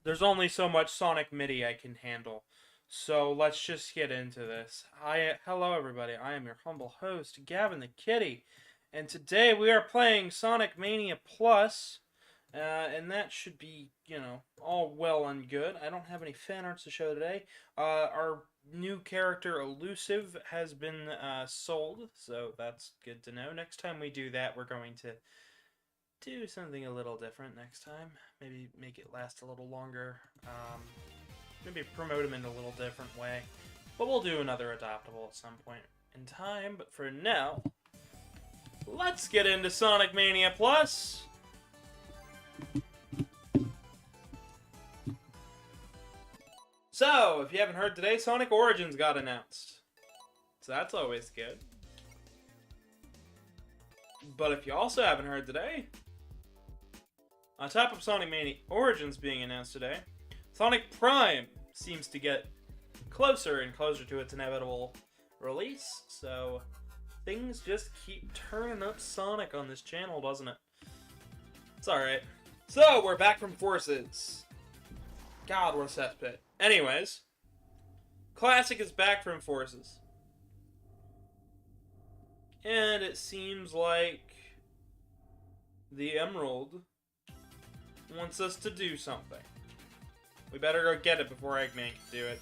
There's only so much Sonic MIDI I can handle. So let's just get into this. Hello everybody, I am your humble host, Gavin the Kitty, and today we are playing Sonic Mania Plus, and that should be, all well and good. I don't have any fan arts to show today. Our new character, Elusive, has been sold, so that's good to know. Next time we do that, we're going to do something a little different next time. Maybe make it last a little longer. Maybe promote him in a little different way. But we'll do another adoptable at some point in time. But for now, let's get into Sonic Mania Plus. So, if you haven't heard today, Sonic Origins got announced. So that's always good. But if you also haven't heard today, on top of Sonic Mania Origins being announced today, Sonic Prime seems to get closer and closer to its inevitable release, so things just keep turning up Sonic on this channel, doesn't it? It's alright. So, we're back from Forces. God, what a cesspit. Anyways, Classic is back from Forces. And it seems like the Emerald wants us to do something. We better go get it before Eggman can do it.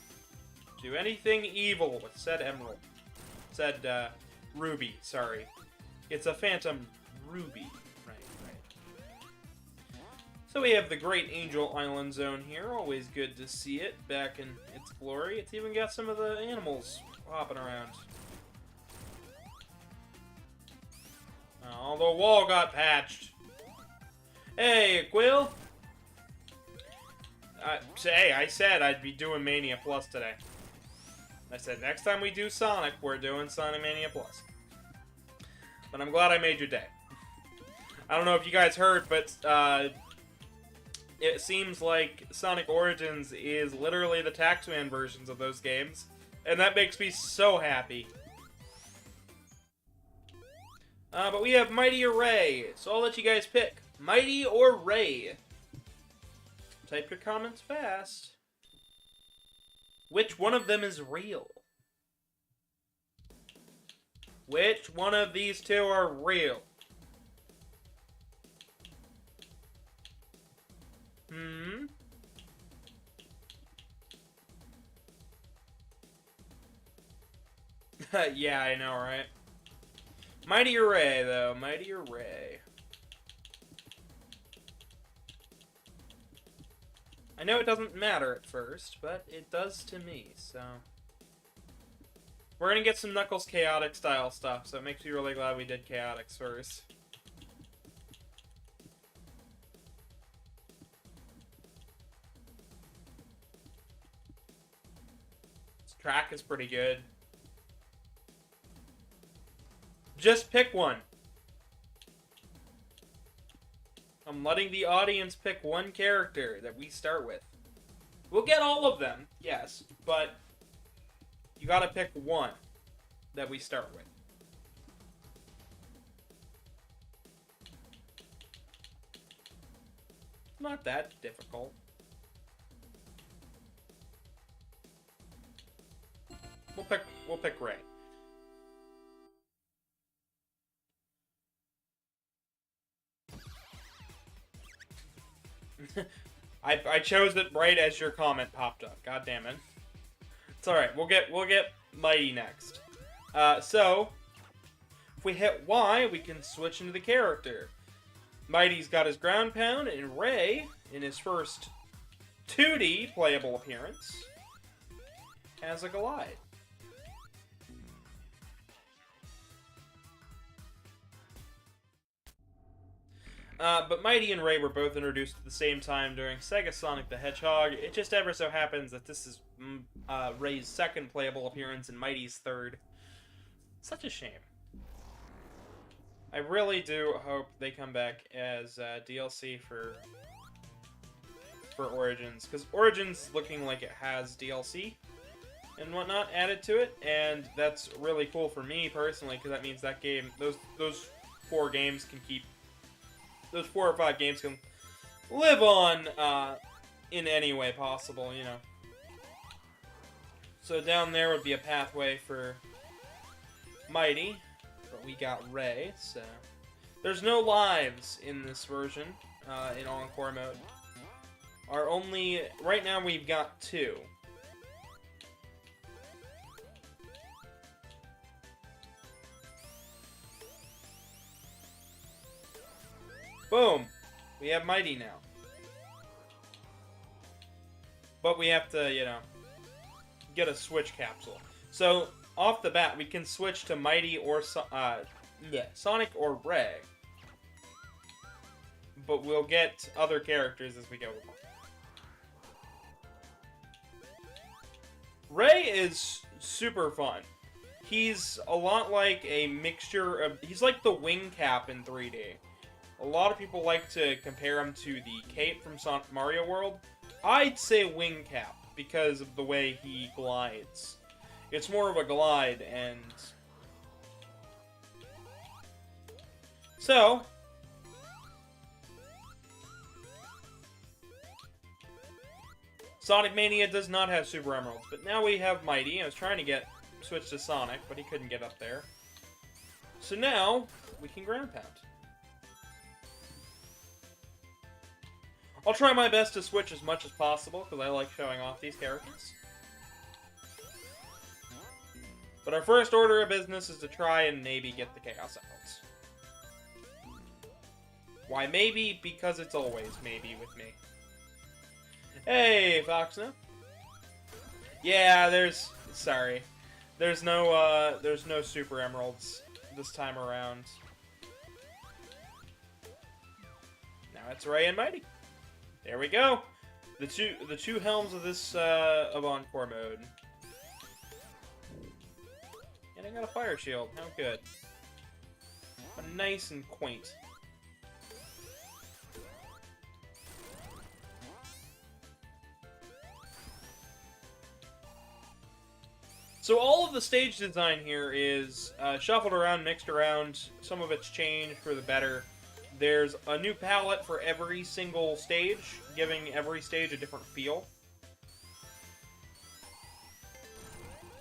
Do anything evil with said Emerald. Said, Ruby, sorry. It's a Phantom Ruby. Right. So we have the Great Angel Island Zone here. Always good to see it back in its glory. It's even got some of the animals hopping around. Oh, the wall got patched. Hey, Quill. Hey, I said I'd be doing Mania Plus today. I said next time we do Sonic, we're doing Sonic Mania Plus. But I'm glad I made your day. I don't know if you guys heard, but it seems like Sonic Origins is literally the Taxman versions of those games. And that makes me so happy. But we have Mighty or Ray, so I'll let you guys pick. Mighty or Ray? Type your comments fast. Which one of them is real? Which one of these two are real? Yeah, I know, right? Mighty or Ray, though. Mighty or Ray. I know it doesn't matter at first, but it does to me, so... We're gonna get some Knuckles Chaotic style stuff, so it makes me really glad we did Chaotix first. This track is pretty good. Just pick one. I'm letting the audience pick one character that we start with. We'll get all of them, yes, but you gotta pick one that we start with. Not that difficult. We'll pick Ray. I chose it right as your comment popped up. God damn it. It's alright. We'll get Mighty next. So if we hit Y, we can switch into the character. Mighty's got his ground pound, and Ray, in his first 2D playable appearance, has a glide. But Mighty and Ray were both introduced at the same time during Sega Sonic the Hedgehog. It just ever so happens that this is Ray's second playable appearance and Mighty's third. Such a shame. I really do hope they come back as DLC for Origins, because Origins looking like it has DLC and whatnot added to it, and that's really cool for me personally, because that means that game, those 4 games can keep, those 4 or 5 games can live on in any way possible, you know. So down there would be a pathway for Mighty, but we got Ray, so... There's no lives in this version, in Encore mode. Our only... Right now we've got 2. Boom! We have Mighty now. But we have to, you know, get a switch capsule. So, off the bat, we can switch to Mighty or Sonic or Ray. But we'll get other characters as we go along. Ray is super fun. He's a lot like a mixture of... He's like the wing cap in 3D. A lot of people like to compare him to the cape from Mario World. I'd say wing cap because of the way he glides. It's more of a glide, and... So... Sonic Mania does not have Super Emeralds, but now we have Mighty. I was trying to switch to Sonic, but he couldn't get up there. So now, we can ground pound. I'll try my best to switch as much as possible, because I like showing off these characters. But our first order of business is to try and maybe get the Chaos Emeralds. Why maybe? Because it's always maybe with me. Hey, Foxna. Yeah, sorry. There's no Super Emeralds this time around. Now it's Ray and Mighty. There we go. The two helms of this of Encore mode. And I got a fire shield. How good. Nice and quaint. So all of the stage design here is shuffled around, mixed around. Some of it's changed for the better. There's a new palette for every single stage, giving every stage a different feel.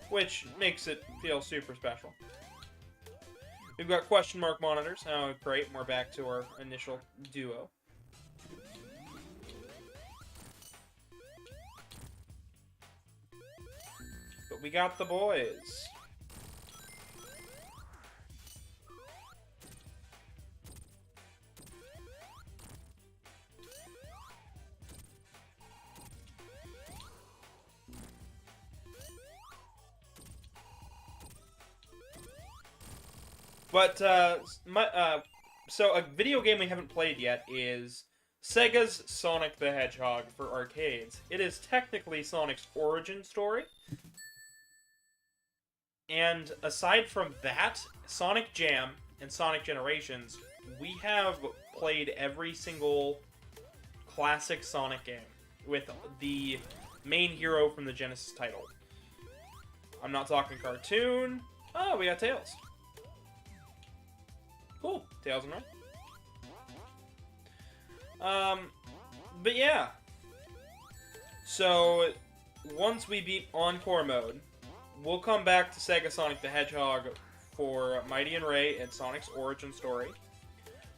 Which makes it feel super special. We've got question mark monitors. Oh, great. We're back to our initial duo. But we got the boys. But, so a video game we haven't played yet is Sega's Sonic the Hedgehog for arcades. It is technically Sonic's origin story. And aside from that, Sonic Jam and Sonic Generations, we have played every single classic Sonic game with the main hero from the Genesis title. I'm not talking cartoon. Oh, we got Tails. Cool. Tails and Ray. But yeah. So, once we beat Encore mode, we'll come back to Sega Sonic the Hedgehog for Mighty and Ray and Sonic's origin story.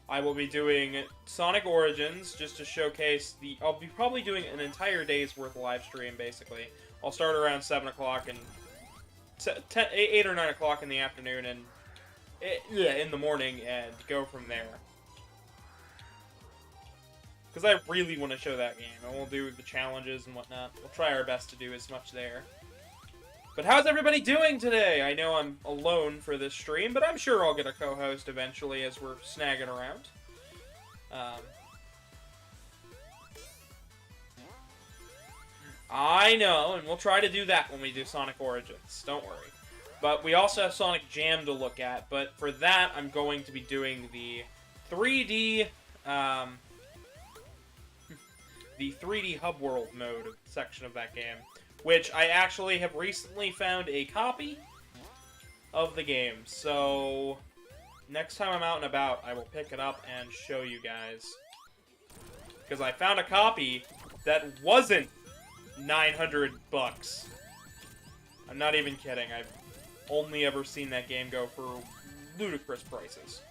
I will be doing Sonic Origins just to showcase the... I'll be probably doing an entire day's worth of live stream, basically. I'll start around 7 o'clock and... 8 or 9 o'clock in the afternoon and... in the morning and go from there. Because I really want to show that game. And we'll do the challenges and whatnot. We'll try our best to do as much there. But how's everybody doing today? I know I'm alone for this stream, but I'm sure I'll get a co-host eventually as we're snagging around. I know, and we'll try to do that when we do Sonic Origins. Don't worry. But we also have Sonic Jam to look at, but for that, I'm going to be doing the 3D, the 3D Hub World mode section of that game, which I actually have recently found a copy of the game. So, next time I'm out and about, I will pick it up and show you guys. Because I found a copy that wasn't 900 bucks. I'm not even kidding. I've only ever seen that game go for ludicrous prices.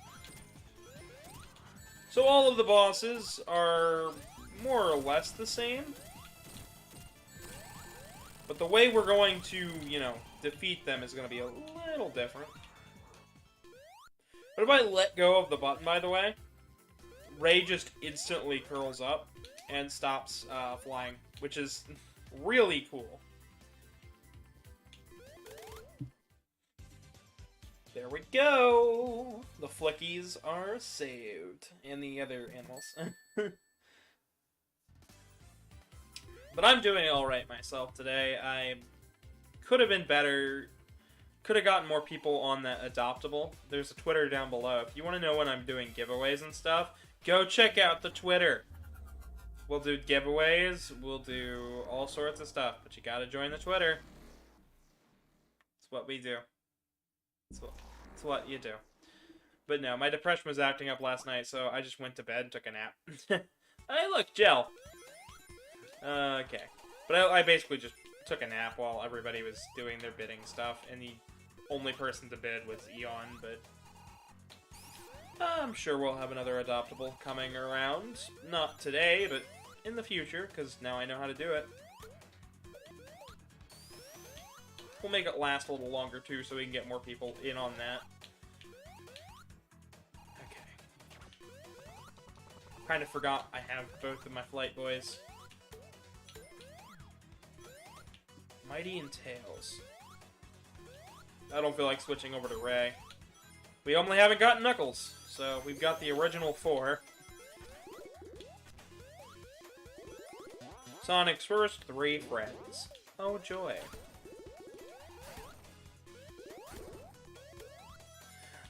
So all of the bosses are more or less the same. But the way we're going to, you know, defeat them is going to be a little different. But if I let go of the button, by the way, Ray just instantly curls up and stops flying, which is really cool. There we go! The flickies are saved. And the other animals. But I'm doing alright myself today. I could have been better. Could have gotten more people on that adoptable. There's a Twitter down below. If you want to know when I'm doing giveaways and stuff, go check out the Twitter. We'll do giveaways. We'll do all sorts of stuff. But you gotta join the Twitter. It's what we do. It's what you do. But no, my depression was acting up last night, so I just went to bed and took a nap. Hey, look, gel. Okay. But I basically just took a nap while everybody was doing their bidding stuff, and the only person to bid was Eon, but I'm sure we'll have another adoptable coming around. Not today, but in the future, because now I know how to do it. We'll make it last a little longer, too, so we can get more people in on that. Okay. Kind of forgot I have both of my flight boys. Mighty and Tails. I don't feel like switching over to Ray. We only haven't gotten Knuckles, so we've got the original 4. Sonic's first 3 friends. Oh, joy.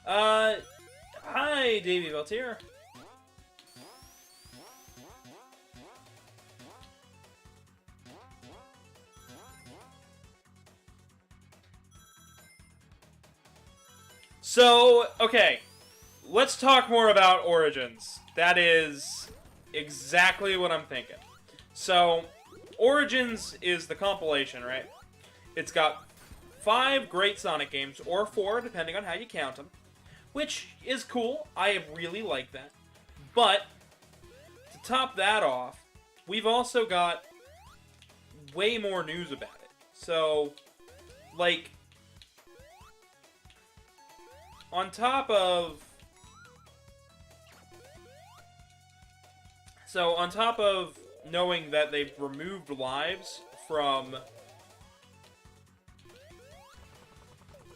Hi, Davey Valtier. So, okay, let's talk more about Origins. That is exactly what I'm thinking. So, Origins is the compilation, right? It's got 5 great Sonic games, or 4, depending on how you count them, which is cool. I really like that. But, to top that off, we've also got way more news about it. So, like, on top of knowing that they've removed lives from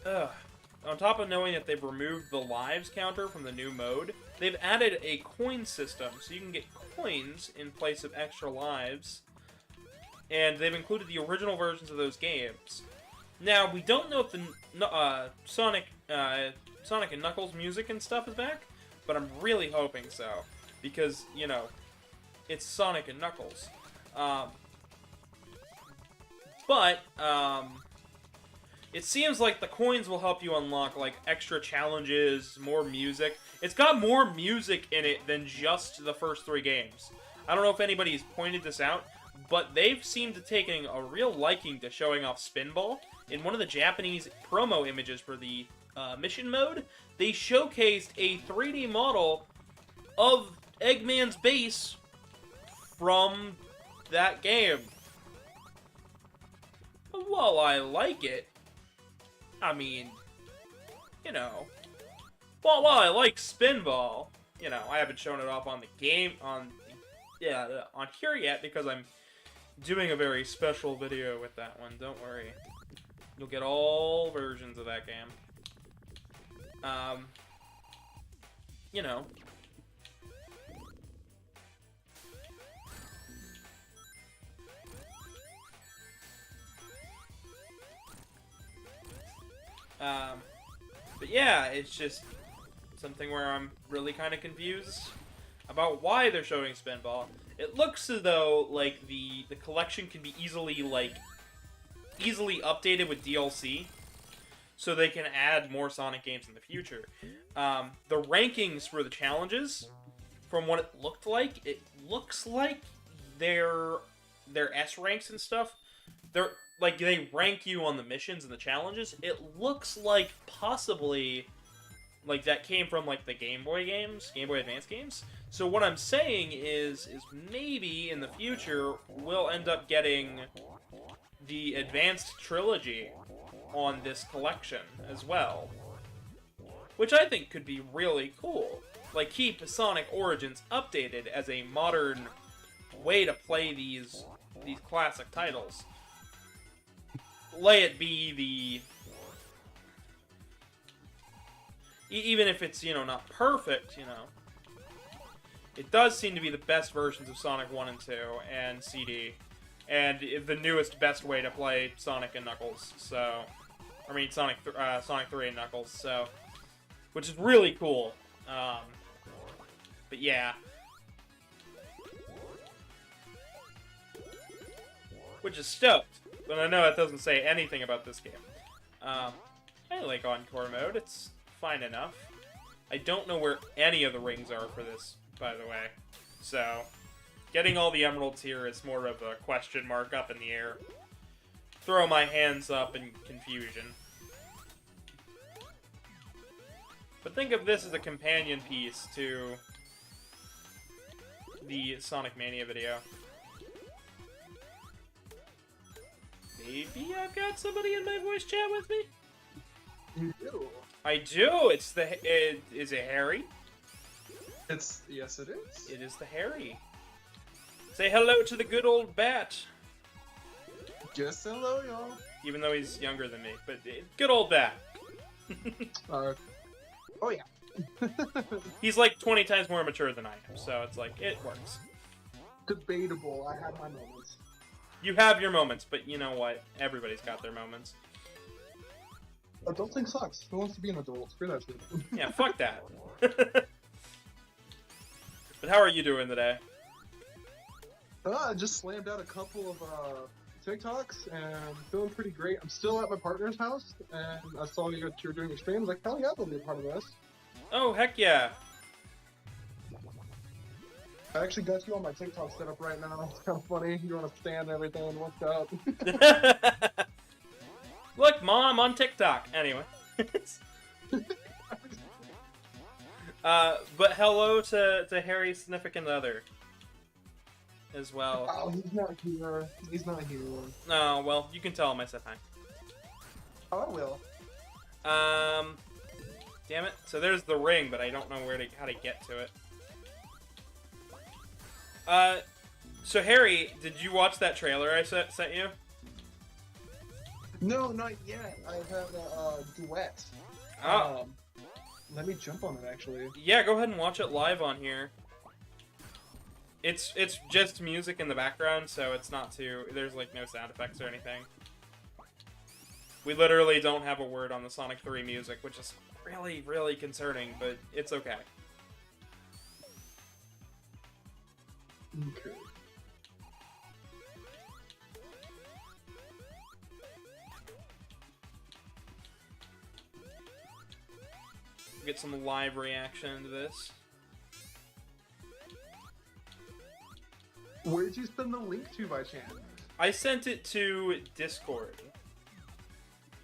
on top of knowing that they've removed the lives counter from the new mode, they've added a coin system, so you can get coins in place of extra lives, and they've included the original versions of those games. Now, we don't know if the Sonic and Knuckles music and stuff is back, but I'm really hoping so, because, you know, it's Sonic and Knuckles. It seems like the coins will help you unlock, like, extra challenges, more music. It's got more music in it than just the first 3 games. I don't know if anybody's pointed this out, but they've seemed to taking a real liking to showing off Spinball. In one of the Japanese promo images for the mission mode, they showcased a 3D model of Eggman's base from that game. But while I like it, I mean, you know, while I like Spinball, you know, I haven't shown it off on the game, on here yet, because I'm doing a very special video with that one, don't worry. You'll get all versions of that game. You know. But yeah, it's just something where I'm really kind of confused about why they're showing Spinball. It looks as though, like, the collection can be easily updated with DLC, so they can add more Sonic games in the future. The rankings for the challenges, from what it looks like they're their S ranks and stuff, they're like they rank you on the missions and the challenges. It looks like possibly like that came from like the Game Boy games, Game Boy Advance games. So what I'm saying is maybe in the future we'll end up getting the Advanced Trilogy on this collection as well, which I think could be really cool. Like, keep Sonic Origins updated as a modern way to play these classic titles. Let it be the... Even if it's, not perfect, it does seem to be the best versions of Sonic 1 and 2 and CD, and the newest best way to play Sonic and Knuckles, so... I mean, Sonic 3 and Knuckles, so... Which is really cool. But yeah. Which is stoked. But I know that doesn't say anything about this game. I like Encore mode. It's fine enough. I don't know where any of the rings are for this, by the way. So, getting all the emeralds here is more of a question mark up in the air. Throw my hands up in confusion. But think of this as a companion piece to the Sonic Mania video. Maybe I've got somebody in my voice chat with me? You do. I do! Is it Harry? Yes, it is. It is the Harry. Say hello to the good old bat. Just hello, y'all. Even though he's younger than me, but good old bat. Oh yeah. He's like 20 times more mature than I am, so it's like, it works. Debatable. I have my moments. You have your moments, but you know what? Everybody's got their moments. Adulting sucks. Who wants to be an adult? Screw that shit. Yeah, fuck that. But how are you doing today? I just slammed out a couple of TikToks and feeling pretty great. I'm still at my partner's house, and I saw you were doing your stream. I was like, hell yeah, I'll be a part of this. Oh, heck yeah. I actually got you on my TikTok set up right now. It's kind of funny. You're on a stand and everything. What's up? Look, Mom, on TikTok. Anyway. But hello to Harry's significant other as well. Oh, he's not here. He's not here. Oh, well, you can tell him I said hi. Oh, I will. Damn it. So there's the ring, but I don't know how to get to it. So Harry, did you watch that trailer I sent you? No, not yet. I have a duet. Oh. Let me jump on it, actually. Yeah, go ahead and watch it live on here. It's just music in the background, so it's not too... There's, like, no sound effects or anything. We literally don't have a word on the Sonic 3 music, which is really, really concerning, but it's okay. Okay. Get some live reaction to this. Where'd you send the link to by chance? I sent it to Discord.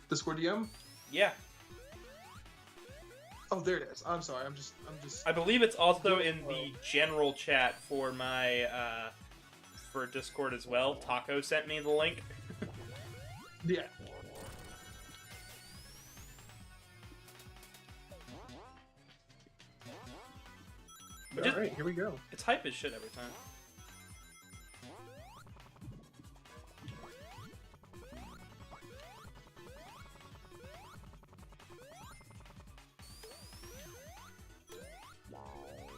Discord DM? Yeah. Oh, there it is. I'm sorry. I'm just. I believe it's also in the general chat for my for Discord as well. Taco sent me the link. Yeah. Alright, here we go. It's hype as shit every time.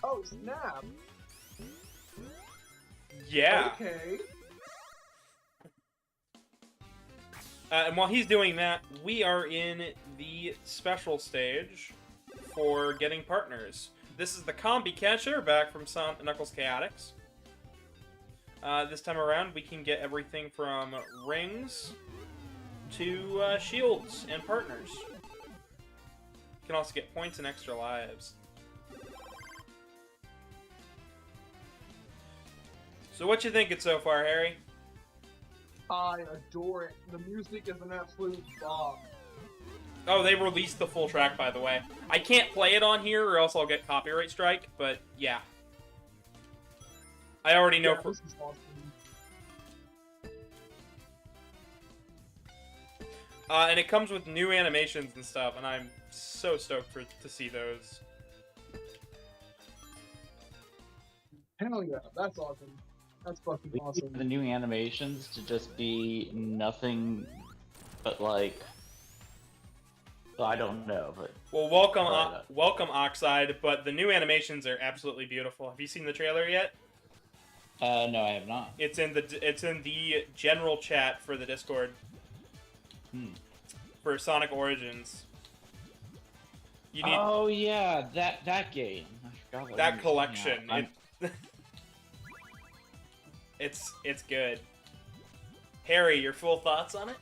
Oh, snap! Yeah. Okay. And while he's doing that, we are in the special stage for getting partners. This is the Combi Catcher back from Knuckles Chaotix. This time around, we can get everything from rings to shields and partners. You can also get points and extra lives. So what you thinking so far, Harry? I adore it. The music is an absolute bomb. Oh, they released the full track, by the way. I can't play it on here or else I'll get copyright strike, but yeah. I already know. Yeah, this is awesome. And it comes with new animations and stuff, and I'm so stoked to see those. Hell yeah, that's awesome. That's fucking awesome. The new animations to just be nothing but like, I don't know, but Well, welcome Oxide, but the new animations are absolutely beautiful. Have you seen the trailer yet? no, I have not. It's in the general chat for the Discord. For Sonic Origins. You need Oh yeah, that game. I forgot what that it is. collection. Yeah, It's good. Harry, your full thoughts on it?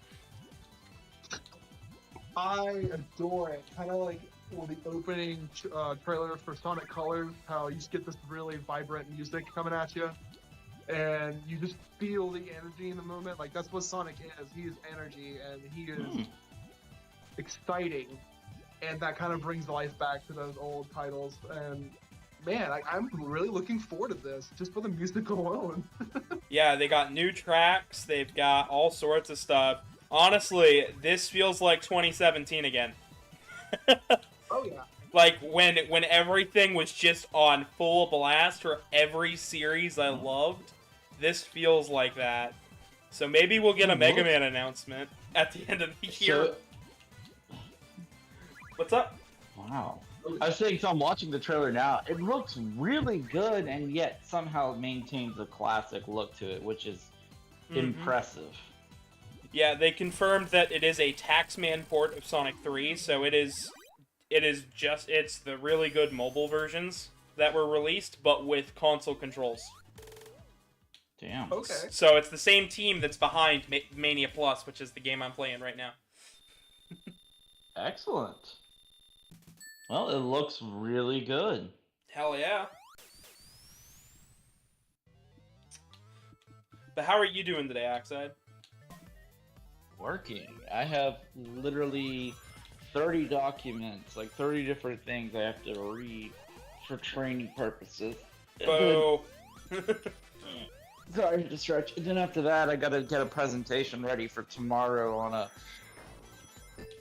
I adore it. Kind of like the opening trailer for Sonic Colors, how you just get this really vibrant music coming at you, and you just feel the energy in the moment. Like, that's what Sonic is. He is energy, and he is exciting, and that kind of brings life back to those old titles. And man, I'm really looking forward to this, just for the music alone. Yeah, they got new tracks. They've got all sorts of stuff. Honestly, this feels like 2017 again. Oh yeah. Like when everything was just on full blast for every series I loved. This feels like that. So maybe we'll get a Mega Man announcement at the end of the year. So, What's up? wow. I was saying, so I'm watching the trailer now. It looks really good, and yet somehow maintains a classic look to it, which is impressive. Yeah, they confirmed that it is a Taxman port of Sonic 3, so it's the really good mobile versions that were released, but with console controls. Damn. Okay. So it's the same team that's behind Mania Plus, which is the game I'm playing right now. Excellent. Well, it looks really good. Hell yeah. But how are you doing today, Oxide? Working. I have literally 30 documents, like 30 different things I have to read for training purposes. Boo. Sorry to stretch. And then after that, I gotta get a presentation ready for tomorrow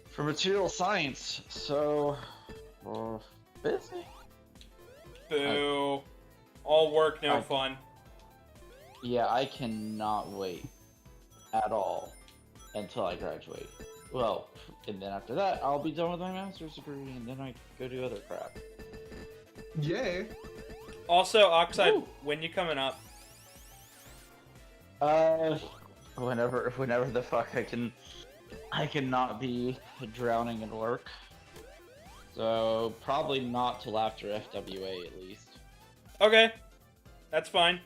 for material science. So, busy. Boo. All work, no fun. Yeah, I cannot wait at all until I graduate. Well, and then after that, I'll be done with my master's degree, and then I go do other crap. Yay. Also, Oxide, Woo. when you coming up? Whenever the fuck I cannot be drowning in work. So probably not till after FWA at least. Okay, that's fine.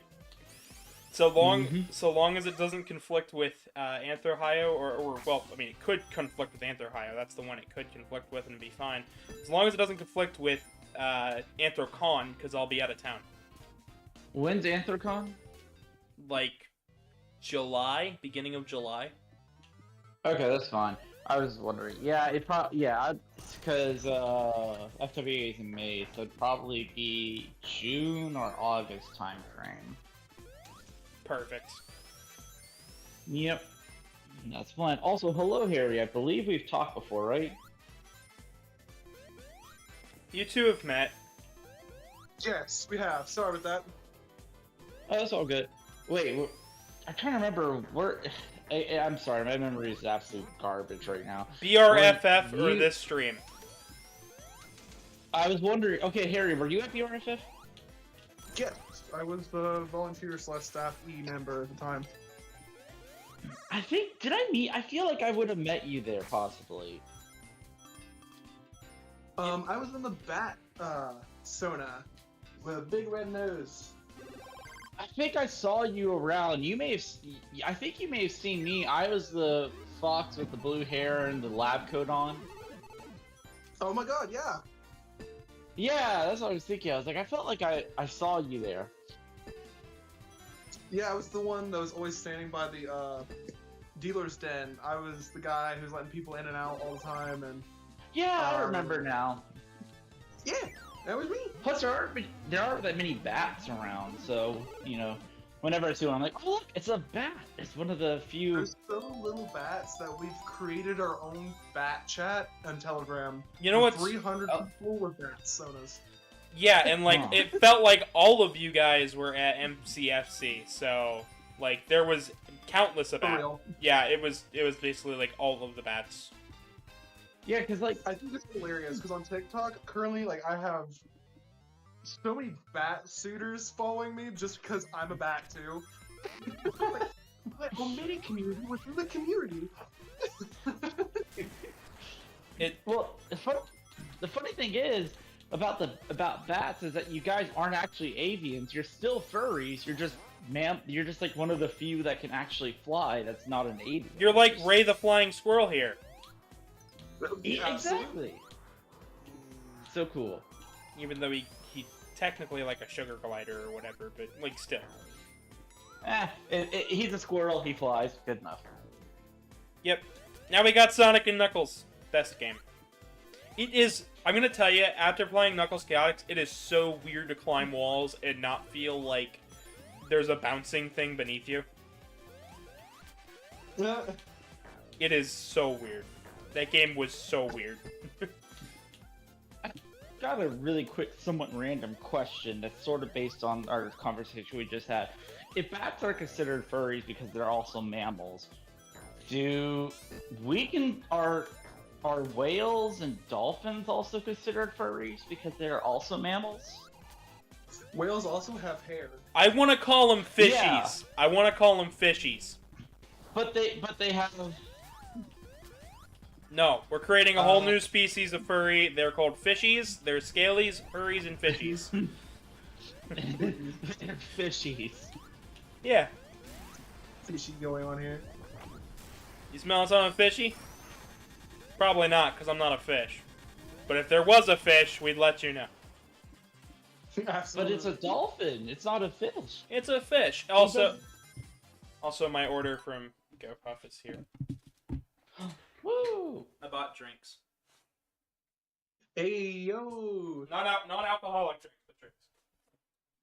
So long as it doesn't conflict with Anthrohio, or well, I mean, it could conflict with Anthrohio. That's the one it could conflict with and be fine. As long as it doesn't conflict with Anthrocon, because I'll be out of town. When's Anthrocon? Like July, beginning of July. Okay, that's fine. I was wondering. Yeah, because FWA is in May, so it'd probably be June or August time frame. Perfect. Yep. That's fine. Also, hello, Harry. I believe we've talked before, right? You two have met. Yes, we have. Sorry about that. Oh, that's all good. Wait, I'm trying to remember where... I'm sorry, my memory is absolute garbage right now. BRFF or this stream? I was wondering... Okay, Harry, were you at BRFF? Yes, I was the volunteer/staff E member at the time. I think... Did I meet... I feel like I would have met you there, possibly. I was in the bat, Sona, with a big red nose. I think I saw you around. You may have... I think you may have seen me. I was the fox with the blue hair and the lab coat on. Oh my god, yeah. Yeah, that's what I was thinking. I was like, I felt like I saw you there. Yeah, I was the one that was always standing by the Dealer's Den. I was the guy who's letting people in and out all the time, and Yeah, I remember now. yeah, that was me. Plus, there aren't that many bats around, so whenever I see one, I'm like, oh look, it's a bat. It's one of the few. There's so little bats that we've created our own bat chat on Telegram. You know what? 300 people with bat sodas. Yeah, and like Huh. it felt like all of you guys were at MCFC, so like there was countless of For bats. real. Yeah, it was basically like all of the bats. Yeah, because like I think it's hilarious because on TikTok currently, like, I have so many bat suitors following me just because I'm a bat too. Like, a mini community within the community. well, the funny thing is about bats is that you guys aren't actually avians. You're still furries. You're just like one of the few that can actually fly. That's not an avian. You're like Ray the Flying Squirrel here. Yeah, exactly. So cool. Even though he technically like a sugar glider or whatever, but like still. He's a squirrel. He flies. Good enough. Yep. Now we got Sonic and Knuckles. Best game. It is. I'm gonna tell you, after playing Knuckles Chaotix, it is so weird to climb walls and not feel like there's a bouncing thing beneath you. It is so weird. That game was so weird. Got a really quick, somewhat random question that's sort of based on our conversation we just had. If bats are considered furries because they're also mammals, are whales and dolphins also considered furries because they're also mammals? Whales also have hair. I want to call them fishies. Yeah. I want to call them fishies. But they have. No, we're creating a whole new species of furry. They're called fishies. They're scalies, furries, and fishies. They're fishies. Yeah. Fishy going on here. You smelling something fishy? Probably not, because I'm not a fish. But if there was a fish, we'd let you know. But Absolutely. it's a dolphin. It's not a fish. It's a fish. Also, my order from GoPuff is here. Woo! I bought drinks. Hey yo. Not alcoholic drinks, but drinks.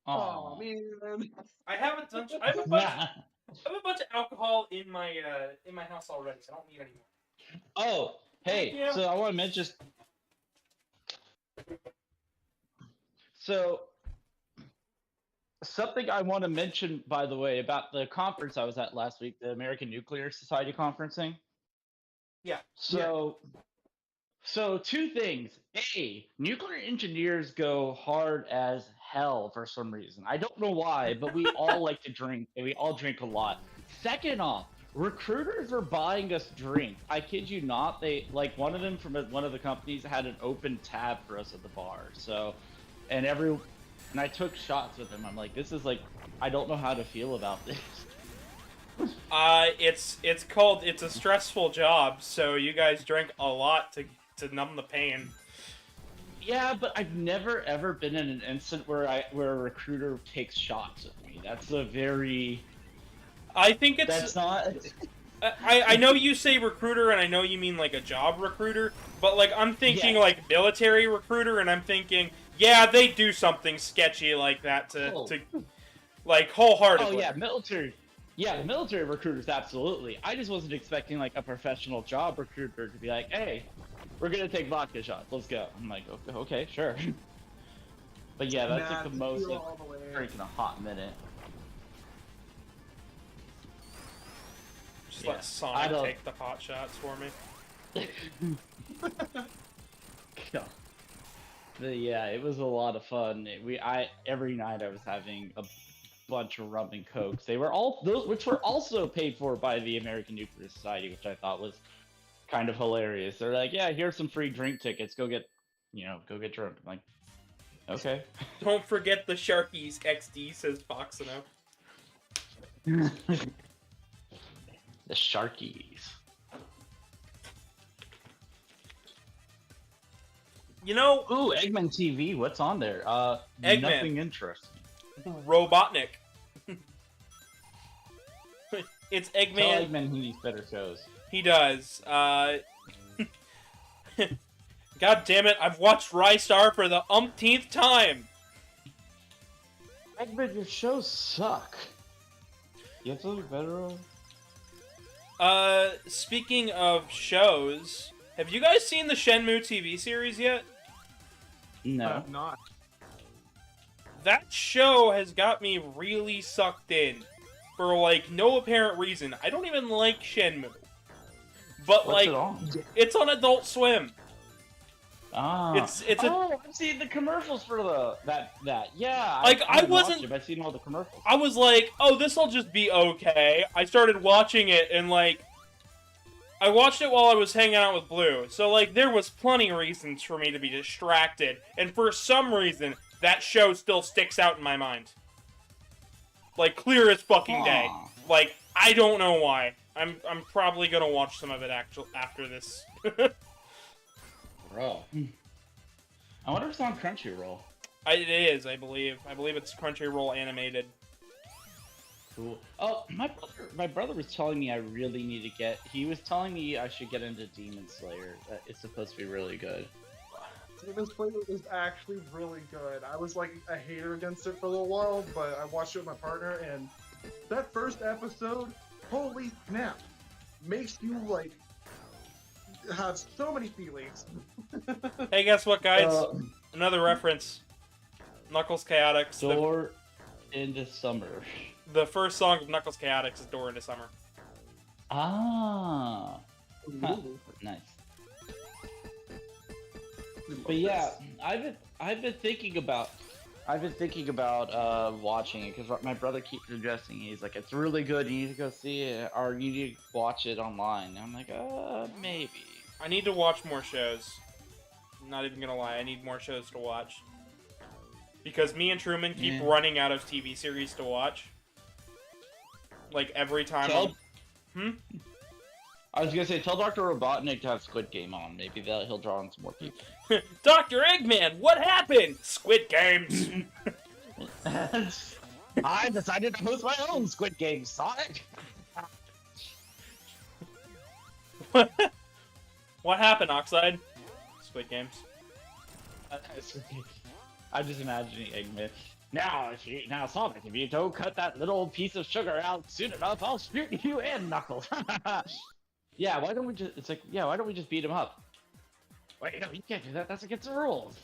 Oh man. I have a bunch. I have a bunch of alcohol in my house already, so I don't need any more. Oh, hey. Yeah. So I want to mention. So something I want to mention, by the way, about the conference I was at last week, the American Nuclear Society conferencing. Yeah. So two things. A, nuclear engineers go hard as hell for some reason. I don't know why, but we all like to drink, and we all drink a lot. Second off, recruiters are buying us drink. I kid you not. They like one of them from one of the companies had an open tab for us at the bar. So, and I took shots with them. I'm like, this is like, I don't know how to feel about this. It's a stressful job, so you guys drink a lot to numb the pain. Yeah, but I've never ever been in an instant where a recruiter takes shots with me. That's a very. I think it's. That's not. I know you say recruiter, and I know you mean like a job recruiter, but like I'm thinking Yeah. like military recruiter, and I'm thinking, yeah, they do something sketchy like that to like wholeheartedly. Oh yeah, military. Yeah, the military recruiters absolutely. I just wasn't expecting like a professional job recruiter to be like, "Hey, we're gonna take vodka shots. Let's go." I'm like, "Okay, sure." But yeah, that's like the most like, all the way. freaking a hot minute. Just Yeah. let I Sonic don't- take the pot shots for me. Yeah. But yeah, it was a lot of fun. Every night I was having a bunch of rum and cokes. They were all those, which were also paid for by the American Nuclear Society, which I thought was kind of hilarious. They're like, "Yeah, here's some free drink tickets. Go get drunk." I'm like, okay. Don't forget the Sharkies XD, says Boxino. The Sharkies. You know, Ooh, Eggman TV. What's on there? Eggman. Nothing interesting. Robotnik. It's Tell Eggman. Eggman he needs better shows. He does. God damn it! I've watched Rystar for the umpteenth time. Eggman, your shows suck. You have something better on? Speaking of shows, have you guys seen the Shenmue TV series yet? No. I have not. That show has got me really sucked in for like no apparent reason. I don't even like Shenmue, but What's like it on? it's on Adult Swim. Ah. It's a Oh, I've seen the commercials for that. Yeah. Like, I haven't watched wasn't- it, but I've seen all the commercials. I was like, oh, this'll just be okay. I started watching it and like I watched it while I was hanging out with Blue. So like there was plenty of reasons for me to be distracted, and for some reason that show still sticks out in my mind. Like clear as fucking day. Aw. Like I don't know why. I'm probably going to watch some of it after this. Bro. I wonder if it's on Crunchyroll. It is, I believe. I believe it's Crunchyroll animated. Cool. Oh, my brother was telling me I really need to get. He was telling me I should get into Demon Slayer. It's supposed to be really good. Demon Slayer is actually really good. I was like a hater against it for a little while, but I watched it with my partner, and that first episode, holy snap, makes you like have so many feelings. Hey, guess what, guys? Uh, Another reference. Knuckles Chaotix. Door into Summer. The first song of Knuckles Chaotix is Door into Summer. Ah. Huh. Nice. But yeah, I've been thinking about watching it because my brother keeps suggesting it. He's like, it's really good. You need to go see it, or you need to watch it online. And I'm like, maybe. I need to watch more shows. I'm not even gonna lie, I need more shows to watch. Because me and Truman keep Yeah. running out of TV series to watch. Like every time. I was gonna say, tell Dr. Robotnik to have Squid Game on. Maybe he'll draw in some more people. Dr. Eggman, what happened? Squid Games. I decided to host my own Squid Game, Sonic. What happened, Oxide? Squid Games. I'm just imagining Eggman. Now, Sonic, if you don't cut that little piece of sugar out soon enough, I'll shoot you and Knuckles. Yeah, why don't we just? It's like, yeah, why don't we just beat him up? Wait, no, you can't do that. That's against the rules.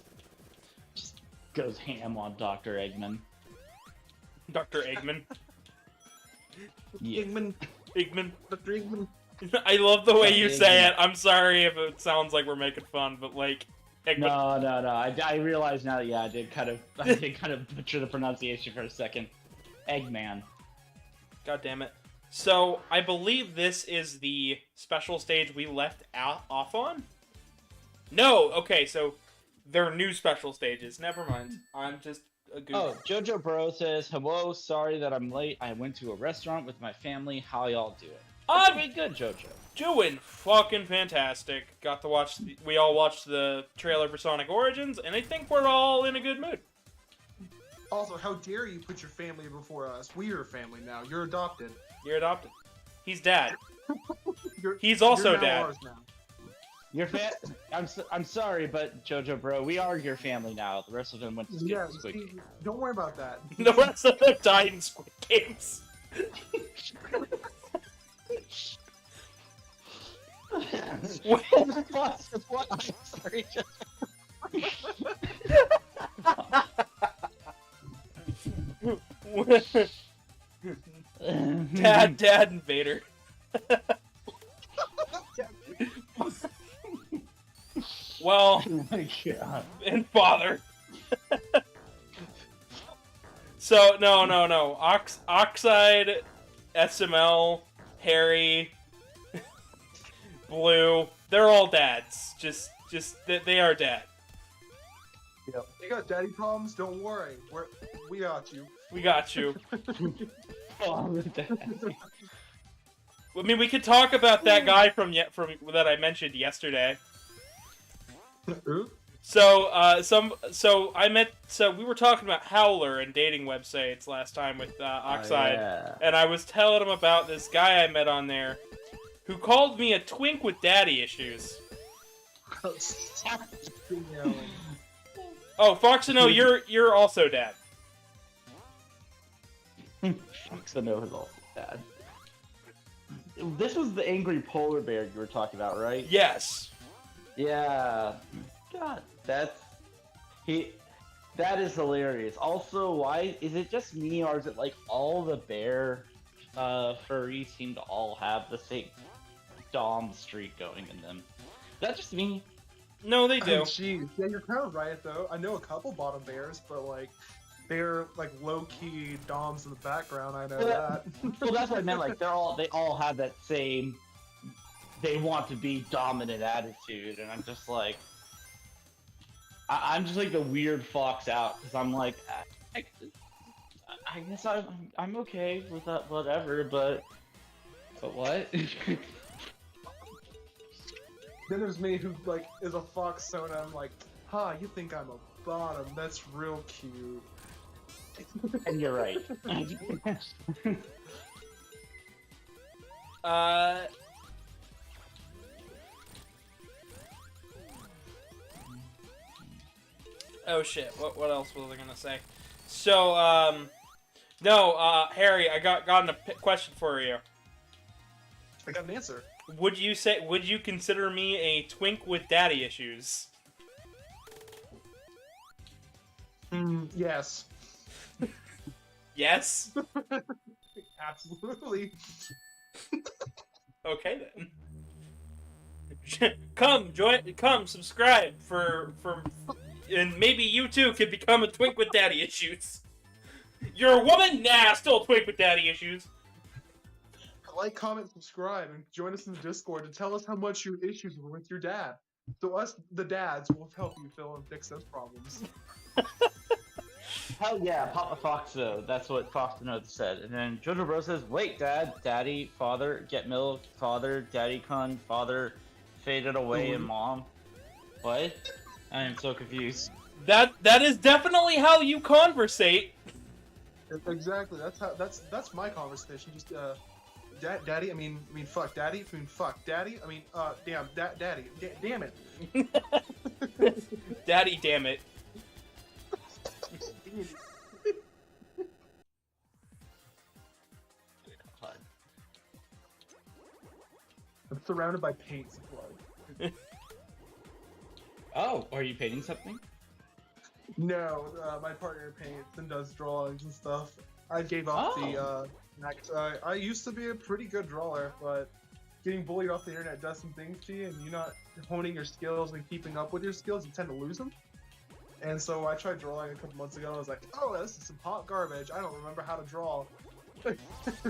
Just goes ham on Dr. Eggman. Dr. Eggman. Yeah. Eggman. Dr. Eggman. I love the way Dr. you say Eggman. it. I'm sorry if it sounds like we're making fun, but like, Eggman. No. I realize now. Yeah, I did kind of butcher the pronunciation for a second. Eggman. God damn it. So, I believe this is the special stage we left off on? No! Okay, so they're new special stages. Never mind. I'm just a goof. Oh, Jojo Bro says, hello, sorry that I'm late. I went to a restaurant with my family. How y'all doing? I'm Doing good, Jojo. doing fucking fantastic. Got to watch, we all watched the trailer for Sonic Origins, and I think we're all in a good mood. Also, how dare you put your family before us? We are family now. You're adopted. You're adopted. He's dad. You're, He's also you're now dad. ours now. Your I'm sorry, but Jojo Bro, we are your family now. The rest of them went to Yeah, Squid see, Game. don't worry about that. The rest of them died in Squid Games. What? I'm sorry, Dad, and Vader. Well, Oh my god. and father. So no. Oxide, SML, Harry, Blue. They're all dads. Just they are dad. You got daddy problems? Don't worry. We got you. We got you. Oh, that. I mean, we could talk about that guy from that I mentioned yesterday. Who? So we were talking about Howler and dating websites last time with Oxide, yeah. and I was telling him about this guy I met on there who called me a twink with daddy issues. Oh, Foxino, you're also dad. Foxino is also bad. This was the angry polar bear you were talking about, right? Yes. Yeah. God, that is hilarious. Also, why is it just me, or is it like all the bear furries seem to all have the same dom streak going in them? Is that just me? No, they do. Oh, jeez. Yeah, you're kind of right, though. I know a couple bottom bears, but, like, they're, like, low-key doms in the background. I know that. Well, that's what I meant. Like, they all have that same, they want to be dominant attitude, and I'm just like, I'm just like the weird fox out, because I'm like, I guess I'm okay with that, whatever, but what? Then there's me who, like, is a fox, so and I'm like, you think I'm a bottom? That's real cute. And you're right. Oh shit! What else was I gonna say? So Harry, I got a question for you. I got an answer. Would you consider me a twink with daddy issues? Yes. Yes. Absolutely. Okay then. Come subscribe and maybe you too could become a twink with daddy issues. You're a woman? Nah, still a twink with daddy issues. Like, comment, subscribe, and join us in the Discord to tell us how much your issues were with your dad. So us, the dads, will help you fill and fix those problems. Hell yeah, Papa Foxo. That's what Foxo said. And then Jojo Bro says, wait, Dad, Daddy, Father, get milk, Father, Daddy Kun, Father, faded away, and Mom. What? I am so confused. That is definitely how you conversate. Exactly. That's my conversation. Just Daddy. I mean, fuck, Daddy. I mean, fuck, Daddy. I mean, damn, Daddy. Damn it. Daddy, damn it. I'm surrounded by paint supply. Oh, are you painting something? No, my partner paints and does drawings and stuff. I gave up the act. I used to be a pretty good drawer, but getting bullied off the internet does some things to you, and you're not honing your skills and keeping up with your skills, you tend to lose them. And so I tried drawing a couple months ago, and I was like, oh, this is some hot garbage. I don't remember how to draw.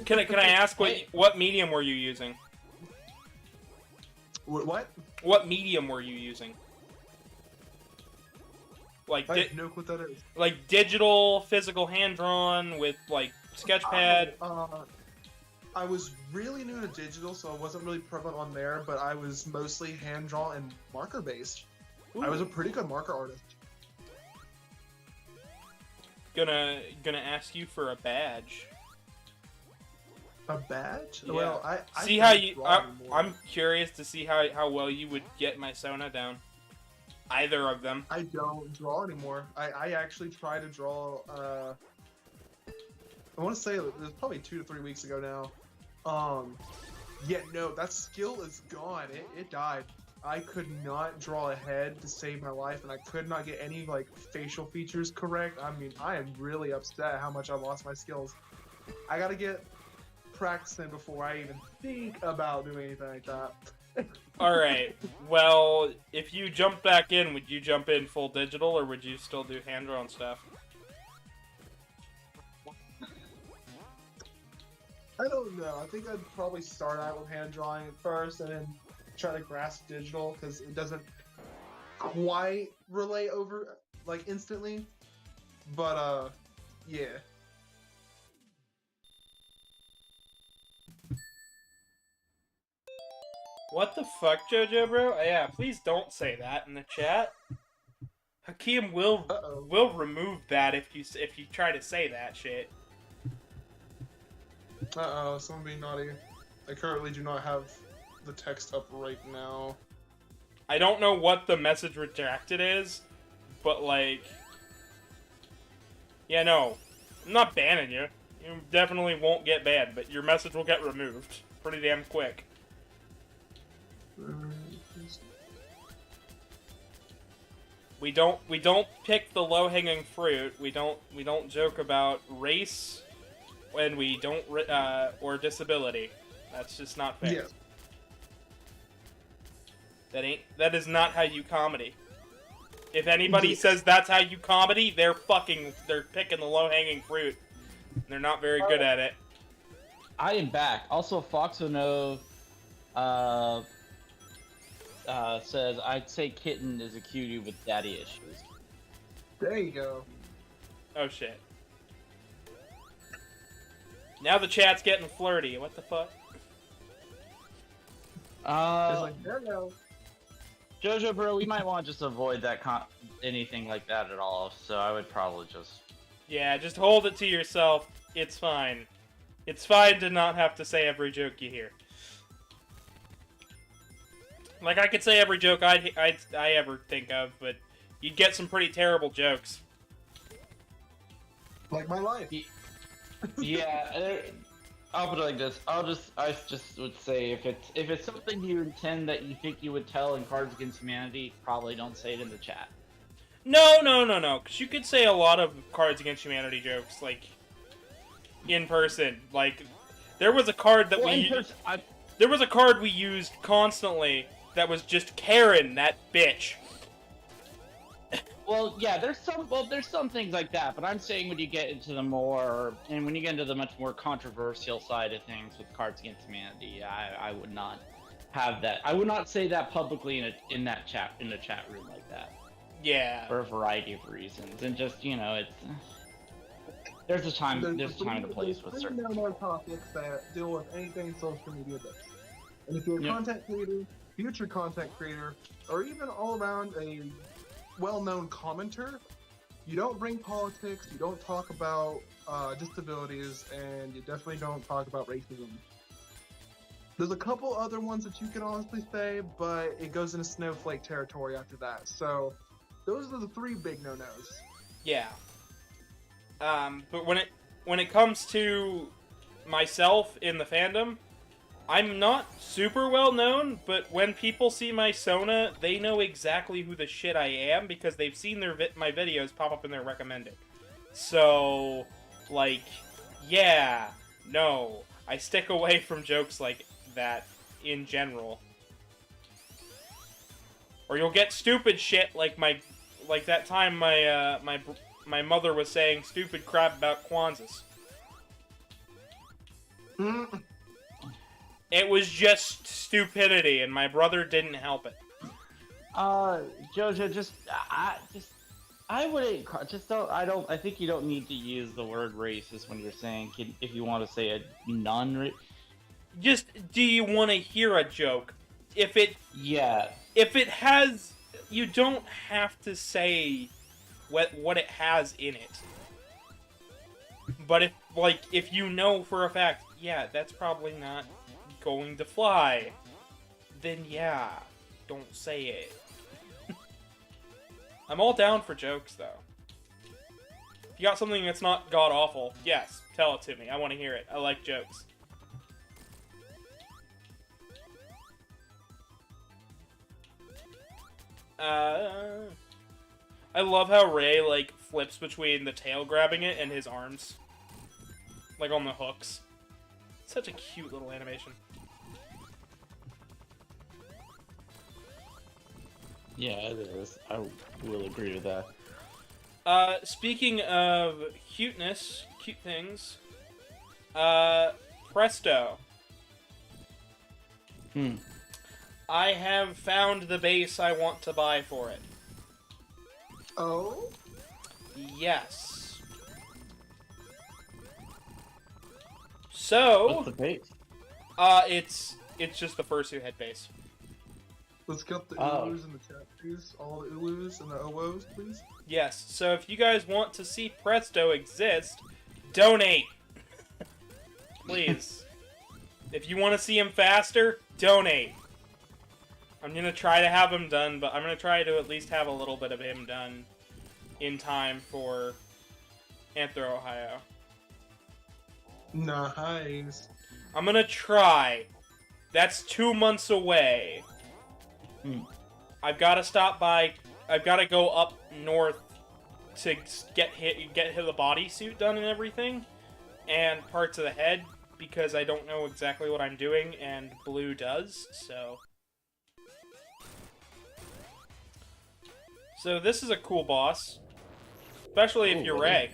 Can I ask what medium were you using? What? What medium were you using? Like I have no clue what that is. Like digital, physical, hand-drawn with like sketchpad. I was really new to digital, so I wasn't really prevalent on there, but I was mostly hand-drawn and marker-based. I was a pretty good marker artist. Gonna ask you for a badge. A badge? Yeah. Well, I see how you. I'm curious to see how well you would get my Sona down. Either of them. I don't draw anymore. I actually tried to draw. I want to say it was probably 2 to 3 weeks ago now. Yeah, no, that skill is gone. It died. I could not draw a head to save my life, and I could not get any like facial features correct. I mean, I am really upset how much I lost my skills. I gotta get practicing before I even think about doing anything like that. Alright, well, if you jump back in, would you jump in full digital, or would you still do hand-drawn stuff? I don't know. I think I'd probably start out with hand drawing at first, and then try to grasp digital, because it doesn't quite relay over, like, instantly. But, yeah. What the fuck, JoJo bro? Yeah, please don't say that in the chat. Hakeem will Uh-oh. remove that if you try to say that shit. Uh-oh, someone being naughty. I currently do not have the text up right now. I don't know what the message rejected is, but like, yeah, no, I'm not banning you. You definitely won't get banned, but your message will get removed pretty damn quick. We don't pick the low-hanging fruit. We don't joke about race, and we don't or disability. That's just not fair. Yeah. That is not how you comedy. If anybody Yeah. says that's how you comedy, they're picking the low-hanging fruit. They're not very good at it. I am back. Also, Foxo says, I'd say Kitten is a cutie with daddy issues. There you go. Oh shit. Now the chat's getting flirty. What the fuck? It's like, there you go. Jojo, bro, we might want to just avoid that anything like that at all. So I would probably just. Yeah, just hold it to yourself. It's fine. It's fine to not have to say every joke you hear. Like, I could say every joke I ever think of, but you'd get some pretty terrible jokes. Like my life. Yeah, I'll put it like this. I just would say if it's something you intend that you think you would tell in Cards Against Humanity, probably don't say it in the chat. No, because you could say a lot of Cards Against Humanity jokes, like, in person. Like, there was a card that there was a card we used constantly that was just Karen, that bitch. Well, yeah, there's some things like that, but I'm saying when you get into the much more controversial side of things with Cards Against Humanity, I would not have that. I would not say that publicly in the chat room like that. Yeah. For a variety of reasons, and just it's there's a time and a place with certain no topics that deal with anything social media based. And if you're a content creator, future content creator, or even all around a well-known commenter, you don't bring politics, you don't talk about disabilities, and you definitely don't talk about racism. There's a couple other ones that you can honestly say, but it goes into snowflake territory after that. So those are the three big no-nos. Yeah. But when it comes to myself in the fandom, I'm not super well known, but when people see my Sona, they know exactly who the shit I am because they've seen my videos pop up in their recommended. So, like, yeah, no, I stick away from jokes like that in general. Or you'll get stupid shit like that time my mother was saying stupid crap about Kwanzaa. It was just stupidity, and my brother didn't help it. Jojo, I think you don't need to use the word racist when you're saying, if you want to say a non-racist. Just, do you want to hear a joke? If it has, you don't have to say what it has in it. But if you know for a fact, yeah, that's probably not going to fly, then yeah, don't say it. I'm all down for jokes, though. If you got something that's not god-awful, yes, tell it to me. I want to hear it. I like jokes. I love how Ray, flips between the tail grabbing it and his arms. Like, on the hooks. Such a cute little animation. Yeah, it is. I will agree with that. Speaking of cuteness, cute things, Presto. I have found the base I want to buy for it. Oh? Yes. So... What's the base? It's just the fursuit head base. Let's get the Oh. Ulus in the chat, please. All the Ulus and the Owos, please. Yes, so if you guys want to see Presto exist, donate. Please. If you want to see him faster, donate. I'm going to try to have him done, but I'm going to try to at least have a little bit of him done in time for Anthro, Ohio. Nice. I'm going to try. That's 2 months away. I've got to stop by. I've got to go up north to get the bodysuit done and everything, and parts of the head, because I don't know exactly what I'm doing, and Blue does, so... So this is a cool boss, especially if you're Ray.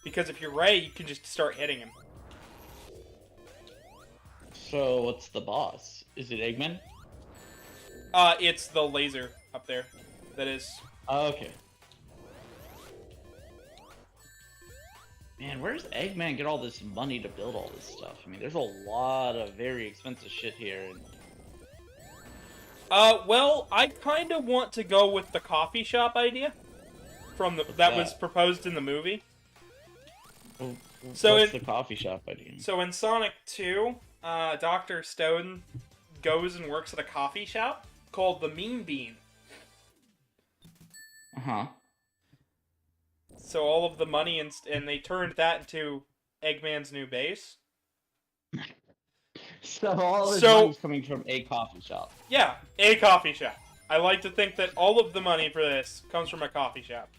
Because if you're Ray, you can just start hitting him. So what's the boss? Is it Eggman? It's the laser up there. That is... Oh, okay. Man, where's Eggman get all this money to build all this stuff? I mean, there's a lot of very expensive shit here. And... well, I kind of want to go with the coffee shop idea from that was proposed in the movie. Well, So what's the coffee shop idea? So in Sonic 2, Dr. Stone goes and works at a coffee shop called the Mean Bean. Uh-huh. So all of the money and they turned that into Eggman's new base. So all this So- money's coming from a coffee shop. Yeah, a coffee shop. I like to think that all of the money for this comes from a coffee shop.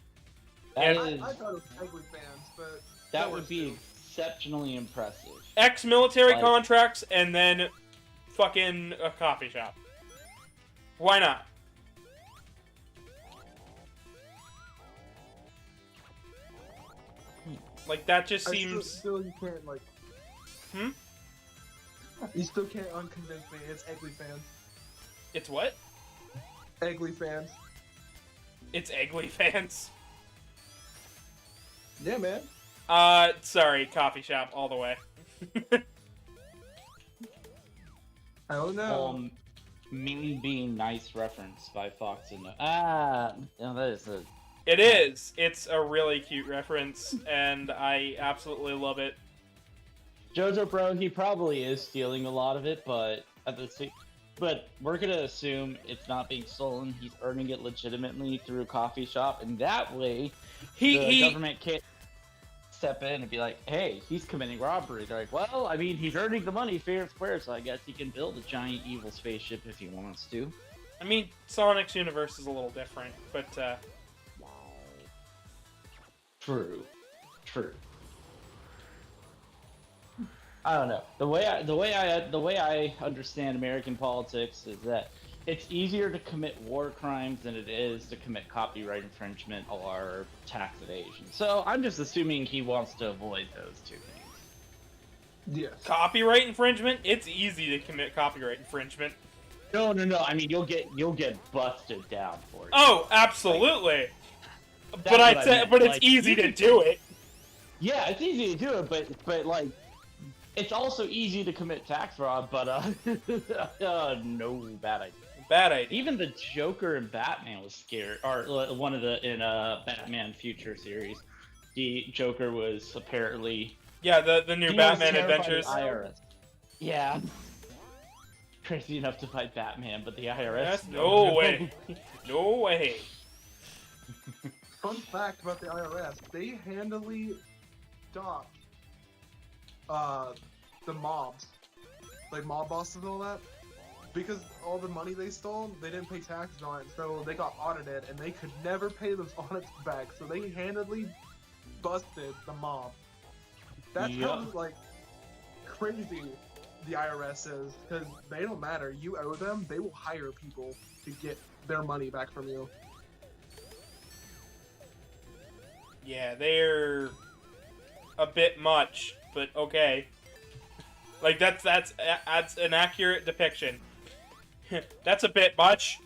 That I is, thought it was Ugly Fans, but that was would be too. exceptionally impressive. Ex-military Like- contracts and then fucking a coffee shop. Why not? Like, that just seems... Still, you can't like. Hmm? You still can't unconvince me. It's Ugly Fans. It's what? Ugly Fans. It's Eggly fans. Yeah, man. Sorry, coffee shop all the way. I don't know. Me being nice reference by Fox and no, that is a It is. It's a really cute reference, and I absolutely love it. Jojo Bro. He probably is stealing a lot of it, but at the same, but we're gonna assume it's not being stolen. He's earning it legitimately through a coffee shop, and that way the government can't step in and be like, "Hey, he's committing robbery." They're like, "Well, I mean, he's earning the money fair and square, so I guess he can build a giant evil spaceship if he wants to." I mean, Sonic's universe is a little different, but, True. I don't know. The way I understand American politics is that it's easier to commit war crimes than it is to commit copyright infringement or tax evasion. So I'm just assuming he wants to avoid those two things. Yes. copyright infringement? It's easy to commit copyright infringement. No. I mean, you'll get busted down for it. Oh, absolutely. That's But what I meant. but it's Like, easy you to can- do it. Yeah, it's easy to do it, but like, it's also easy to commit tax fraud. But no, bad idea. Bad idea. Even the Joker in Batman was scared, or one of the in Batman Future series, the Joker was apparently Yeah, the new he was Batman terrified of Adventures. the IRS. Yeah, crazy enough to fight Batman, but the IRS. Yes, no way. No way. Fun fact about the IRS: they handily stopped the mobs, like mob bosses and all that, because all the money they stole, they didn't pay taxes on it, so they got audited and they could never pay those audits back. So they handedly busted the mob. That's how like crazy the IRS is, because they don't matter. You owe them, they will hire people to get their money back from you. Yeah, they're a bit much, but okay. Like that's an accurate depiction. That's a bit much.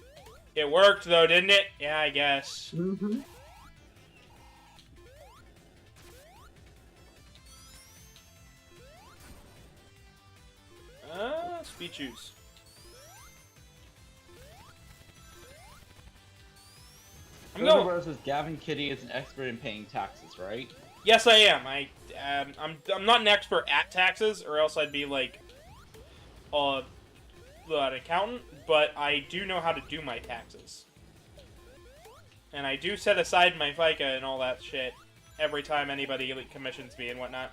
It worked though, didn't it? Yeah, I guess. Mm-hmm. Speed choose. I'm going. versus Gavin Kitty is an expert in paying taxes, right? Yes, I am. I'm not an expert at taxes, or else I'd be like, an accountant. But I do know how to do my taxes, and I do set aside my FICA and all that shit every time anybody commissions me and whatnot.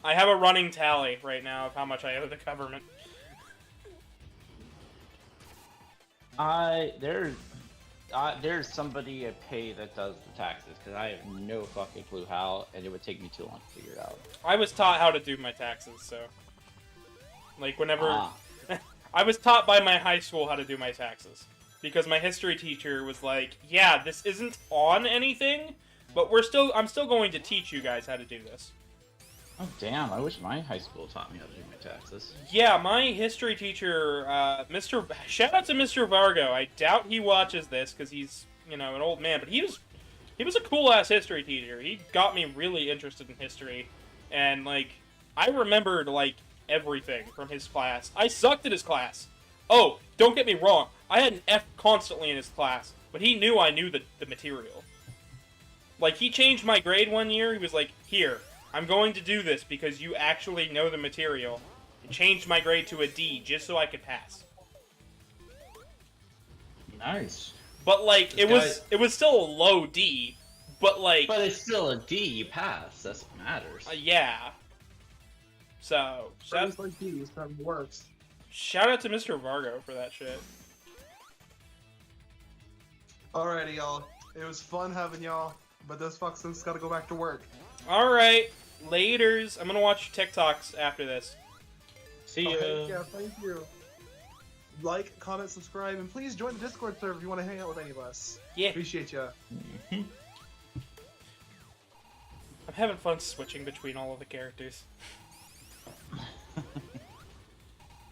I have a running tally right now of how much I owe the government. There's somebody I pay that does the taxes because I have no fucking clue how, and it would take me too long to figure it out. I was taught how to do my taxes, so like whenever Ah. I was taught by my high school how to do my taxes because my history teacher was like, "Yeah, this isn't on anything, but I'm still going to teach you guys how to do this." Oh damn! I wish my high school taught me how to do my taxes. Yeah, my history teacher, shout out to Mr. Vargo. I doubt he watches this because he's, an old man, but he was a cool ass history teacher. He got me really interested in history, and like I remembered like everything from his class. I sucked at his class. Oh, don't get me wrong. I had an F constantly in his class, but he knew I knew the material. Like he changed my grade one year. He was like, "Here, I'm going to do this because you actually know the material." And changed my grade to a D just so I could pass. Nice. But like it was still a low D, but like But it's still a D. You pass. That's what matters. yeah. So Just like these, that works. shout out to Mr. Vargo for that shit. Alrighty, y'all. It was fun having y'all, but this fuckson's gotta go back to work. All right, laters. I'm gonna watch TikToks after this. See ya. Okay, yeah, thank you. Like, comment, subscribe, and please join the Discord server if you want to hang out with any of us. Yeah, Appreciate ya. I'm having fun switching between all of the characters.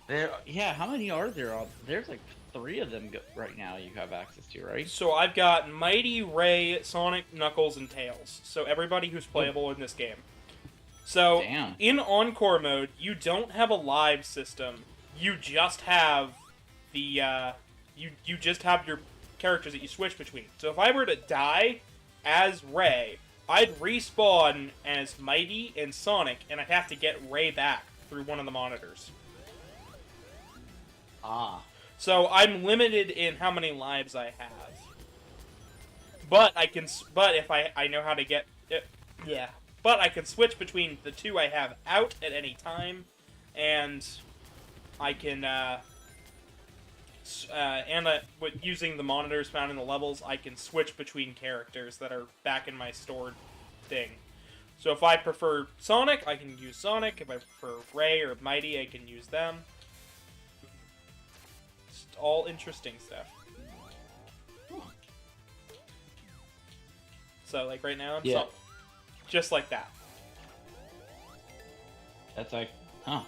How many are there? There's like 3 of them right now you have access to, right? So I've got Mighty, Ray, Sonic, Knuckles, and Tails. So everybody who's playable in this game. So Damn. in Encore mode, you don't have a live system. You just have the you just have your characters that you switch between. So if I were to die as Ray, I'd respawn as Mighty and Sonic, and I'd have to get Ray back through one of the monitors. Ah. So I'm limited in how many lives I have. But if I know how to get it, yeah. But I can switch between the 2 I have out at any time, and I can with using the monitors found in the levels, I can switch between characters that are back in my stored thing. So if I prefer Sonic, I can use Sonic. If I prefer Ray or Mighty, I can use them. It's all interesting stuff. So like right now, Yeah. Just like that. That's like, huh.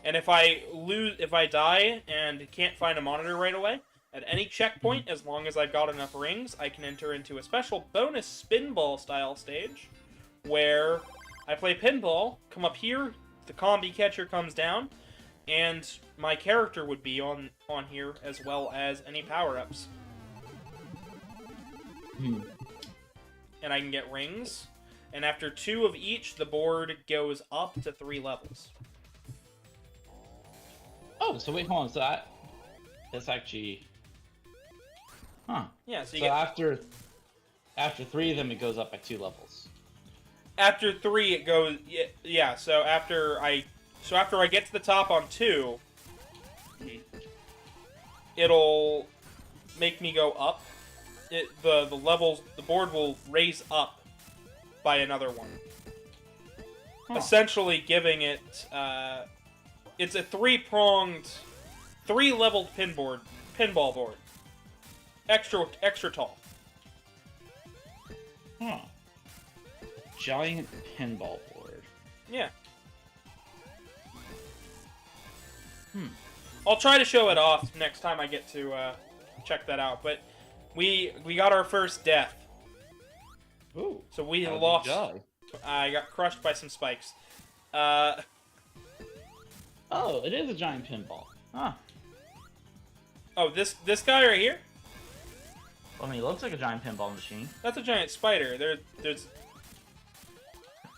And if I die and can't find a monitor right away, at any checkpoint, as long as I've got enough rings, I can enter into a special bonus spinball style stage, where I play pinball, come up here, the combi catcher comes down, and my character would be on here, as well as any power-ups. And I can get rings, and after 2 of each, the board goes up to 3 levels. Oh, so wait, hold on. So that's actually, huh? Yeah. So, after 3 of them, it goes up by 2 levels. After 3, it goes. Yeah. So after I get to the top on 2, it'll make me go up. The levels, the board will raise up by another one. Huh. Essentially, giving it. It's a 3-pronged, 3-leveled pinball board. Extra tall. Huh. Giant pinball board. Yeah. I'll try to show it off next time I get to check that out. But we got our first death. Ooh. So we How did lost. you die? I got crushed by some spikes. Oh, it is a giant pinball. Huh. Oh, this guy right here? I mean, it looks like a giant pinball machine. That's a giant spider. There's.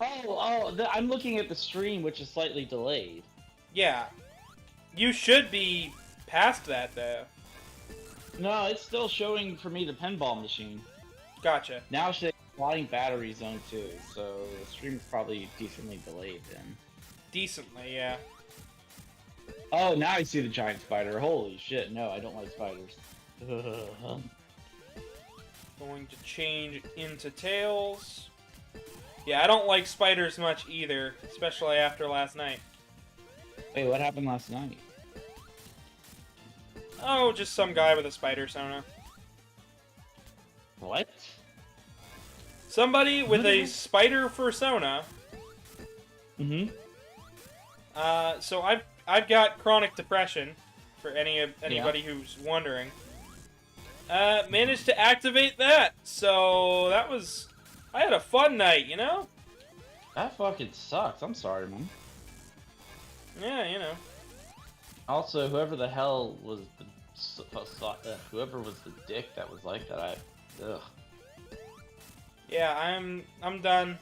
I'm looking at the stream, which is slightly delayed. Yeah. You should be past that, though. No, it's still showing for me the pinball machine. Gotcha. Now it's showing flying battery zone 2, so the stream is probably decently delayed then. Decently, yeah. Oh, now I see the giant spider. Holy shit, no, I don't like spiders. Going to change into Tails. Yeah, I don't like spiders much either, especially after last night. Wait, what happened last night? Oh, just some guy with a spider sona. What? Somebody with a spider fursona. Mm-hmm. So I've got chronic depression, for anybody who's wondering. Managed to activate that, so I had a fun night, you know? That fucking sucks. I'm sorry, man. Yeah, you know. Also, whoever the hell was whoever was the dick that was like that, ugh. Yeah, I'm done.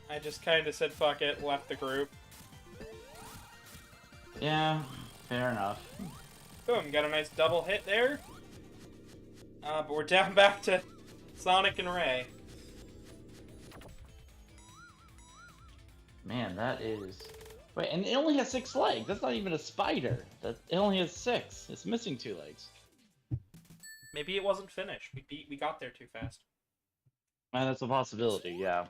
I just kind of said fuck it, left the group. Yeah, fair enough. Boom, got a nice double hit there. But we're down back to Sonic and Ray. Man, that is... Wait, and it only has 6 legs. That's not even a spider. It only has 6. It's missing 2 legs. Maybe it wasn't finished. We got there too fast. That's a possibility, yeah.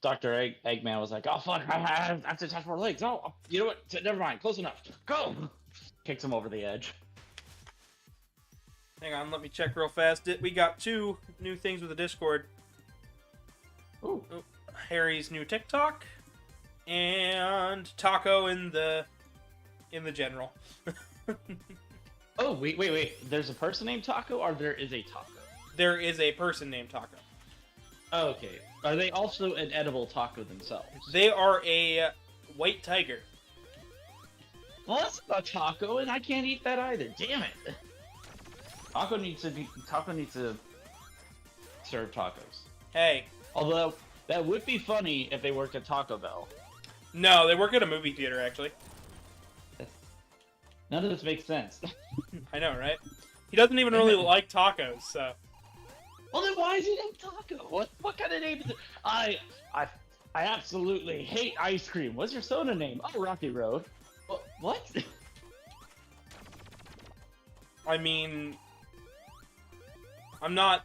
Dr. Eggman was like, oh fuck, I have to touch more legs. Oh, you know what? Never mind, close enough. Go! Kicks him over the edge. Hang on, let me check real fast. We got 2 new things with the Discord. Ooh. Oh, Harry's new TikTok. And Taco in the general. Oh, wait. There's a person named Taco, or there is a Taco? There is a person named Taco. Oh, okay. Are they also an edible taco themselves? They are a white tiger. Well, that's not a taco, and I can't eat that either. Damn it! Taco needs to serve tacos. Hey. Although that would be funny if they worked at Taco Bell. No, they work at a movie theater, actually. None of this makes sense. I know, right? He doesn't even really like tacos, so... Well, then why is he named Taco? What kind of name is it? I absolutely hate ice cream. What's your soda name? Oh, Rocky Road. What? I mean... I'm not...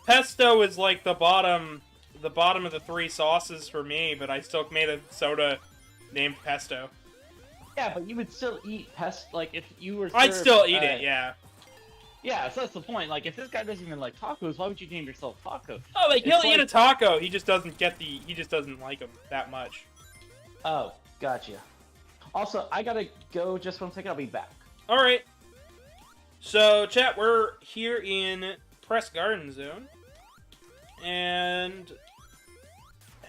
Pesto is like the bottom of the 3 sauces for me, but I still made a soda named Pesto. Yeah, but you would still eat pesto, like, if you were I'd served, still eat it, yeah. Yeah, so that's the point. Like, if this guy doesn't even like tacos, why would you name yourself Taco? Oh, like, he'll eat a taco, he just doesn't like them that much. Oh, gotcha. Also, I gotta go just 1 second, I'll be back. Alright. So, chat, we're here in Press Garden Zone. And...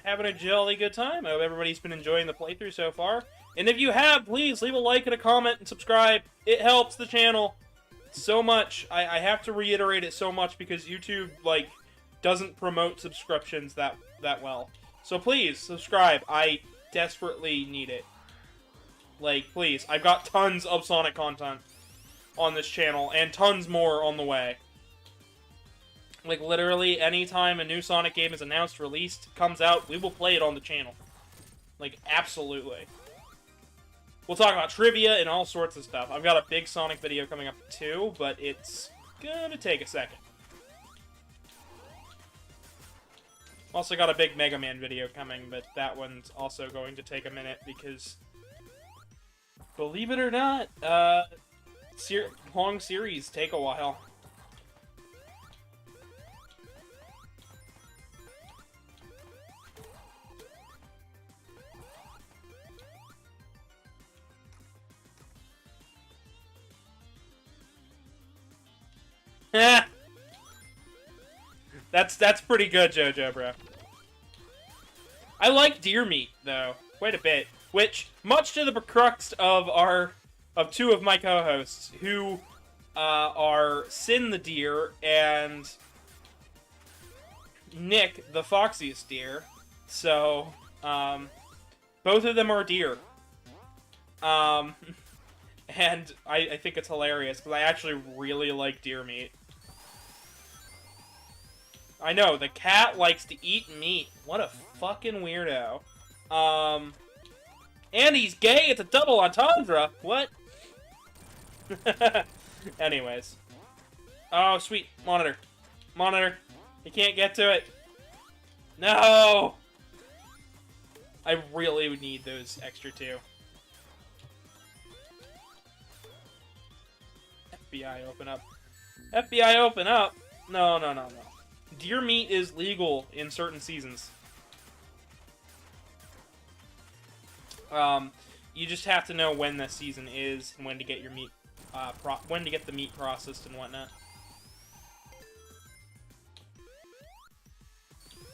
having a jolly good time. I hope everybody's been enjoying the playthrough so far. And if you have, please leave a like and a comment and subscribe. It helps the channel so much. I have to reiterate it so much because YouTube, like, doesn't promote subscriptions that well. So please, subscribe. I desperately need it. Like, please. I've got tons of Sonic content on this channel, and tons more on the way. Like, literally, anytime a new Sonic game is announced, released, comes out, we will play it on the channel. Like, absolutely. We'll talk about trivia and all sorts of stuff. I've got a big Sonic video coming up too, but it's gonna take a second. Also got a big Mega Man video coming, but that one's also going to take a minute because, believe it or not, long series take a while. That's pretty good, JoJo, bro. I like deer meat, though, quite a bit. Which, much to the crux of 2 of my co-hosts, who are Sin the Deer and Nick, the foxiest deer. So, both of them are deer. And I think it's hilarious, because I actually really like deer meat. I know, the cat likes to eat meat. What a fucking weirdo. And he's gay, it's a double entendre! What? Anyways. Oh, sweet. Monitor. Monitor. You can't get to it. No! I really would need those extra two. FBI, open up. FBI, open up! No, no, no, no. Deer meat is legal in certain seasons. You just have to know when the season is and when to get your meat, when to get the meat processed and whatnot.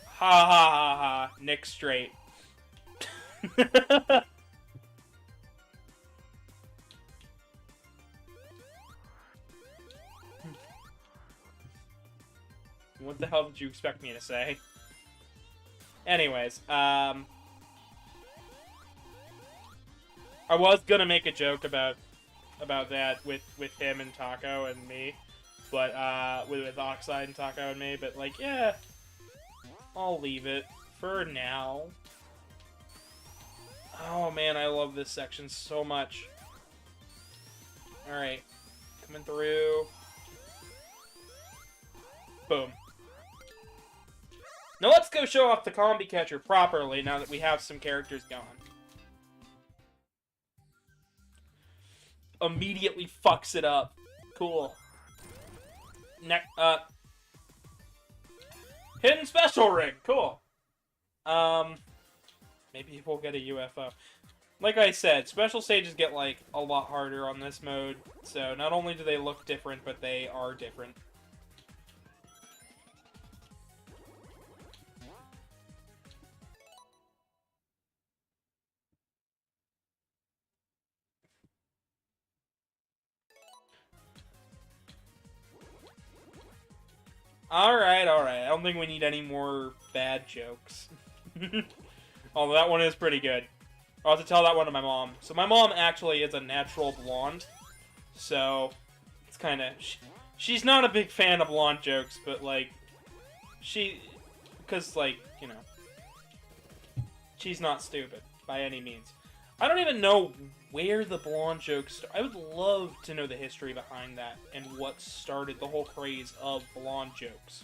Ha ha ha ha. Nick straight. What the hell did you expect me to say? Anyways, I was gonna make a joke about that with him and Taco and me, but with Oxide and Taco and me, but like, yeah, I'll leave it for now. Oh man, I love this section so much. All right, coming through. Boom. Now let's go show off the combi catcher properly now that we have some characters going. Immediately fucks it up. Cool. Hidden special ring. Cool. Maybe we'll get a UFO. Like I said, special stages get, like, a lot harder on this mode. So not only do they look different, but they are different. Alright, alright. I don't think we need any more bad jokes. Although that one is pretty good. I'll have to tell that one to my mom. So my mom actually is a natural blonde. So, it's kind of... She's not a big fan of blonde jokes, but, like... Because, like, you know... She's not stupid, by any means. I don't even know where the blonde jokes start. I would love to know the history behind that and what started the whole craze of blonde jokes.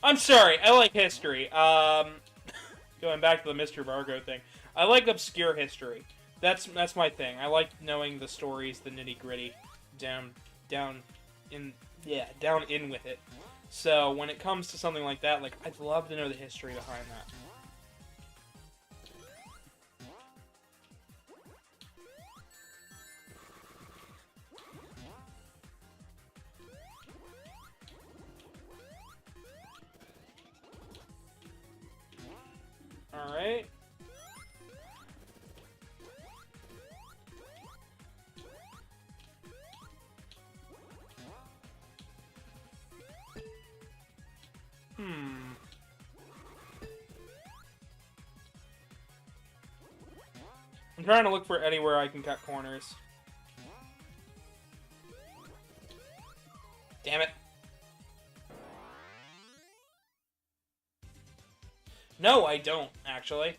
I'm sorry, I like history. Going back to the Mr. Bargo thing. I like obscure history. That's my thing. I like knowing the stories, the nitty-gritty, down in with it. So when it comes to something like that, like, I'd love to know the history behind that. Alright. I'm trying to look for anywhere I can cut corners. Damn it. No, I don't, actually.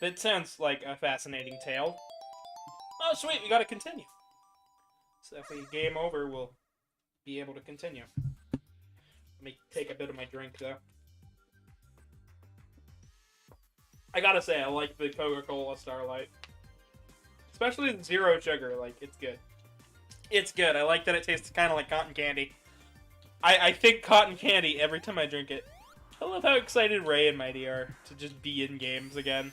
That sounds like a fascinating tale. Oh, sweet, we gotta continue. So if we game over, we'll be able to continue. Let me take a bit of my drink, though. I gotta say, I like the Coca-Cola Starlight. Especially the zero sugar, like, it's good. It's good. I like that it tastes kind of like cotton candy. I think cotton candy every time I drink it. I love how excited Ray and Mighty are to just be in games again.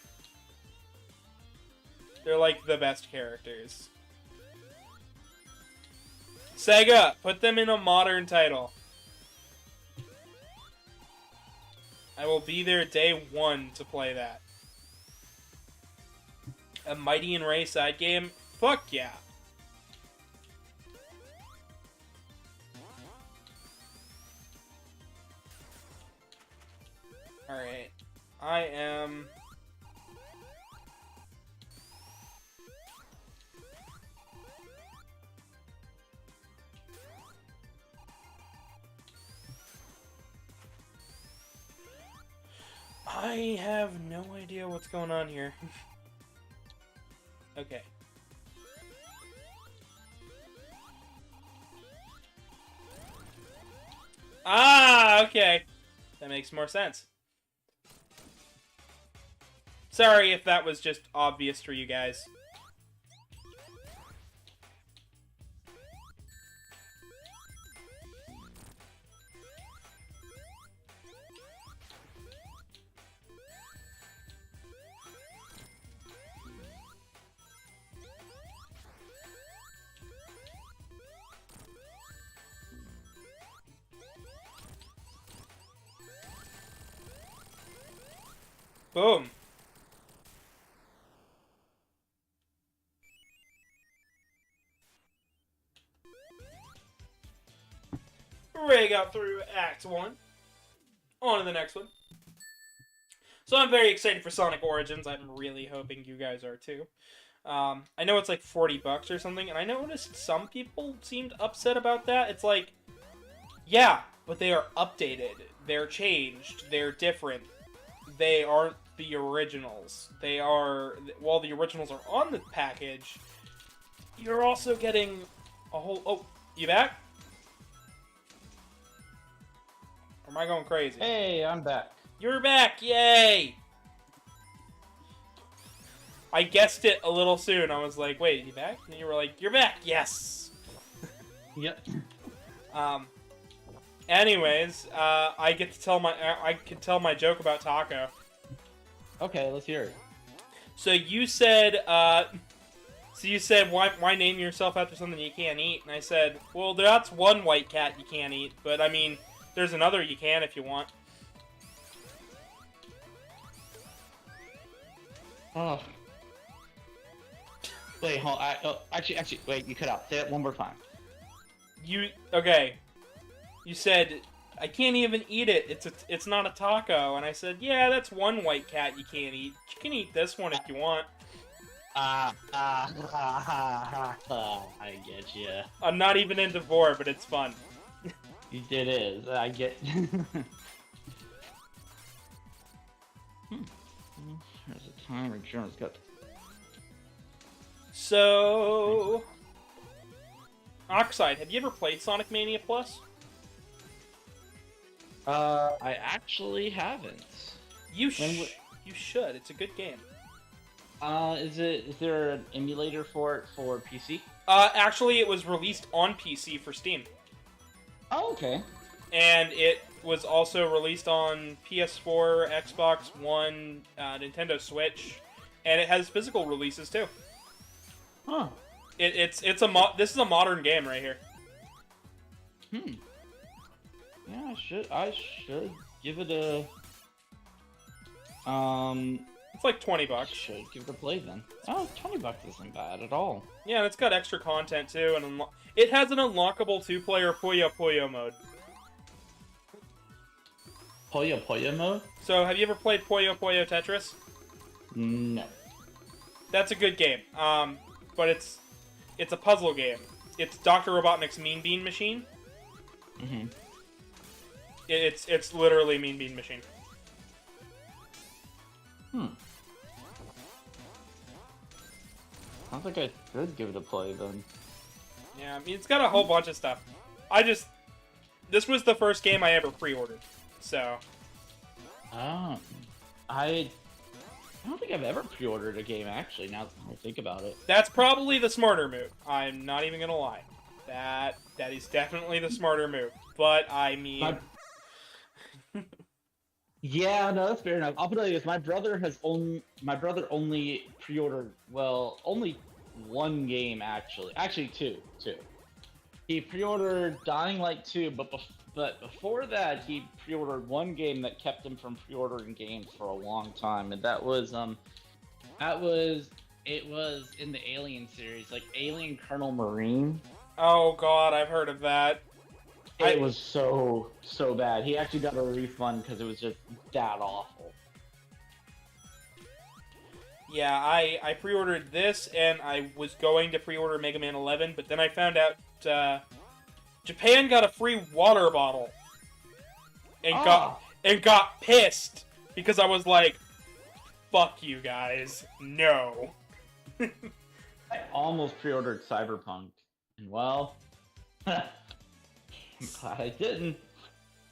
They're like the best characters. Sega, put them in a modern title. I will be there day one to play that. A Mighty and Ray side game? Fuck yeah. Alright. I am... I have no idea what's going on here. Okay. Ah, okay. That makes more sense. Sorry if that was just obvious for you guys. Boom. Ray got through Act 1. On to the next one. So I'm very excited for Sonic Origins. I'm really hoping you guys are too. I know it's like $40 or something, and I noticed some people seemed upset about that. It's like, yeah, but they are updated. They're changed. They're different. They aren't the originals. They are, while the originals are on the package, you're also getting a whole... Oh, you back? Or am I going crazy? Hey, I'm back. You're back! Yay! I guessed it a little soon. I was like, wait, you back? And you were like, you're back! Yes! Yep. Anyways, I get to tell I can tell my joke about Taco. Okay, let's hear it. So you said, why name yourself after something you can't eat? And I said, well, that's one white cat you can't eat, but I mean, there's another you can if you want. Oh. Wait, hold on. Actually, wait, you cut out. Say it one more time. Okay. You said, I can't even eat it. It's not a taco. And I said, yeah, that's one white cat you can't eat. You can eat this one if you want. I get you. I'm not even into vor, but it's fun. It is. I get. There's a timer. Jones got. So, Oxide, have you ever played Sonic Mania Plus? I actually haven't. You should. It's a good game. Is there an emulator for it for PC? Actually, it was released on PC for Steam. Oh, okay. And it was also released on PS4, Xbox One, Nintendo Switch, and it has physical releases too. Huh. This is a modern game right here. Yeah, I should give it a It's like $20. should give it a play then. Oh, $20 isn't bad at all. Yeah, and it's got extra content too, and it has an unlockable two-player Puyo Puyo mode. Puyo Puyo mode? So, have you ever played Puyo Puyo Tetris? No. That's a good game. But it's a puzzle game. It's Dr. Robotnik's Mean Bean Machine. Mm-hmm. It's literally Mean Bean Machine. Sounds like I should give it a play then. Yeah, I mean, it's got a whole bunch of stuff. This was the first game I ever pre-ordered, so... Oh. I don't think I've ever pre-ordered a game, actually, now that I think about it. That's probably the smarter move. I'm not even gonna lie. That is definitely the smarter move. But, I mean... Yeah, no, that's fair enough. I'll tell you this, my brother only pre-ordered, well, only one game, actually. Actually, two. He pre-ordered Dying Light 2, but before that, he pre-ordered one game that kept him from pre-ordering games for a long time, and it was in the Alien series, like Alien Colonel Marine. Oh god, I've heard of that. It was so bad. He actually got a refund because it was just that awful. Yeah, I pre-ordered this, and I was going to pre-order Mega Man 11, but then I found out Japan got a free water bottle, and got pissed because I was like, "Fuck you guys, no." I almost pre-ordered Cyberpunk, and well, I'm glad I didn't.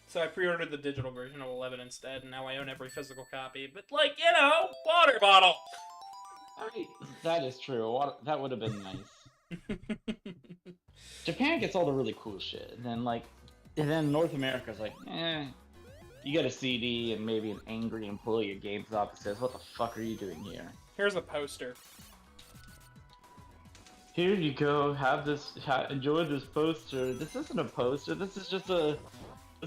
So I pre-ordered the digital version of 11 instead, and now I own every physical copy. But like, you know, water bottle. That is true. That would have been nice. Japan gets all the really cool shit, and then North America's like, you get a CD and maybe an angry employee at GameStop that says, "What the fuck are you doing here?" Here's a poster. Here you go. Have this. Enjoy this poster. This isn't a poster. This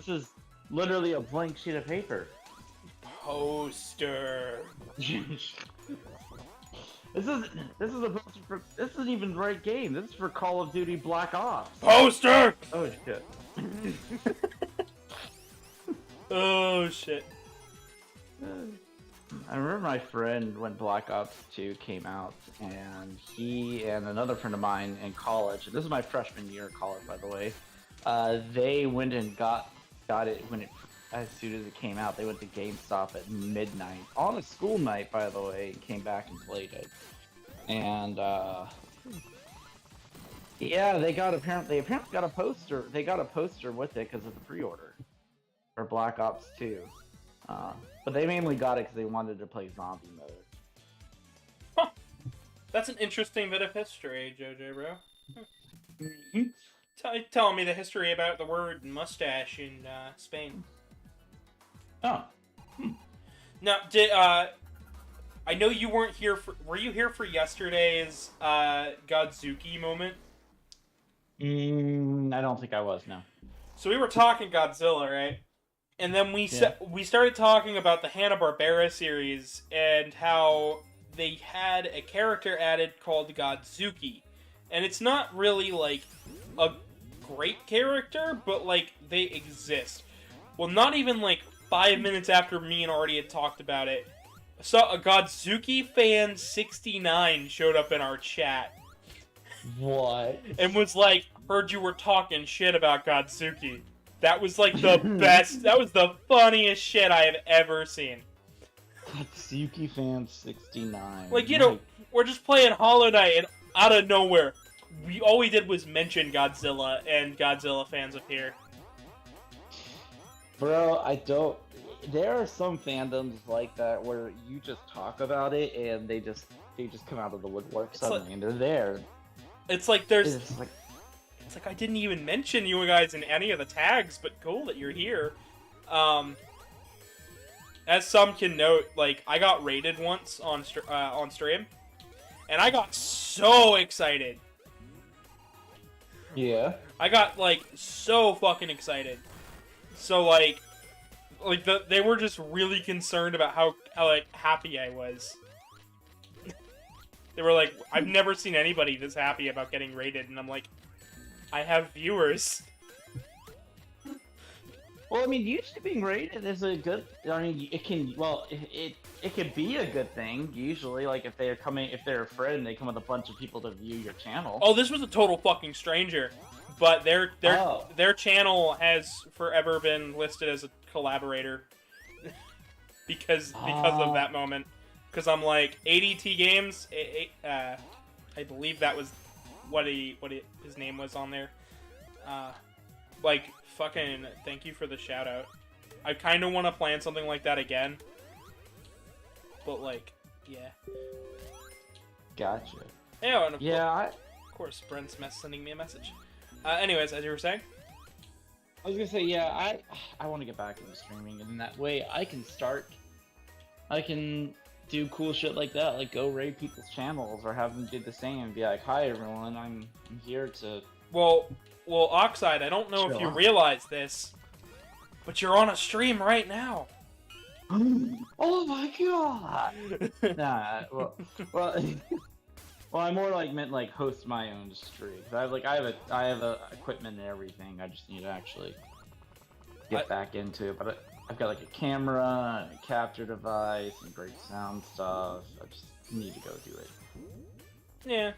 is literally a blank sheet of paper. Poster. This is a poster for. This isn't even the right game. This is for Call of Duty Black Ops. Poster. Oh shit. Oh shit. I remember my friend when Black Ops 2 came out, and he and another friend of mine in college. This is my freshman year of college, by the way. They went and got it as soon as it came out. They went to GameStop at midnight on a school night, by the way, and came back and played it. And yeah, they apparently got a poster. They got a poster with it because of the pre-order for Black Ops 2. But they mainly got it because they wanted to play zombie mode. Huh. That's an interesting bit of history, JJ, bro. Telling me the history about the word mustache in Spain. Oh. Now, I know you weren't here for... Were you here for yesterday's Godzuki moment? I don't think I was, no. So we were talking Godzilla, right? And then we started talking about the Hanna-Barbera series and how they had a character added called Godzuki. And it's not really, like, a great character, but, like, they exist. Well, not even, like, 5 minutes after me and Artie had talked about it, so a Godzuki fan 69 showed up in our chat. What? And was like, "Heard you were talking shit about Godzuki." That was like the best, that was the funniest shit I have ever seen. Godzuki fan 69. Like, you know, we're just playing Hollow Knight and out of nowhere, all we did was mention Godzilla and Godzilla fans appear. Bro, I don't... There are some fandoms like that where you just talk about it and they just come out of the woodwork suddenly and they're there. It's like there's... It's like I didn't even mention you guys in any of the tags, but cool that you're here. As some can note, like, I got raided once on stream, and I got so excited. Yeah. I got, like, so fucking excited. So, like they were just really concerned about how like, happy I was. They were like, "I've never seen anybody this happy about getting raided," and I'm like, I have viewers. Well, I mean, usually being rated is a good... I mean, it can... Well, it can be a good thing, usually. Like, if they're a friend, they come with a bunch of people to view your channel. Oh, this was a total fucking stranger. But their channel has forever been listed as a collaborator. because of that moment. Because I'm like, ADT Games, I believe that was what his name was on there. Like, fucking thank you for the shout out. I kind of want to plan something like that again. But like, yeah. Gotcha. Yeah, and of course, Brent's sending me a message. Anyways, as you were saying? I was gonna say, yeah, I want to get back into streaming, and that way I can do cool shit like that, like go raid people's channels or have them do the same and be like, "Hi everyone, I'm here to..." Well, Oxide, I don't know if you realize this, but you're on a stream right now. Oh my god! Nah, well, Well, I more like meant like host my own stream. I have equipment and everything. I just need to actually get back into it. But I've got like a camera and a capture device and great sound stuff. I just need to go do it. Yeah.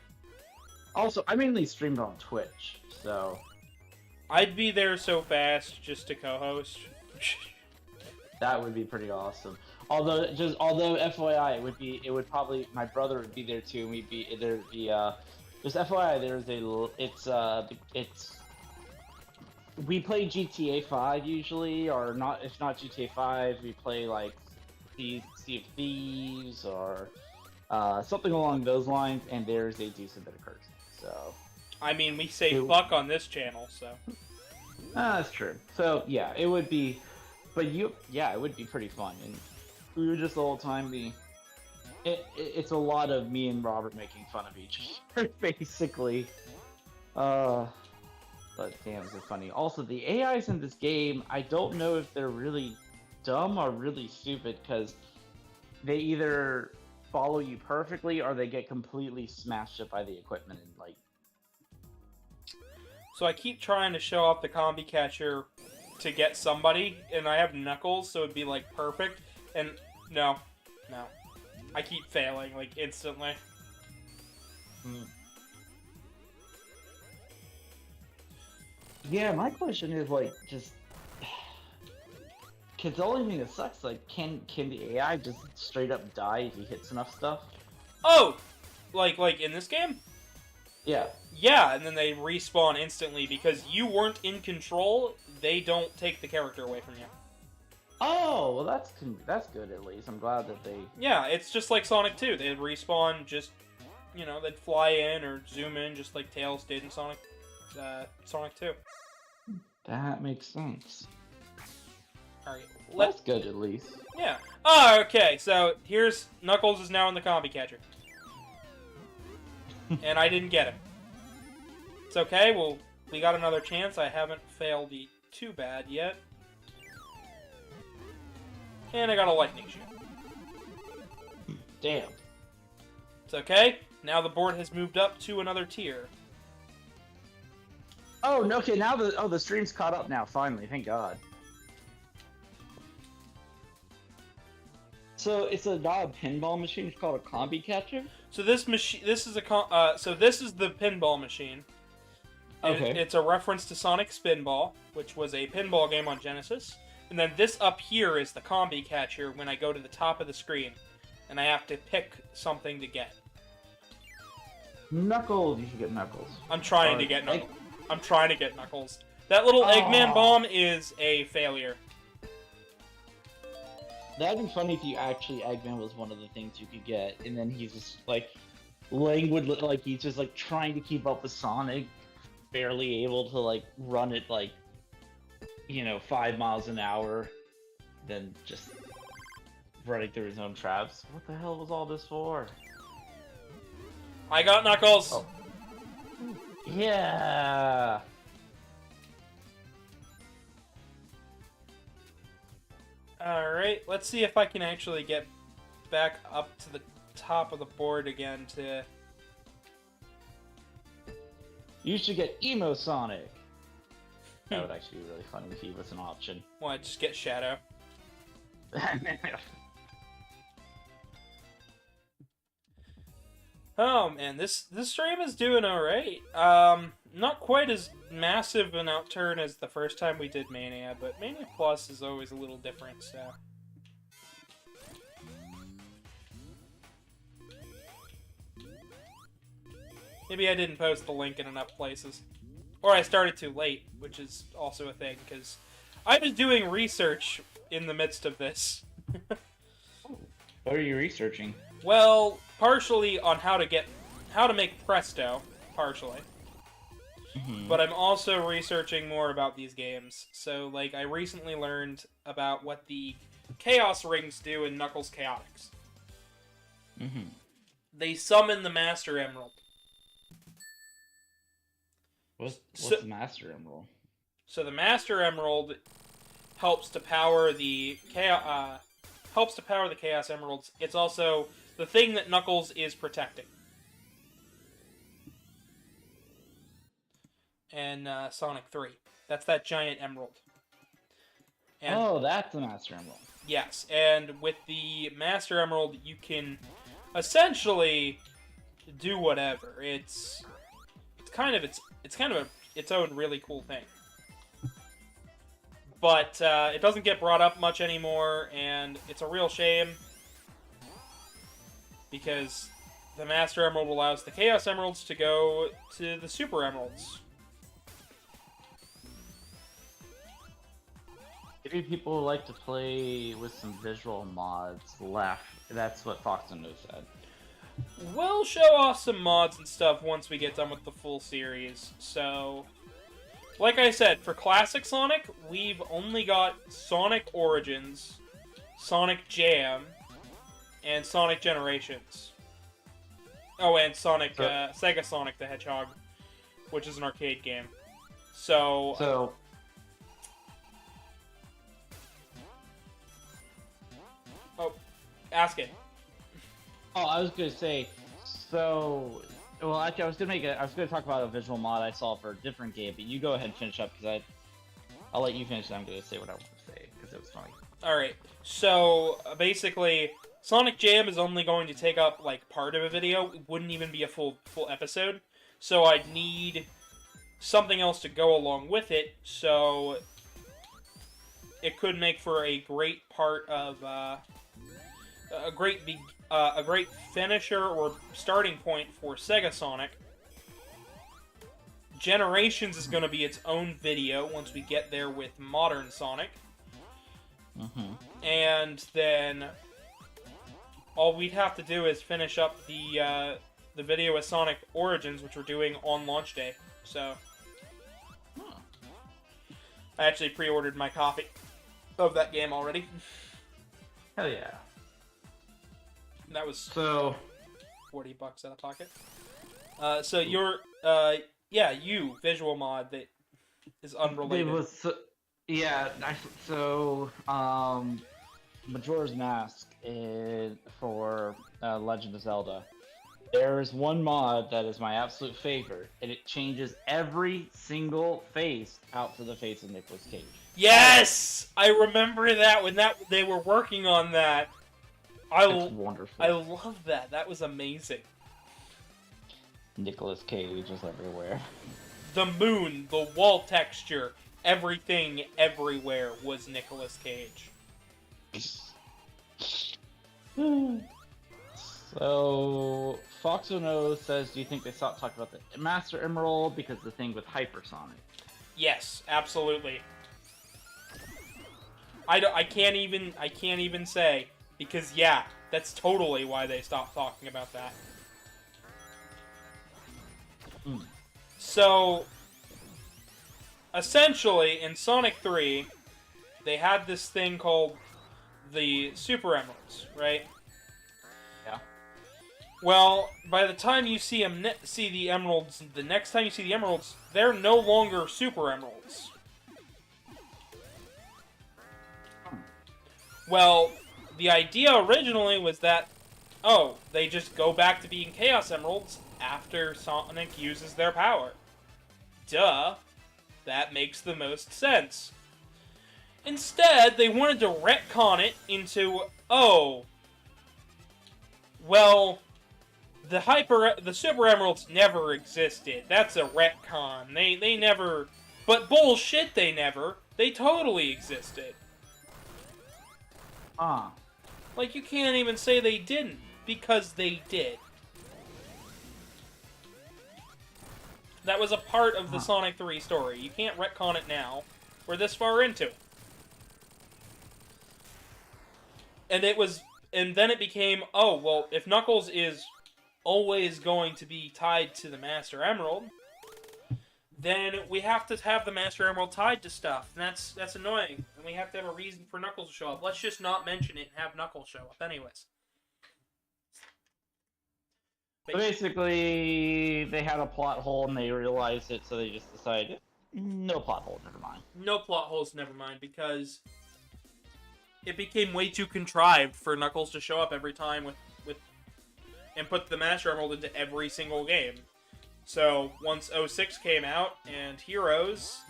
Also, I mainly streamed on Twitch, so I'd be there so fast just to co-host. that would be pretty awesome. Although FYI, it would probably my brother would be there too, and we'd be there'd be just FYI it's we play GTA 5 usually, or not, if not GTA 5, we play like Sea of Thieves or something along those lines, and there's a decent bit of cursing. So I mean, we say fuck on this channel, so. that's true. So yeah, it would be, but it would be pretty fun, and we would just the whole time it's a lot of me and Robert making fun of each other, basically. But damn, is it funny. Also, the AIs in this game, I don't know if they're really dumb or really stupid, because they either follow you perfectly or they get completely smashed up by the equipment and like. So I keep trying to show off the combi catcher to get somebody, and I have Knuckles, so it'd be like perfect, and no. I keep failing, like, instantly. Yeah, my question is like just because the only thing that sucks, like, can the AI just straight up die if he hits enough stuff? Oh! Like in this game? Yeah. Yeah, and then they respawn instantly because you weren't in control, they don't take the character away from you. Oh, well that's good at least. I'm glad that they... Yeah, it's just like Sonic 2. They'd respawn just, they'd fly in or zoom in just like Tails did in Sonic 2. That makes sense. Alright, that's good at least. Yeah. Oh, okay, so here's... Knuckles is now in the combi catcher. And I didn't get him. It's okay, well, we got another chance. I haven't failed too bad yet. And I got a lightning shoot. Damn. It's okay. Now the board has moved up to another tier. Oh, no, okay, now the stream's caught up now, finally, thank God. So it's not a pinball machine, it's called a combi catcher? So this is the pinball machine. Okay. It's a reference to Sonic Spinball, which was a pinball game on Genesis. And then this up here is the combi catcher when I go to the top of the screen. And I have to pick something to get. Knuckles, you should get Knuckles. I'm trying to get Knuckles. I'm trying to get Knuckles. That little Eggman bomb is a failure. That'd be funny if you actually Eggman was one of the things you could get, and then he's just like languid, like he's just like trying to keep up with Sonic, barely able to like run it like 5 miles an hour, then just running through his own traps. What the hell was all this for? I got Knuckles. Oh. Yeah. Alright, let's see if I can actually get back up to the top of the board again to... You should get Emo Sonic. That would actually be really funny if he was an option. What, just get Shadow? Oh man, this stream is doing alright. Not quite as massive an outturn as the first time we did Mania, but Mania Plus is always a little different, so... Maybe I didn't post the link in enough places. Or I started too late, which is also a thing, because I was doing research in the midst of this. What are you researching? Well, partially on how to make Presto, partially. But I'm also researching more about these games. So, like, I recently learned about what the Chaos Rings do in Knuckles Chaotix. They summon the Master Emerald. What's the Master Emerald? So the Master Emerald helps to power the Chaos Emeralds. It's also the thing that Knuckles is protecting. and Sonic 3. That's that giant emerald. And, Oh, that's the Master Emerald. yes, and with the Master Emerald, you can essentially do whatever. It's kind of its own really cool thing. But it doesn't get brought up much anymore, and it's a real shame because the Master Emerald allows the Chaos Emeralds to go to the Super Emeralds. Maybe people like to play with some visual mods left. That's what Fox and No said. We'll show off some mods and stuff once we get done with the full series. So, like I said, for Classic Sonic, we've only got Sonic Origins, Sonic Jam, and Sonic Generations. Oh, and Sonic, Sega Sonic the Hedgehog, which is an arcade game. So oh, ask it. Oh, I was gonna say, well, actually, I was gonna talk about a visual mod I saw for a different game, but you go ahead and finish up because I'll let you finish. And I'm gonna say what I want to say because it was funny. All right. So basically, Sonic Jam is only going to take up like part of a video. It wouldn't even be a full episode. So I'd need something else to go along with it. So it could make for a great part of a great finisher or starting point for Sega Sonic. Generations is going to be its own video once we get there with modern Sonic. And then all we'd have to do is finish up the video with Sonic Origins, which we're doing on launch day. So I actually pre-ordered my copy of that game already. Hell yeah! That was So $40 out of pocket. So you're you visual mod that is unrelated. it was Majora's Mask for Legend of Zelda. There is one mod that is my absolute favorite, and it changes every single face out to the face of Nicolas Cage. Yes, I remember that when they were working on that. It's wonderful. I love that. That was amazing. Nicolas Cage is everywhere. The moon, the wall texture, everything, everywhere was Nicolas Cage. So, Fox09 says, do you think they stopped talking about the Master Emerald because the thing with Hypersonic? Yes, absolutely. I can't even say, because yeah, that's totally why they stopped talking about that. So, essentially, in Sonic 3, they had this thing called the Super Emeralds, right? Yeah. Well, by the time you see the emeralds, the next time you see the emeralds, they're no longer Super Emeralds. Well, the idea originally was that, oh, they just go back to being Chaos Emeralds after Sonic uses their power. Duh. That makes the most sense. Instead, they wanted to retcon it into, oh, well, the Super Emeralds never existed. That's a retcon. They never, but bullshit, they never. They totally existed. Like, you can't even say they didn't, because they did. That was a part of the Sonic 3 story. You can't retcon it now. We're this far into it. And then it became, oh, well, if Knuckles is always going to be tied to the Master Emerald, then we have to have the Master Emerald tied to stuff. And that's annoying. And we have to have a reason for Knuckles to show up. Let's just not mention it and have Knuckles show up anyways. So basically, they had a plot hole and they realized it, so they just decided, no plot hole, never mind. No plot holes, never mind, because it became way too contrived for Knuckles to show up every time with and put the Master Emerald into every single game. So once 06 came out and Heroes,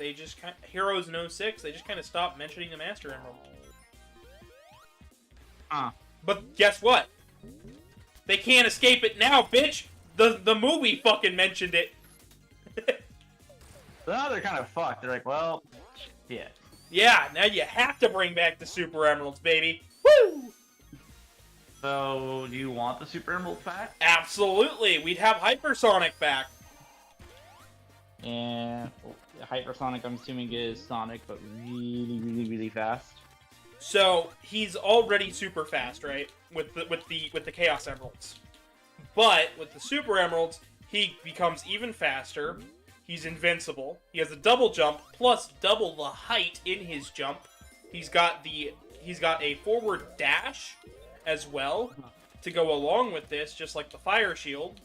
Heroes in 06, they just kind of stopped mentioning the Master Emerald. But guess what? They can't escape it now, bitch! The movie fucking mentioned it. So now they're kind of fucked. They're like, well, yeah. Yeah, now you have to bring back the Super Emeralds, baby. Woo! So, do you want the Super Emeralds back? Absolutely! We'd have Hypersonic back. And Hypersonic, I'm assuming, is Sonic, but really, really, really fast. So he's already super fast, right? With the Chaos Emeralds. But with the Super Emeralds, he becomes even faster. He's invincible. He has a double jump plus double the height in his jump. He's got a forward dash as well to go along with this, just like the fire shield.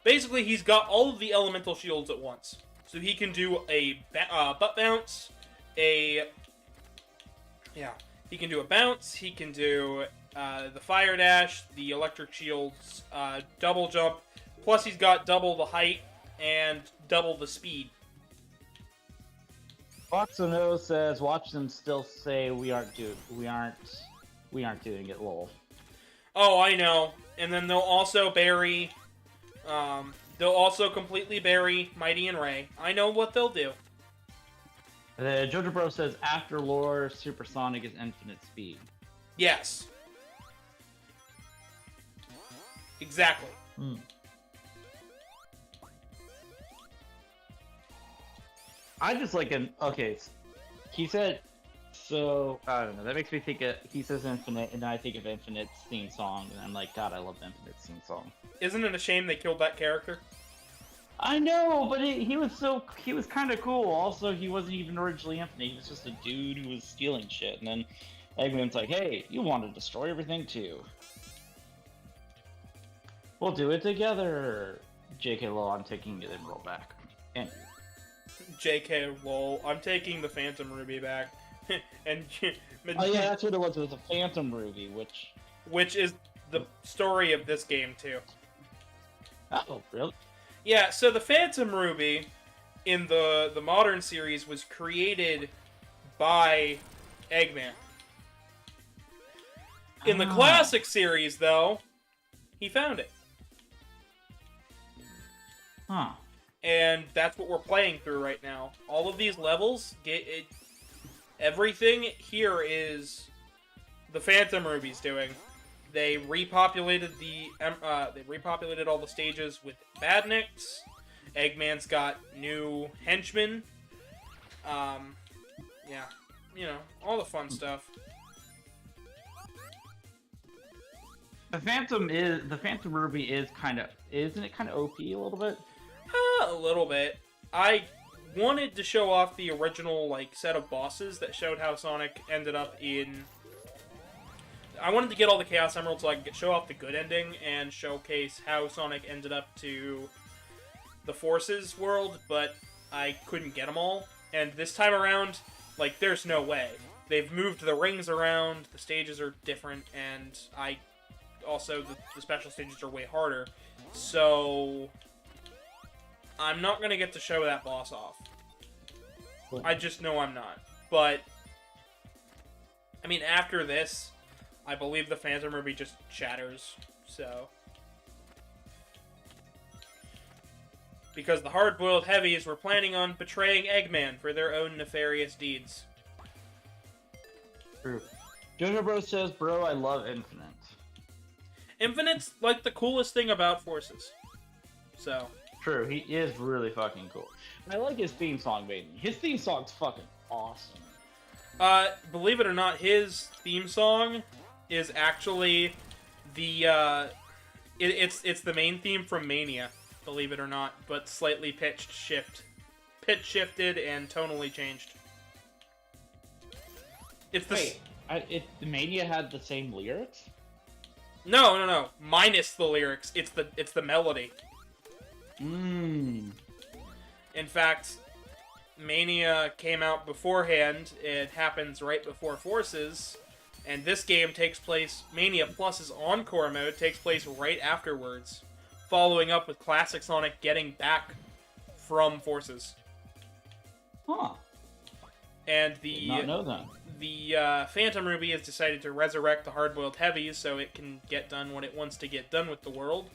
Basically, he's got all of the elemental shields at once. So he can do a butt bounce, he can do a bounce, he can do the fire dash, the electric shields, double jump, plus he's got double the height and double the speed. Foxono says, watch them still say we aren't doing it, lol. Oh, I know. And then they'll also bury, they'll also completely bury Mighty and Ray. I know what they'll do. Jojo Bro says, after lore, Supersonic is infinite speed. Yes. Exactly. I just like okay, he said, so, I don't know, that makes me think he says Infinite, and then I think of Infinite's theme song, and I'm like, God, I love Infinite's theme song. Isn't it a shame they killed that character? I know, but he was kind of cool. Also, he wasn't even originally Infinite, he was just a dude who was stealing shit, and then Eggman's like, hey, you want to destroy everything too. We'll do it together. JK Law, I'm taking the Emerald back. And JK, lol. I'm taking the Phantom Ruby back. And oh yeah, that's what it was. It was a Phantom Ruby, which is the story of this game too. Oh, really? Yeah, so the Phantom Ruby in the modern series was created by Eggman. In the classic series, though, he found it. Huh. And that's what we're playing through right now. All of these levels, everything here is the Phantom Ruby's doing. They repopulated all the stages with badniks. Eggman's got new henchmen. Yeah, you know, all the fun stuff. The Phantom Ruby isn't it kind of OP a little bit? A little bit. I wanted to show off the original set of bosses that showed how Sonic ended up in. I wanted to get all the Chaos Emeralds so I could show off the good ending and showcase how Sonic ended up to the Forces world, but I couldn't get them all. And this time around, there's no way. They've moved the rings around, the stages are different, and also the special stages are way harder. So I'm not going to get to show that boss off. I just know I'm not. But, I mean, after this, I believe the Phantom Ruby just shatters, so. Because the hard-boiled heavies were planning on betraying Eggman for their own nefarious deeds. True. Jojo Bro says, bro, I love Infinite. Infinite's, the coolest thing about Forces. So. True, he is really fucking cool. I like his theme song, baby. His theme song's fucking awesome. Believe it or not, his theme song is actually the, it's the main theme from Mania, believe it or not, but slightly pitch shifted and tonally changed. It's the the Mania had the same lyrics? No. Minus the lyrics. It's the melody. Mmm. In fact, Mania came out beforehand. It happens right before Forces. And this game takes place, Mania Plus's Encore mode takes place right afterwards. following up with classic Sonic getting back from forces. Huh. And Did not know that. the Phantom Ruby has decided to resurrect the hard-boiled heavies so it can get done what it wants to get done with the world.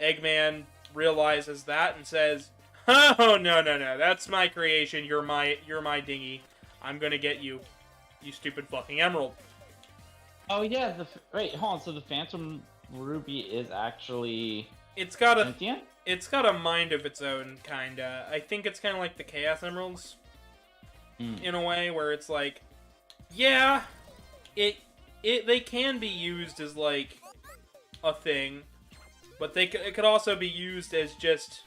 Eggman realizes that and says, "Oh, no, that's my creation, you're my dinghy. I'm gonna get you, you stupid fucking emerald." Oh yeah, wait, hold on, so the Phantom Ruby is actually It's got a sentient? It's got a mind of its own, kinda. I think it's kind of like the Chaos Emeralds, in a way, where it's like, yeah, they can be used as, like, a thing, but it could also be used as just,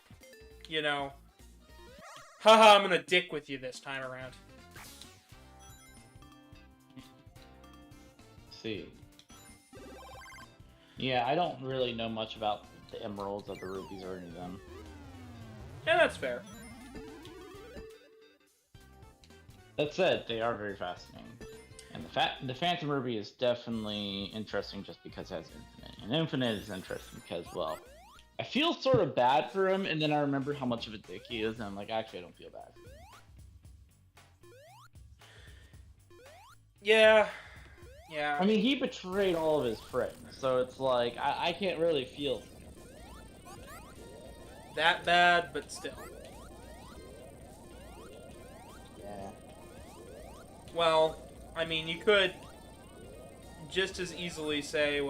you know, haha, I'm gonna dick with you this time around. See. Yeah, I don't really know much about the emeralds or the rubies or any of them. Yeah, that's fair. That said, they are very fascinating. And the Phantom Ruby is definitely interesting just because it has Infinite. And Infinite is interesting because, well, I feel sort of bad for him, and then I remember how much of a dick he is, and I'm like, actually, I don't feel bad. Yeah. I mean, he betrayed all of his friends, so it's like, I can't really feel That bad, but still. yeah. Well, I mean, you could just as easily say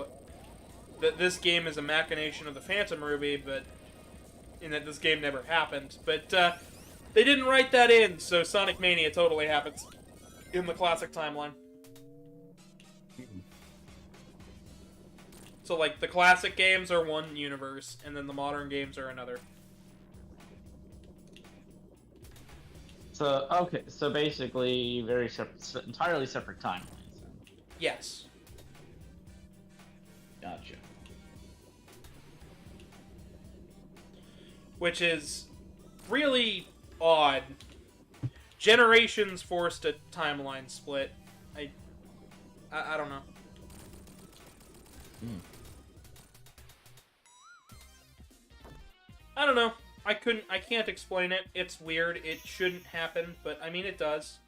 that this game is a machination of the Phantom Ruby, but in that this game never happened. But they didn't write that in, so Sonic Mania totally happens in the classic timeline. So, like, the classic games are one universe, and then the modern games are another. So, okay, so basically, very separate, entirely separate timelines. Yes. Gotcha. Which is really odd. Generations forced a timeline split. I don't know. I don't know. I can't explain it. It's weird. It shouldn't happen, but I mean it does.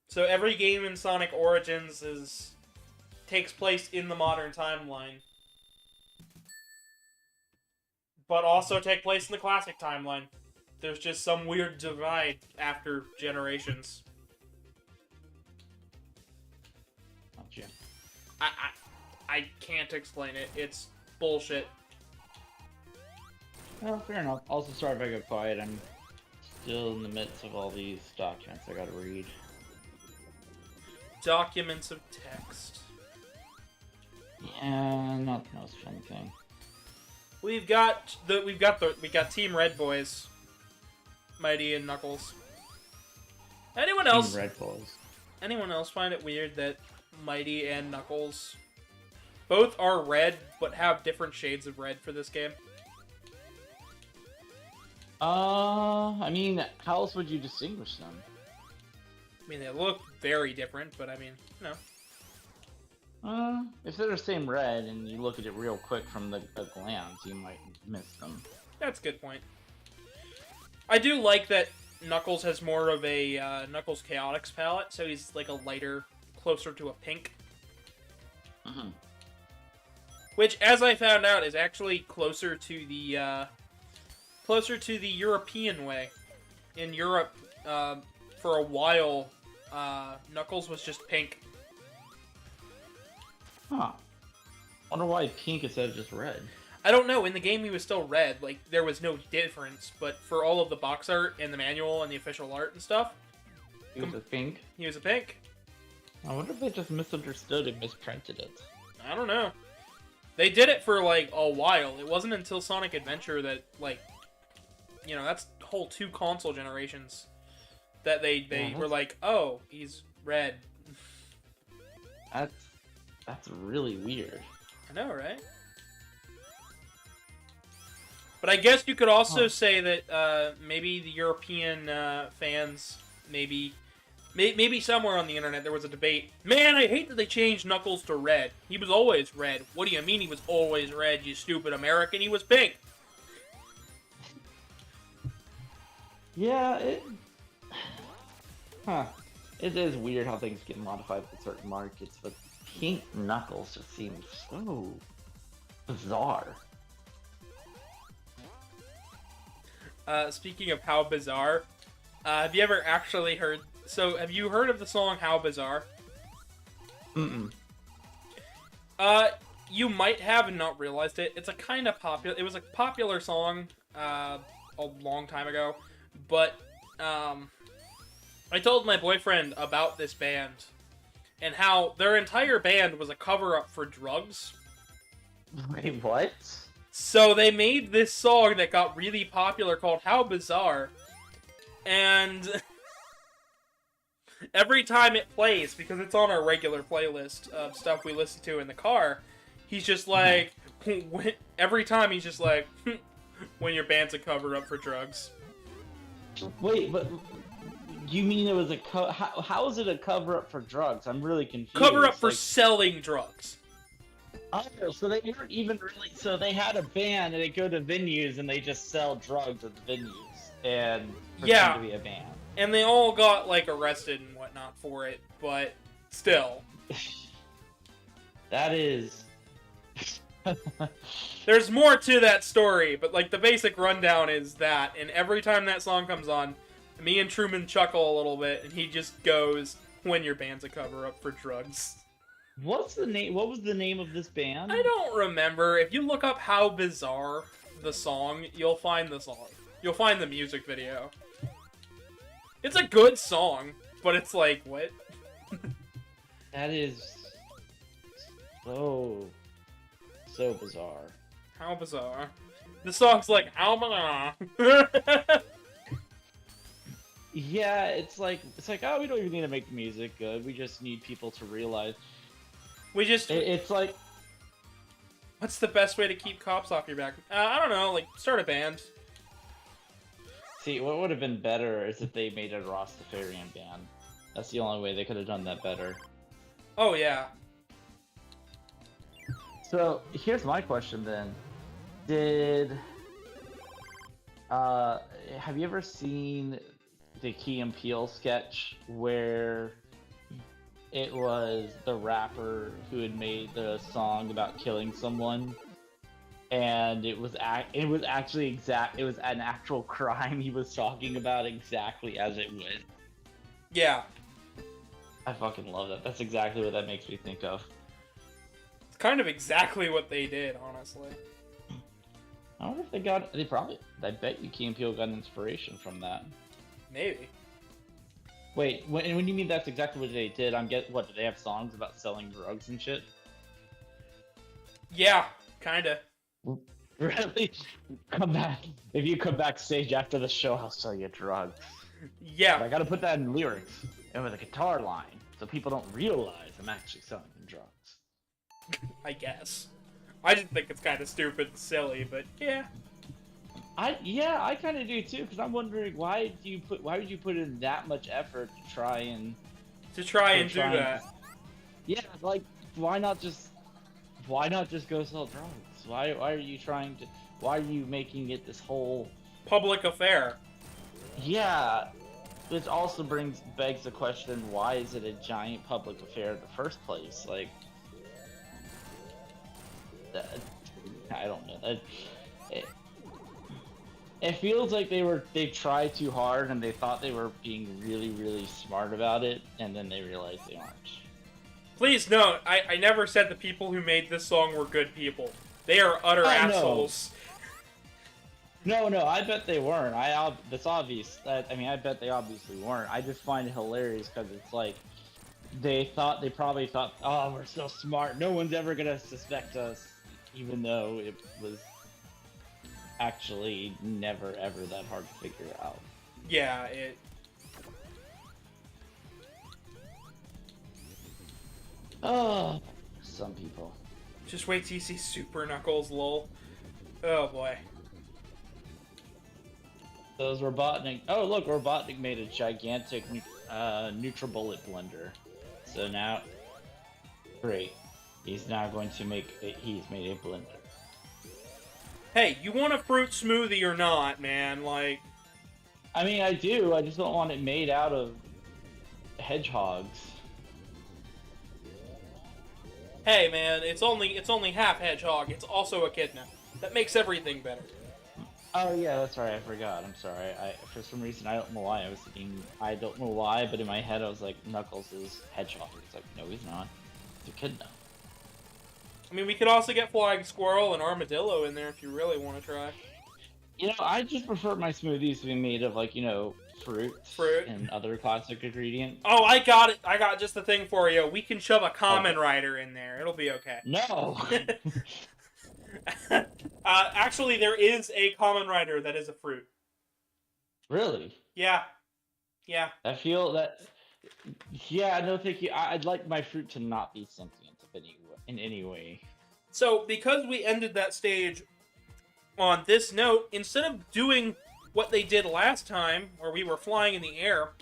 So every game in Sonic Origins takes place in the modern timeline, but also take place in the classic timeline. There's just some weird divide after generations. Gotcha. I can't explain it. It's bullshit. Well, fair enough. Also, sorry if I got quiet. I'm still in the midst of all these documents I gotta read. Documents of text. Yeah, not the most fun thing. We got Team Red Boys, Mighty and Knuckles. Anyone else? Team Red Bulls. Anyone else find it weird that Mighty and Knuckles both are red but have different shades of red for this game? I mean, how else would you distinguish them? I mean, they look very different, but I mean, you know. If they're the same red and you look at it real quick from a glance, you might miss them. That's a good point. I do like that Knuckles has more of a Knuckles Chaotix palette, so he's like a lighter, closer to a pink. Mm-hmm. Which, as I found out, is actually closer to the European way. In Europe, for a while, Knuckles was just pink. Huh. Wonder why pink instead of just red. I don't know. In the game, he was still red. Like, there was no difference. But for all of the box art and the manual and the official art and stuff, He was a pink? he was a pink. I wonder if they just misunderstood and misprinted it. I don't know. They did it for, like, a while. It wasn't until Sonic Adventure that, like, you know, that's whole 2 console generations that they were like, oh, he's red. That's really weird. I know, right? But I guess you could also say that maybe the European fans maybe Maybe somewhere on the internet there was a debate. Man, I hate that they changed Knuckles to red. He was always red. What do you mean he was always red, you stupid American? He was pink. Yeah, Huh. It is weird how things get modified for certain markets, but pink Knuckles just seems so bizarre. Speaking of how bizarre, have you ever actually heard... So, have you heard of the song How Bizarre? Mm-mm. You might have and not realized it. It's a kind of popular... It was a popular song, a long time ago. But, I told my boyfriend about this band. And how their entire band was a cover-up for drugs. Wait, what? So they made this song that got really popular called How Bizarre. And... every time it plays, because it's on our regular playlist of stuff we listen to in the car, he's just like, every time he's just like, when your band's a cover-up for drugs. Wait, but you mean it was a how is it a cover-up for drugs? I'm really confused. Cover-up for selling drugs. Oh, so they weren't even really... So they had a band, and they go to venues, and they just sell drugs at the venues, and pretend to be a band. And they all got, like, arrested and whatnot for it, but still. That is... There's more to that story, but, like, the basic rundown is that, and every time that song comes on, me and Truman chuckle a little bit, and he just goes, when your band's a cover-up for drugs. What's the name? What was the name of this band? I don't remember. If you look up How Bizarre, the song, you'll find the song. You'll find the music video. It's a good song, but it's like, what? That is so bizarre. How bizarre. The song's like, how bizarre. Yeah, it's like, oh, we don't even need to make the music good. We just need people to realize. It's like, what's the best way to keep cops off your back? I don't know, like, start a band. See, what would have been better is if they made a Rastafarian band. That's the only way they could have done that better. Oh, yeah. So, here's my question then. Have you ever seen the Key and Peele sketch where it was the rapper who had made the song about killing someone, and it was actually it was an actual crime he was talking about exactly as it went. Yeah. I fucking love that. That's exactly what that makes me think of. It's kind of exactly what they did, honestly. I wonder if I bet you Key and Peele got inspiration from that. Maybe. Wait, when you mean that's exactly what they did, what, do they have songs about selling drugs and shit? Yeah, kinda. Really? Come back. If you come backstage after the show, I'll sell you drugs. Yeah. But I gotta put that in lyrics, and with a guitar line, so people don't realize I'm actually selling them drugs. I guess. I just think it's kind of stupid and silly, but yeah. I kind of do too, because I'm wondering why would you put in that much effort to try and do that? Yeah, like why not just go sell drugs? Why are you making it this whole public affair? Yeah, which also begs the question: why is it a giant public affair in the first place? Like, I don't know. It feels like they tried too hard and they thought they were being really, really smart about it, and then they realized they aren't. Please note, I never said the people who made this song were good people. They are utter assholes. No, I bet they weren't. That's obvious. I bet they obviously weren't. I just find it hilarious because it's like they probably thought, oh, we're so smart. No one's ever gonna suspect us, even though it was actually never ever that hard to figure out. Yeah, Oh, some people. Just wait till you see Super Knuckles, lol. Oh boy. Those Robotnik. Oh look, Robotnik made a gigantic NutriBullet blender. So now, great. He's now going to make. He's made a blender. Hey, you want a fruit smoothie or not, man? Like, I mean, I do. I just don't want it made out of hedgehogs. hey, man, it's only half hedgehog. It's also echidna. That makes everything better. Oh yeah, that's right. I forgot. I'm sorry. For some reason I don't know why I was thinking. I don't know why, but in my head I was like, Knuckles is hedgehog. It's like, no, he's not. He's echidna. I mean, we could also get flying squirrel and armadillo in there if you really want to try. You know, I just prefer my smoothies to be made of like, fruit and other classic ingredients. Oh, I got it. I got just the thing for you. We can shove a common rider in there. It'll be okay. No. Actually, there is a common rider that is a fruit. Really? Yeah. Yeah. I feel that. Yeah, no, thank you. I'd like my fruit to not be sentient in any way. So, because we ended that stage on this note, instead of doing what they did last time, where we were flying in the air,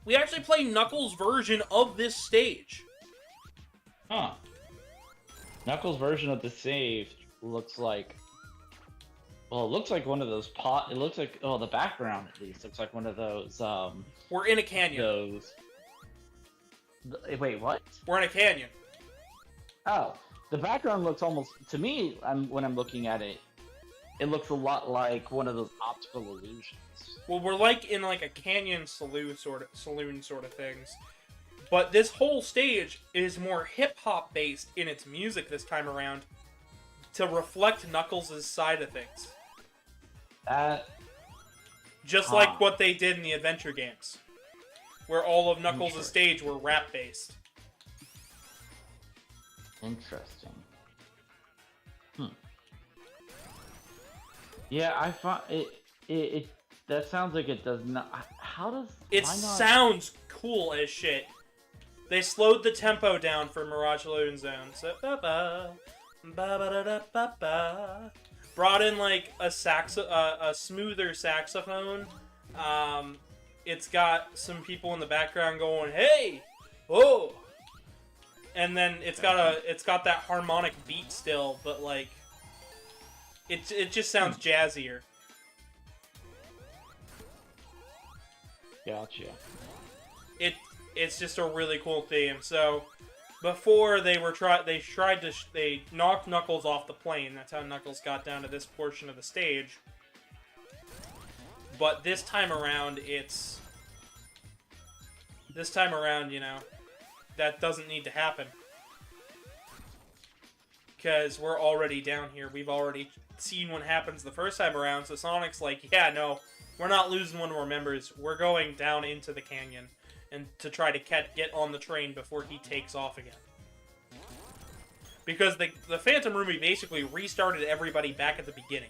we actually play Knuckles' version of this stage. Huh. Knuckles' version of the save looks like. Well, it looks like one of those It looks like. Oh, the background at least looks like one of those. We're in a canyon. Wait, what? We're in a canyon. Oh, the background looks almost to me. When I'm looking at it, it looks a lot like one of those optical illusions. Well, we're like in like a canyon saloon sort of things. But this whole stage is more hip-hop based in its music this time around to reflect Knuckles' side of things. Just like what they did in the adventure games, where all of Knuckles' stage were rap based. Interesting. Yeah, I find it. That sounds like it does not. How does it sounds cool as shit? They slowed the tempo down for Mirage Loading Zone. So brought in like a smoother saxophone. It's got some people in the background going, "Hey, whoa," and then it's got that harmonic beat still, but like it just sounds jazzier. Gotcha. It's just a really cool theme. So before they knocked Knuckles off the plane. That's how Knuckles got down to this portion of the stage. But this time around, that doesn't need to happen. Because we're already down here. We've already seen what happens the first time around, so Sonic's like, yeah, no, we're not losing one of our members. We're going down into the canyon and to try to get on the train before he takes off again. Because the Phantom Ruby basically restarted everybody back at the beginning.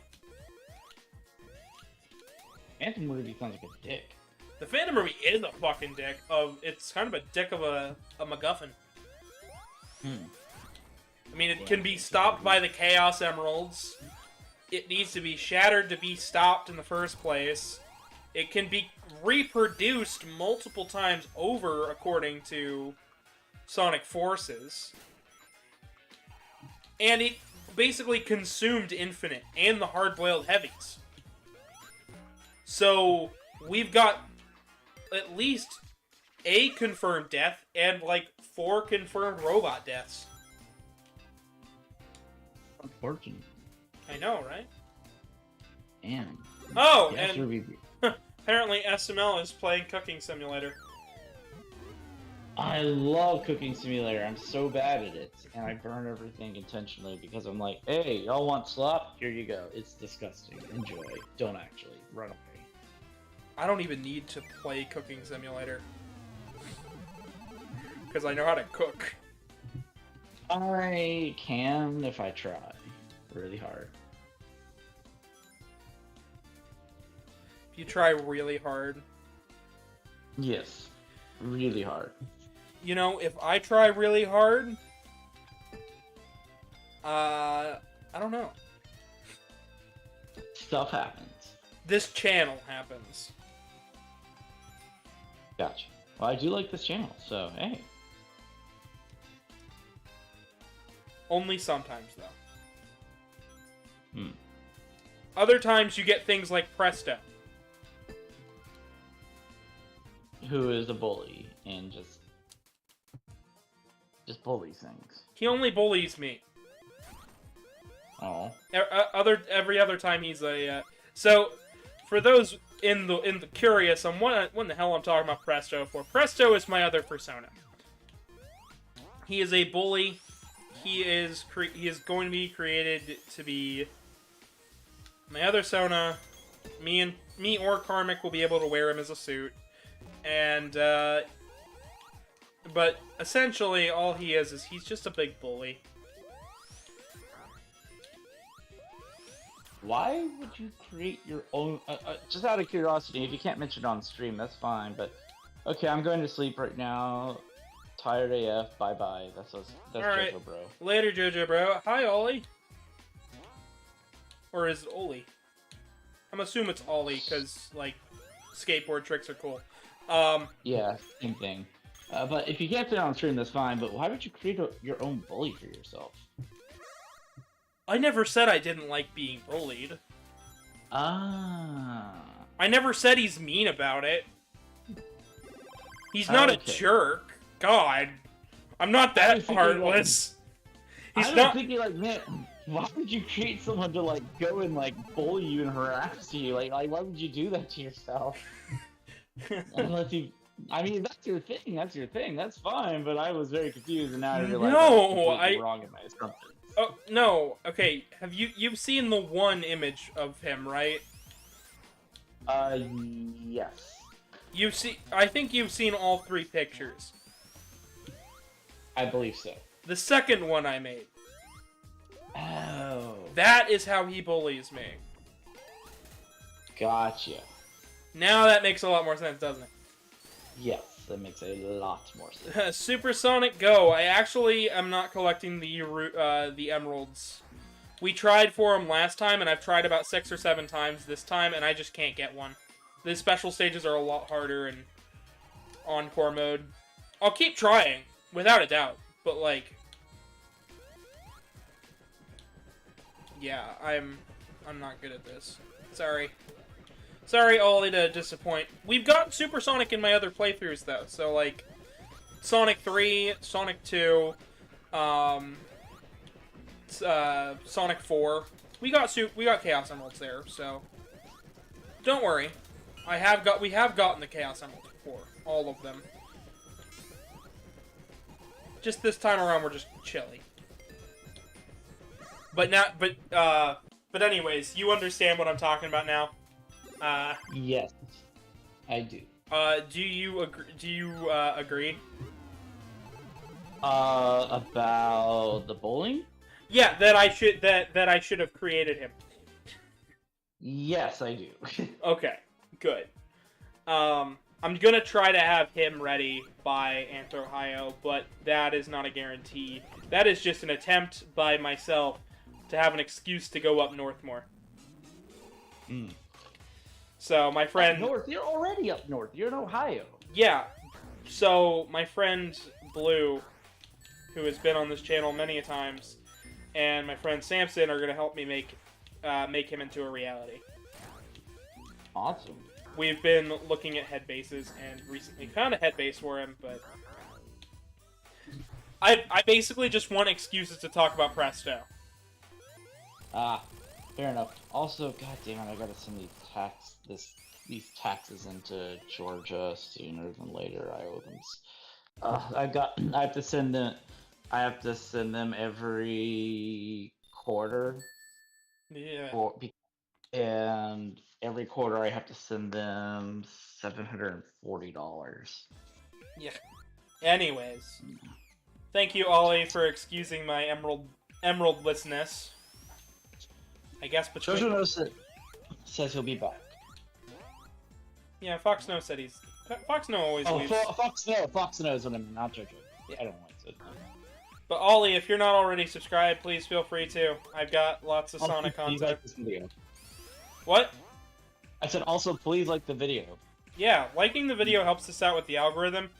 Phantom Ruby sounds like a dick. The Phantom Ruby is a fucking dick. It's kind of a dick of a MacGuffin. I mean, it can be stopped by the Chaos Emeralds. It needs to be shattered to be stopped in the first place. It can be reproduced multiple times over, according to Sonic Forces. And it basically consumed Infinite and the hard-boiled heavies. So, we've got at least a confirmed death and, like, 4 confirmed robot deaths. Unfortunate. I know, right? Damn. Oh, yes, and Ruby. apparently SML is playing Cooking Simulator. I love Cooking Simulator. I'm so bad at it, and I burn everything intentionally because I'm like, hey, y'all want slop? Here you go. It's disgusting. Enjoy. Don't actually. Run away. I don't even need to play Cooking Simulator. Because I know how to cook. I can if I try really hard. If you try really hard. Yes. Really hard. You know, if I try really hard, I don't know. Stuff happens. This channel happens. Gotcha. Well, I do like this channel, so hey. Only sometimes, though. Hmm. Other times you get things like Presto. Who is a bully and just bullies things. He only bullies me. Oh. Every other time he's a. So, for those in the curious on what the hell I'm talking about Presto for, Presto is my other persona. He is a bully. He is going to be created to be my other persona. Me or Karmic will be able to wear him as a suit, and but essentially all he is he's just a big bully. Why would you create your own? Just out of curiosity, if you can't mention it on stream, that's fine. But okay, I'm going to sleep right now. Tired AF. Bye bye. That's Alright. JoJo bro. Later, JoJo bro. Hi, Ollie. Or is it Oli? I'm assuming it's Ollie because like skateboard tricks are cool. Yeah, same thing. But if you can't fit it on stream, that's fine. But why would you create your own bully for yourself? I never said I didn't like being bullied. Ah. I never said he's mean about it. He's not a jerk. God, I'm not that heartless. He's not. Thinking like, man, why would you create someone to like go and like bully you and harass you? Like why would you do that to yourself? Unless you. I mean, that's your thing. That's your thing. That's fine. But I was very confused, and now I realize I'm wrong in my assumptions. Oh no. Okay. Have you've seen the one image of him, right? Yes. I think you've seen all 3 pictures. I believe so. The second one I made. Oh. That is how he bullies me. Gotcha. Now that makes a lot more sense, doesn't it? Yes, that makes a lot more sense. Supersonic Go. I actually am not collecting the emeralds. We tried for them last time, and I've tried about 6 or 7 times this time, and I just can't get one. The special stages are a lot harder in Encore mode. I'll keep trying, without a doubt, but like... Yeah, I'm not good at this. Sorry. Sorry, Ollie, to disappoint. We've got Supersonic in my other playthroughs, though. So, like, Sonic 3, Sonic 2, Sonic 4. We got Chaos Emeralds there, so don't worry. We have gotten the Chaos Emeralds before, all of them. Just this time around, we're just chilly. But anyways, you understand what I'm talking about now. Yes, I do. Do you agree? About the bowling? Yeah, that I should have created him. Yes, I do. Okay, good. I'm gonna try to have him ready by Ohio, but that is not a guarantee. That is just an attempt by myself to have an excuse to go up north more. Mm. So my friend... Up north? You're already up north. You're in Ohio. Yeah. So my friend Blue, who has been on this channel many a times, and my friend Samson are going to help me make him into a reality. Awesome. We've been looking at head bases and recently found a head base for him, but I basically just want excuses to talk about Presto. Ah, fair enough. Also, goddammit, I gotta send these taxes into Georgia sooner than later. I owe them. I have to send them every quarter. Yeah. And every quarter I have to send them $740. Yeah. Anyways, thank you, Ollie, for excusing my emeraldlessness. I guess between... Jojo says he'll be back. Yeah, Fox Snow said he's... Fox Snow always leaves. Fox knows what I mean, not Jojo. Yeah. I don't like it. But Ollie, if you're not already subscribed, please feel free to. I've got lots of Sonic content. Like this video. What? I said also please like the video. Yeah, liking the video helps us out with the algorithm.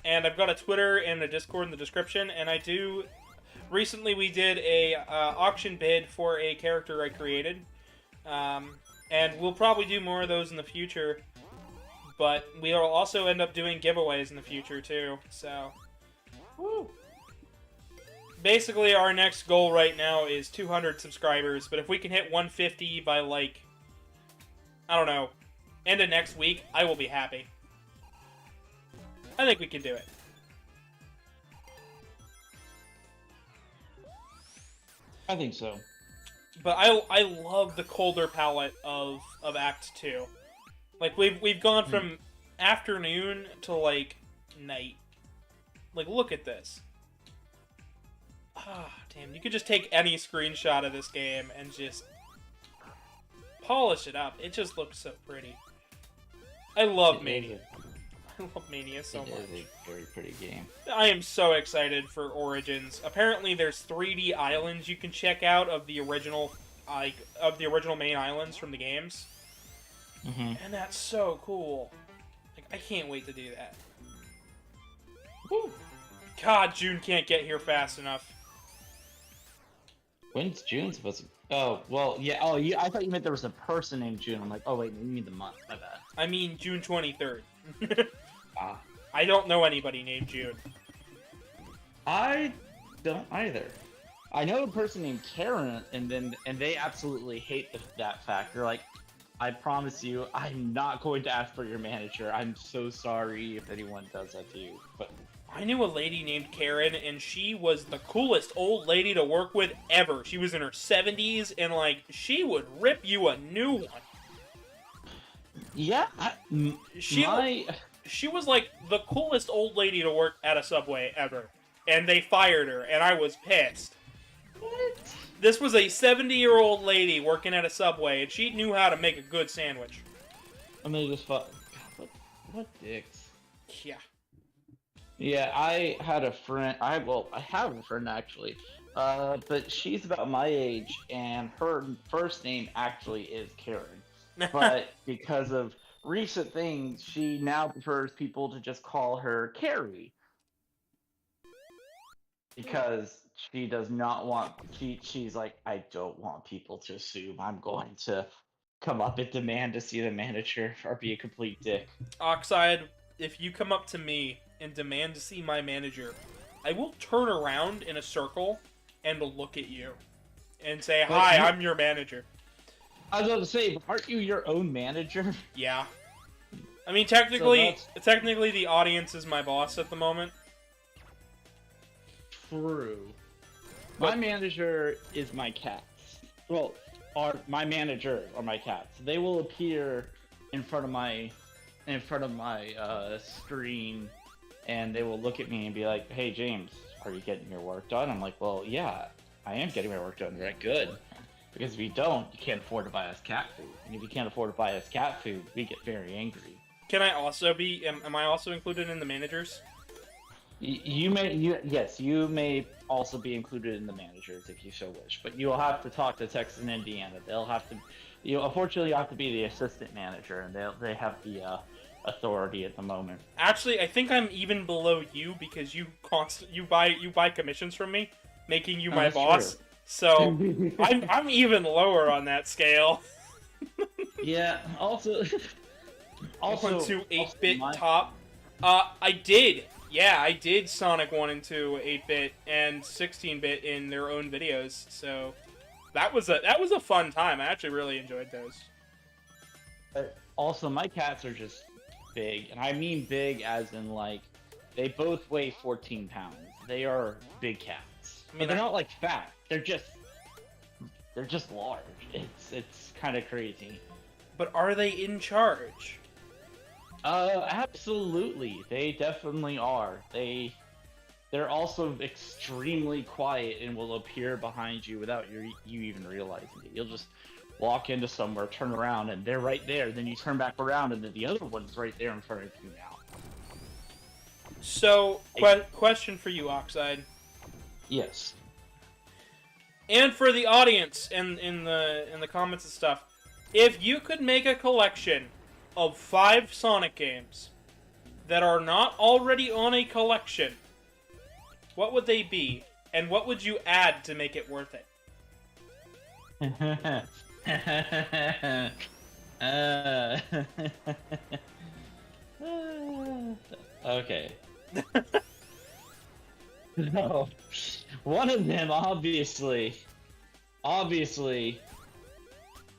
And I've got a Twitter and a Discord in the description. And I do... Recently we did a auction bid for a character I created. And we'll probably do more of those in the future. But we'll also end up doing giveaways in the future, too. So... Woo! Basically, our next goal right now is 200 subscribers, but if we can hit 150 by, like, I don't know, end of next week, I will be happy. I think we can do it. I think so. But I love the colder palette of Act 2. Like, we've gone from afternoon to, like, night. Like, look at this. Ah, damn, you could just take any screenshot of this game and just polish it up. It just looks so pretty. I love Mania. I love Mania so much. It is a very pretty game. I am so excited for Origins. Apparently there's 3D islands you can check out of the original main islands from the games. Mm-hmm. And that's so cool. Like, I can't wait to do that. Woo. God, June can't get here fast enough. When's June supposed to... Oh, well, yeah. Oh, I thought you meant there was a person named June. I'm like, oh, wait, you mean the month. My bad. I mean June 23rd. Ah. I don't know anybody named June. I don't either. I know a person named Karen, and they absolutely hate that fact. They're like, I promise you, I'm not going to ask for your manager. I'm so sorry if anyone does that to you. But I knew a lady named Karen, and she was the coolest old lady to work with ever. She was in her 70s, and, like, she would rip you a new one. yeah, She was, like, the coolest old lady to work at a Subway ever. And they fired her, and I was pissed. What? This was a 70-year-old lady working at a Subway, and she knew how to make a good sandwich. I mean, just fuck. What dicks? Yeah. Yeah, I had a friend. I have a friend actually, but she's about my age, and her first name actually is Karen. But because of recent things, she now prefers people to just call her Carrie. Because she does not want... She's like, I don't want people to assume I'm going to come up and demand to see the manager or be a complete dick. Oxide, if you come up to me and demand to see my manager, I will turn around in a circle and look at you and say, hi, I'm your manager. I was about to say, aren't you your own manager? Yeah. I mean, technically the audience is my boss at the moment. True. My manager is my cats. Well, my manager are my cats. They will appear in front of my screen, and they will look at me and be like, "Hey, James, are you getting your work done?" I'm like, "Well, yeah, I am getting my work done. Very good. Because if you don't, you can't afford to buy us cat food. And if you can't afford to buy us cat food, we get very angry." Can I also be? Am I also included in the managers? You may also be included in the managers if you so wish, but you will have to talk to Texas and Indiana. They'll have to, unfortunately, you have to be the assistant manager, and they have the authority at the moment. Actually, I think I'm even below you because you buy commissions from me, making you my boss. True. So I'm even lower on that scale. Yeah. Also 8-bit top. I did. Yeah, I did Sonic 1 and 2 8-bit and 16-bit in their own videos. So that was a fun time. I actually really enjoyed those. Also, my cats are just big, and I mean big as in like they both weigh 14 pounds. They are big cats. I mean, they're not like fat. They're just large. It's kind of crazy. But are they in charge? Absolutely. They definitely are. They're also extremely quiet and will appear behind you without you even realizing it. You'll just walk into somewhere, turn around, and they're right there. Then you turn back around, and then the other one's right there in front of you now. So, question for you, Oxide. Yes. And for the audience in the comments and stuff, if you could make a collection of 5 Sonic games that are not already on a collection, what would they be? And what would you add to make it worth it? Okay. No. One of them, obviously,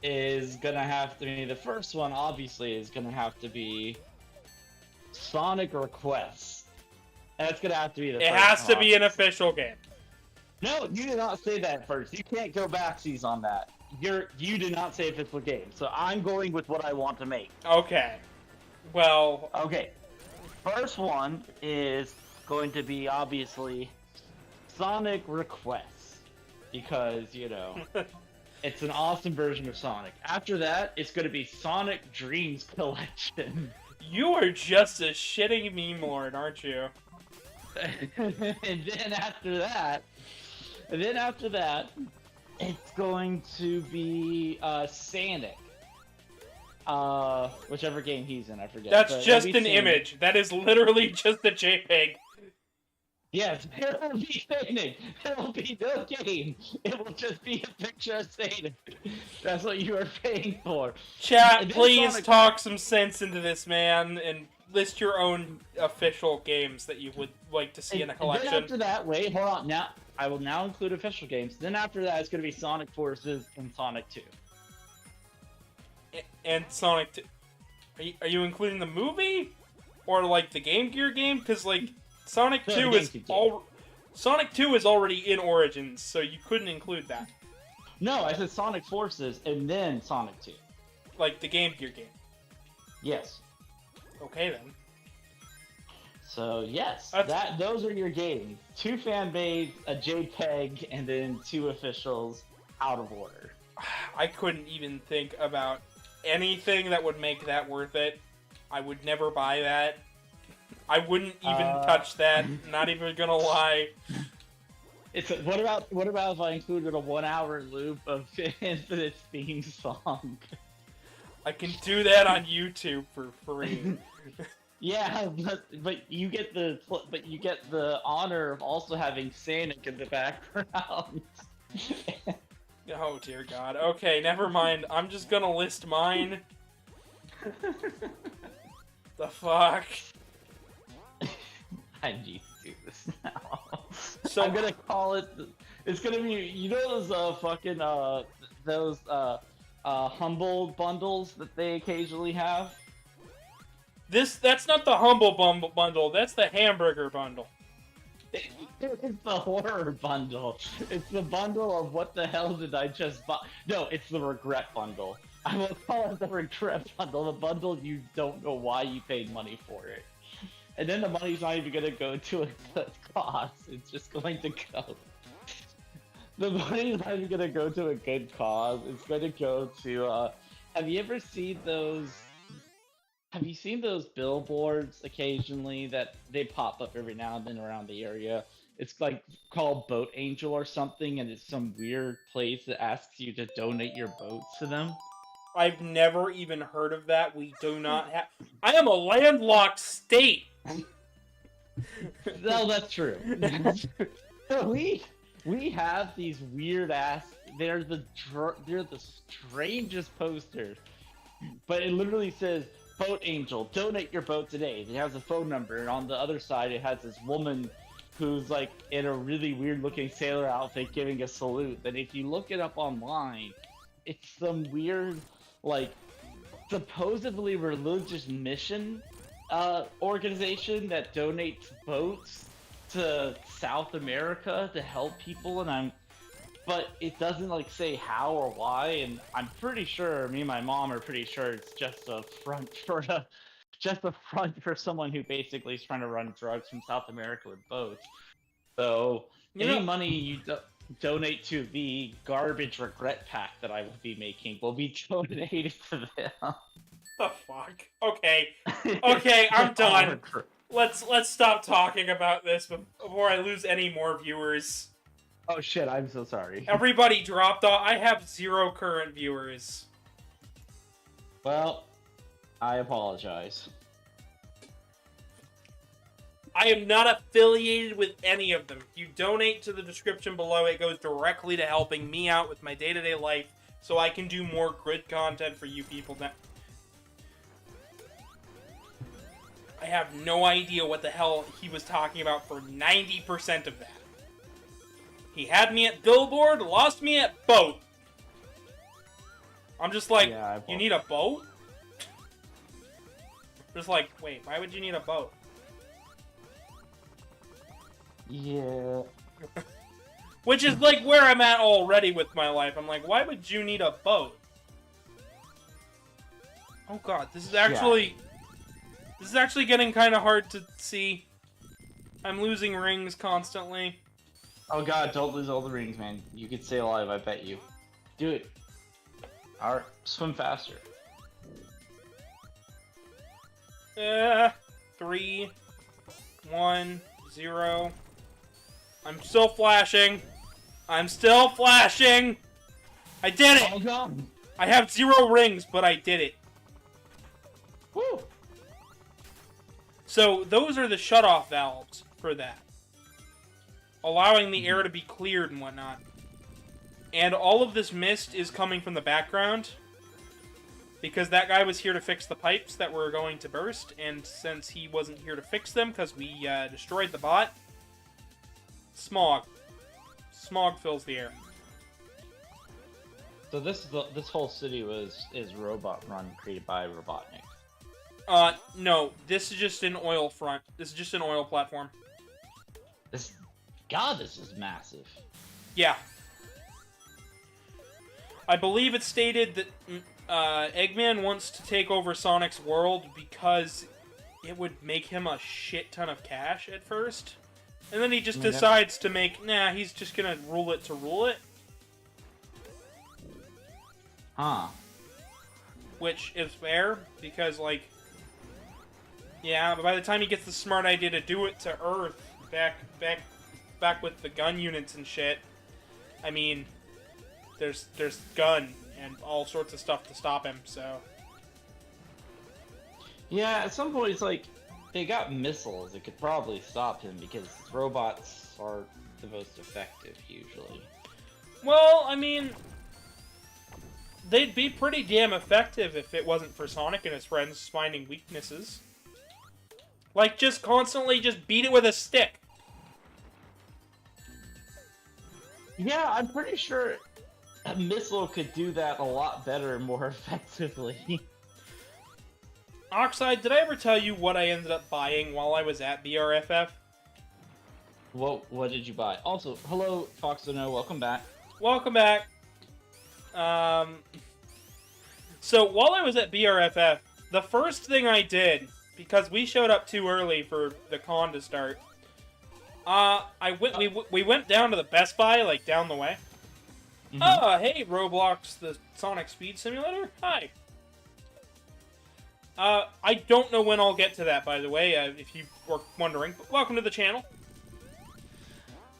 is gonna have to be, the first one, obviously, is gonna have to be Sonic Requests. That's gonna have to be the It first has to one. be an official game. No, you did not say that first. You can't go backsies on that. You did not say official game, so I'm going with what I want to make. Okay. Well, Okay. First one is going to be, obviously, Sonic Requests. Because, you know, it's an awesome version of Sonic. After that, it's going to be Sonic Dreams Collection. you are just a shitting meme lord, aren't you? and then after that, it's going to be Sonic. Whichever game he's in, I forget. That's but just it'll an be Sonic. image. That is literally just a JPEG. Yes, it will be Sonic. It will be no game. It will just be a picture of Sonic. That's what you are paying for. Chat, And then please Sonic- talk some sense into this, man, and list your own official games that you would like to see in a And collection. then after that, wait, hold on. Now I will now include official games. Then after that, it's going to be Sonic Forces and Sonic 2. And Sonic 2. Are you including the movie? Or, like, the Game Gear game? Because, like, Sonic No, 2 the is GameCube game. Sonic 2 is already in Origins, so you couldn't include that. No, I said Sonic Forces and then Sonic 2. Like, the Game Gear game. Yes. Okay, then. So yes, That's- those are your games. 2 fan-made, a JPEG, and then 2 officials out of order. I couldn't even think about anything that would make that worth it. I would never buy that. I wouldn't even touch that. Not even gonna lie. What about if I included a 1-hour loop of Infinite's theme song? I can do that on YouTube for free. Yeah, but you get the honor of also having Sonic in the background. Oh dear God. Okay, never mind. I'm just gonna list mine. The fuck? I need to do this now. So I'm gonna call it. It's gonna be, you know, those fucking those humble bundles that they occasionally have. that's not the Humble Bundle. That's the Hamburger Bundle. It's the horror bundle. It's the bundle of what the hell did I just buy? No, it's the regret bundle. I will call it the regret bundle. The bundle you don't know why you paid money for it. And then the money's not even gonna go to a good cause. It's just going to go. The money's not even gonna go to a good cause. It's going to go to. Have you ever seen those? Have you seen those billboards occasionally that they pop up every now and then around the area? It's like called Boat Angel or something, and it's some weird place that asks you to donate your boats to them. I've never even heard of that. We do not have. I am a landlocked state. No, that's true. So we have these weird ass. They're the strangest posters, but it literally says Boat Angel, donate your boat today. It has a phone number, and on the other side it has this woman who's like in a really weird looking sailor outfit giving a salute. And if you look it up online, it's some weird, like, supposedly religious mission organization that donates boats to South America to help people, and but it doesn't like say how or why, and I'm pretty sure, me and my mom are pretty sure it's just a front for someone who basically is trying to run drugs from South America with boats. So any money you donate to the garbage regret pack that I will be making will be donated to them. The fuck? Okay. Okay, I'm done. Let's stop talking about this before I lose any more viewers. Oh shit, I'm so sorry. Everybody dropped off. I have 0 current viewers. Well, I apologize. I am not affiliated with any of them. If you donate to the description below, it goes directly to helping me out with my day-to-day life so I can do more grid content for you people. I have no idea what the hell he was talking about for 90% of that. He had me at billboard, lost me at boat. I'm just like, Yeah, you need a boat? Just like, wait, why would you need a boat? Yeah. Which is like where I'm at already with my life. I'm like, why would you need a boat? Oh god, this is actually getting kind of hard to see. I'm losing rings constantly. Oh god, don't lose all the rings, man. You could stay alive, I bet you. Do it. Alright, swim faster. 3, 1, 0. I'm still flashing. I'm still flashing. I did it. Oh god. I have 0 rings, but I did it. Woo. So those are the shutoff valves for that, allowing the air to be cleared and whatnot. And all of this mist is coming from the background because that guy was here to fix the pipes that were going to burst, and since he wasn't here to fix them because we destroyed the bot, smog fills the air. So this whole city is robot run, created by Robotnik. No, this is just an oil front. This is just an oil platform. This is massive. Yeah. I believe it's stated that Eggman wants to take over Sonic's world because it would make him a shit ton of cash at first. And then he just decides to make, he's just gonna rule it to rule it. Huh. Which is fair, because, like, yeah, but by the time he gets the smart idea to do it to Earth, back with the gun units and shit, I mean, there's gun and all sorts of stuff to stop him, so. Yeah, at some point it's like, they got missiles that could probably stop him because robots are the most effective, usually. Well, I mean, they'd be pretty damn effective if it wasn't for Sonic and his friends finding weaknesses. Like, just constantly just beat it with a stick. Yeah, I'm pretty sure a missile could do that a lot better and more effectively. Oxide, did I ever tell you what I ended up buying while I was at BRFF? What did you buy? Also, hello, Foxono, welcome back. Welcome back. So, while I was at BRFF, the first thing I did, because we showed up too early for the con to start, we went down to the Best Buy, like, down the way. Mm-hmm. Hey, Roblox, the Sonic Speed Simulator? Hi. I don't know when I'll get to that, by the way, if you were wondering, but welcome to the channel.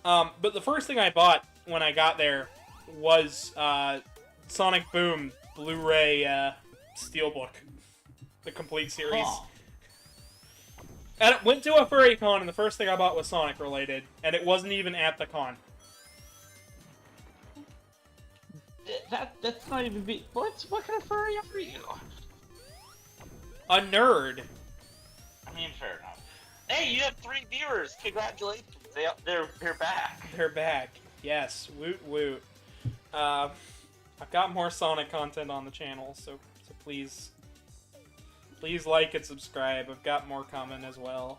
But the first thing I bought when I got there was, Sonic Boom Blu-ray, Steelbook. The complete series. Huh. And it went to a furry con, and the first thing I bought was Sonic related, and it wasn't even at the con. That's not even what kind of furry are you? A nerd. I mean, fair enough. Hey, you have 3 viewers. Congratulations. They're back. They're back. Yes. Woot woot. I've got more Sonic content on the channel, so please like and subscribe. I've got more coming as well.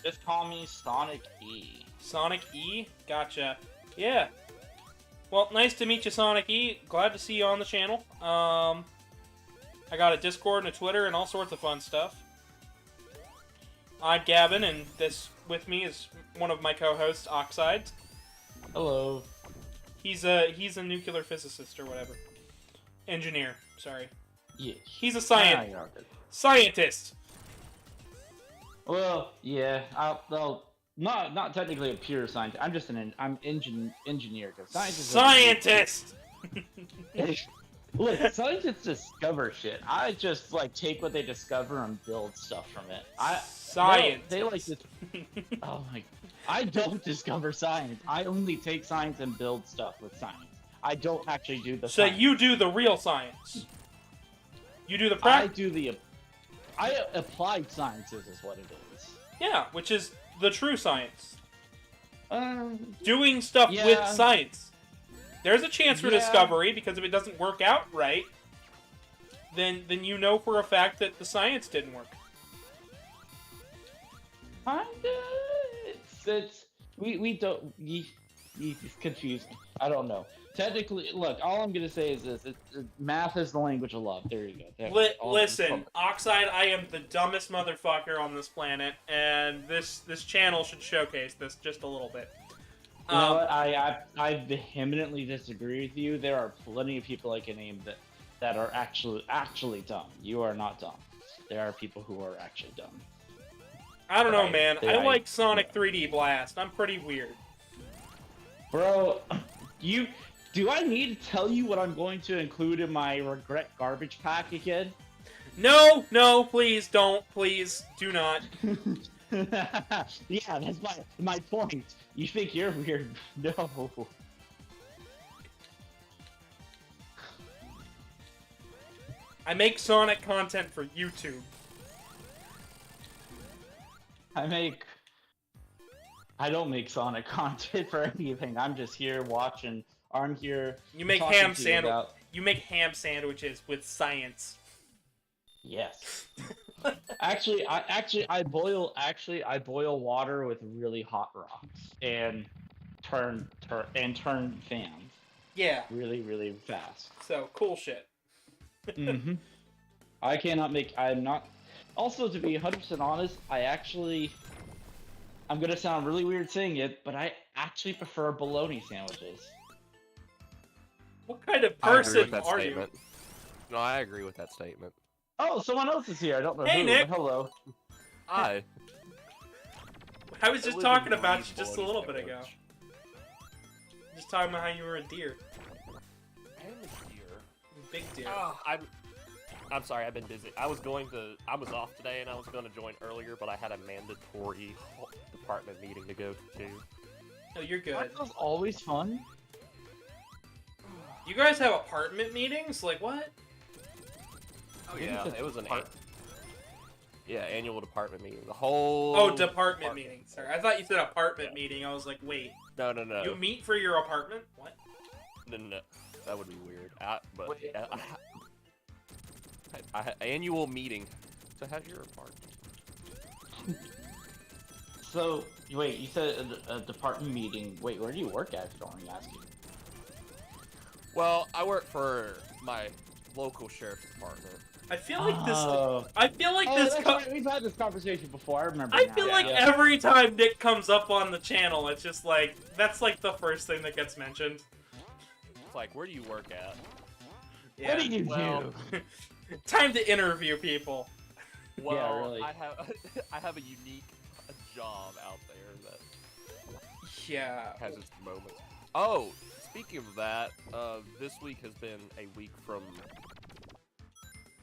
Just call me Sonic E. Sonic E? Gotcha. Yeah. Well, nice to meet you, Sonic E. Glad to see you on the channel. I got a Discord and a Twitter and all sorts of fun stuff. I'm Gavin, and this with me is one of my co-hosts, Oxide. Hello. He's a nuclear physicist or whatever. Engineer, sorry. Yeah. He's a scientist. Well, yeah. Well, not technically a pure scientist. I'm just engineer. Cause Scientist. Look, scientists discover shit. I just like take what they discover and build stuff from it. Science. They like this. Oh my! I don't discover science. I only take science and build stuff with science. I don't actually do the. So science. you do the real science. You do the I practice. do the. I applied sciences is what it is. Yeah, which is the true science. Doing stuff Yeah. with science. There's a chance for Yeah. discovery, because if it doesn't work out right, then you know for a fact that the science didn't work. Kinda. We don't. You confused me. I don't know. Technically, look. All I'm gonna say is this: math is the language of love. There you go. Listen, Oxide, I am the dumbest motherfucker on this planet, and this channel should showcase this just a little bit. You know what? I vehemently disagree with you. There are plenty of people I can name that are actually dumb. You are not dumb. There are people who are actually dumb. I don't know, man. I I- like Sonic 3D Blast. I'm pretty weird. Bro, do I need to tell you what I'm going to include in my regret garbage pack again? No, please don't. Please do not. Yeah, that's my point. You think you're weird? No. I make Sonic content for YouTube. I don't make Sonic content for anything. I'm just here watching. I'm here. You make talking ham to you sandwich. about- You make ham sandwiches with science. Yes. I boil water with really hot rocks and turn fans Yeah. really, really fast. So cool shit. Mm-hmm. I'm not. Also, to be 100% honest, I'm gonna sound really weird saying it, but I actually prefer bologna sandwiches. What kind of I agree person with that are statement. No, I agree with that statement. Oh, someone else is here. I don't know Hey, who. Nick. But hello. Hi. you? I was I just live talking in about Louise you just a Bologna little bit ago. sandwich. Just talking about how you were a deer. I am a deer. Big deer. Oh, I'm sorry, I've been busy. I was off today and I was going to join earlier, but I had a mandatory department meeting to go to. Oh, you're good. Aren't those always fun? You guys have apartment meetings? Like what? Oh Maybe yeah, it's a it was an depart- annual department meeting. The whole Oh, department meeting. Sorry, I thought you said apartment Yeah. meeting. I was like, wait, No. you meet for your apartment? What? No. That would be weird. But Wait. annual meeting to have your apartment. So, wait, you said a department meeting. Wait, where do you work at, if you don't mind me asking? Well, I work for my local sheriff's department. I feel like this. Oh. I feel like Oh, this. that's right. We've had this conversation before. I remember. I now. feel like Yeah. every time Nick comes up on the channel, it's just like that's like the first thing that gets mentioned. It's like, where do you work at? Yeah. What do you well, do? Time to interview people. Well, really. I have a unique job out there that Yeah. has its moments. Oh, speaking of that, this week has been a week from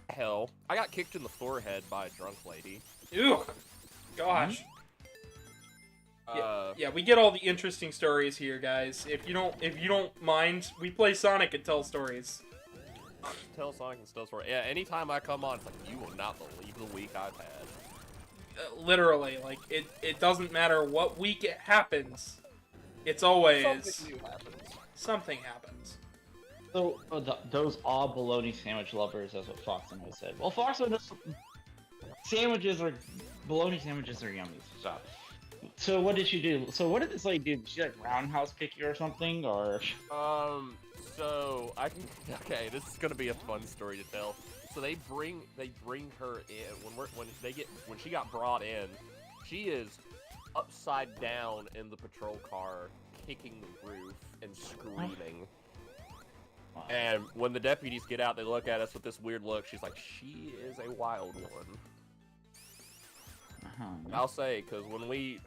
hell. I got kicked in the forehead by a drunk lady. Ew. Gosh. Uh, Yeah, we get all the interesting stories here, guys. If you don't mind, we play Sonic and tell stories. Tell Sonic and Still Story. Yeah, anytime I come on, it's like, you will not believe the week I've had. Literally, like it doesn't matter what week it happens. It's always Something new happens. something happens. So, those all bologna sandwich lovers, that's what Fox and I said. Well, Fox and us, bologna sandwiches are yummy. So what did she do? So what did this lady do? Did she like roundhouse kick you or something, or? So I can. Okay, this is gonna be a fun story to tell. So they bring her in when she got brought in. She is upside down in the patrol car, kicking the roof and screaming. Wow. And when the deputies get out, they look at us with this weird look. She's like, "She is a wild one." I'll say, because when we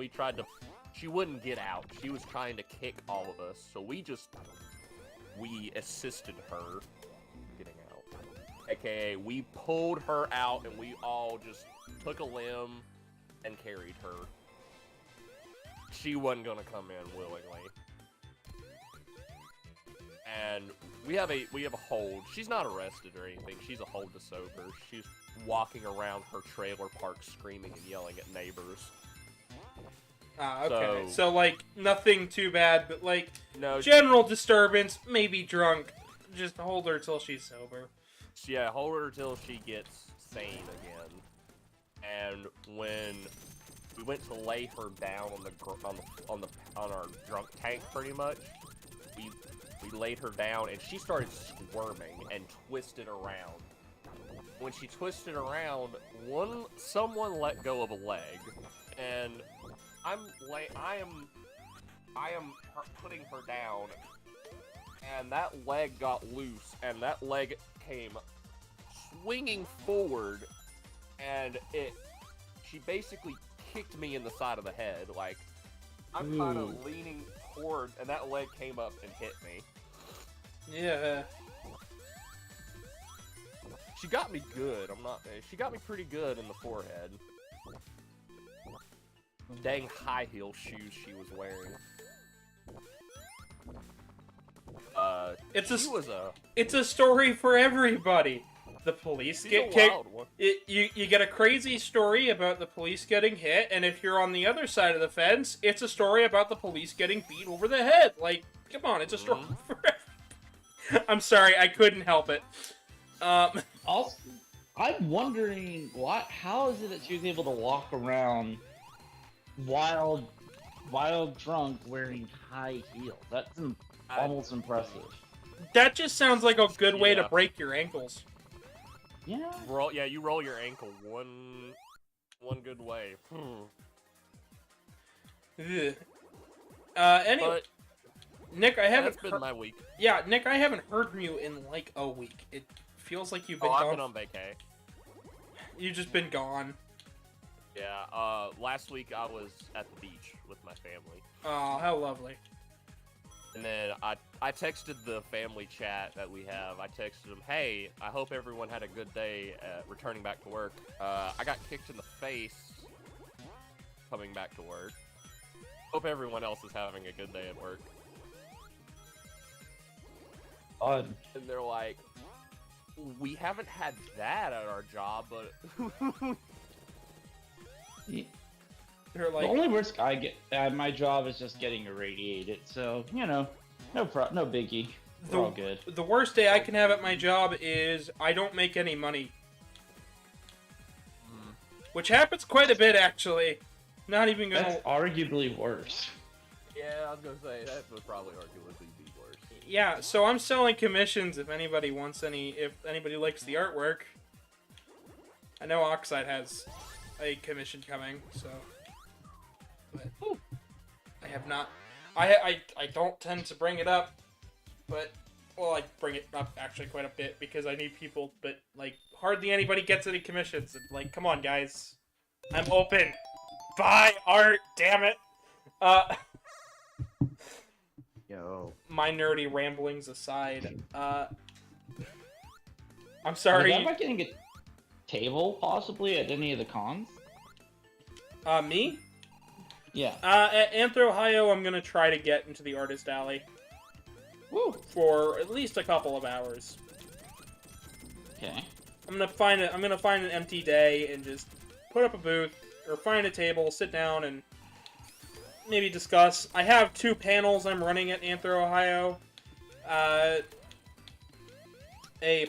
tried to, she wouldn't get out. She was trying to kick all of us, so we just we assisted her getting out. AKA, we pulled her out and we all just took a limb and carried her. She wasn't gonna come in willingly. And we have a hold. She's not arrested or anything. She's a hold to sober. She's walking around her trailer park screaming and yelling at neighbors. Ah, okay. So like, nothing too bad, but like, No, general disturbance, maybe drunk. Just hold her till she's sober. yeah, hold her till she gets sane again. And when we went to lay her down on our drunk tank, pretty much, we laid her down and she started squirming and twisted around. When she twisted around, someone let go of a leg, and I am putting her down, and that leg got loose, and that leg came swinging forward, and she basically kicked me in the side of the head. Like, I'm kind of leaning forward, and that leg came up and hit me. Yeah. She got me good. She got me pretty good in the forehead. Dang high heel shoes she was wearing. It's a story for everybody. The police get kicked. You get a crazy story about the police getting hit, and if you're on the other side of the fence, it's a story about the police getting beat over the head. Like, come on, it's a story for everybody. I'm sorry, I couldn't help it. Also, I'm wondering how is it that she was able to walk around while drunk wearing high heels? That's almost impressive. That just sounds like a good way to break your ankles. Yeah. You roll your ankle one good way. But Nick, I haven't. That's been my week. Yeah, Nick, I haven't heard from you in like a week. It feels like you've been gone. I've been on vacay. You've just been gone. Yeah, last week I was at the beach with my family. Oh, how lovely. And then I texted the family chat that we have. I texted them, hey, I hope everyone had a good day returning back to work. I got kicked in the face coming back to work. Hope everyone else is having a good day at work. Odd. And they're like, we haven't had that at our job, but... They're like, the only risk I get at my job is just getting irradiated, so, you know, no biggie. We're all good. The worst day I can have at my job is I don't make any money. Which happens quite a bit, actually. Not even gonna... That's arguably worse. Yeah, I was gonna say, that would probably arguably be worse. Yeah, so I'm selling commissions if anybody wants if anybody likes the artwork. I know Oxide has a commission coming, so... But I have not... I don't tend to bring it up, but... Well, I bring it up actually quite a bit because I need people, but, like, hardly anybody gets any commissions. And, like, come on, guys. I'm open. Buy art, damn it. Yo. My nerdy ramblings aside, I'm sorry. Am I getting a table, possibly, at any of the cons? Me? Yeah. At Anthro Ohio, I'm gonna try to get into the Artist Alley. Woo! For at least a couple of hours. Okay. I'm gonna find an empty day and just put up a booth, or find a table, sit down, and maybe discuss. I have 2 panels I'm running at Anthro Ohio. A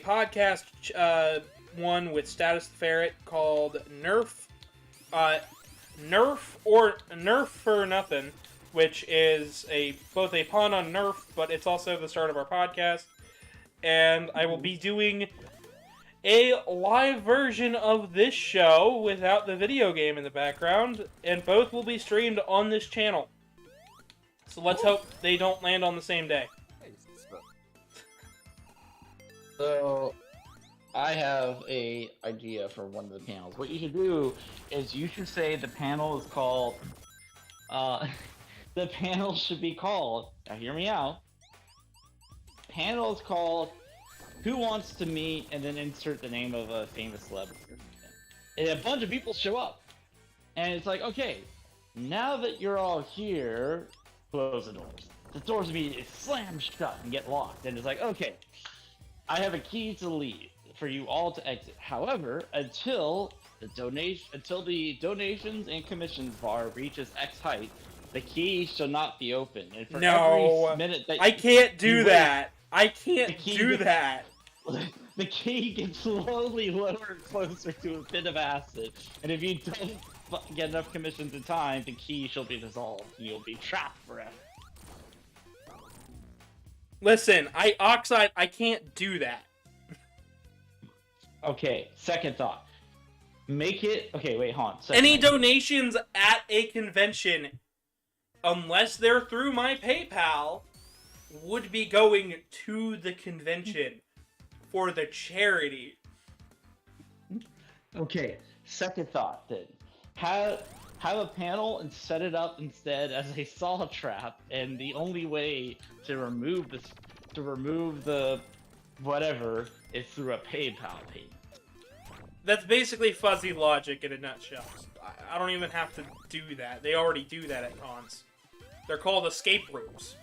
podcast, one with Status the Ferret called Nerf for Nothing, which is both a pun on Nerf, but it's also the start of our podcast. And I will be doing a live version of this show without the video game in the background, and both will be streamed on this channel. So let's hope they don't land on the same day. So, I have a idea for one of the panels. What you should do is you should say the panel is called, the panel should be called, now hear me out, panel is called "Who Wants to Meet," and then insert the name of a famous celeb. And a bunch of people show up, and it's like, okay, now that you're all here, close the doors. The doors immediately slam shut and get locked, and it's like, okay, I have a key to leave for you all to exit. However, until the donations and commissions bar reaches X height, the key shall not be open. And for No, every minute that I can't do you that. I can't The key do gets- that. the key gets slowly lower and closer to a bit of acid, and if you don't get enough commissions in time, the key shall be dissolved, and you'll be trapped forever. Listen, Oxide, I can't do that. Okay, second thought. Make it... Okay, wait, hold on. Second Any idea. donations at a convention, unless they're through my PayPal, would be going to the convention for the charity. Okay, second thought then. Have a panel and set it up instead as a saw trap, and the only way to remove the whatever is through a PayPal payment. That's basically fuzzy logic in a nutshell. I don't even have to do that. They already do that at cons. They're called escape rooms.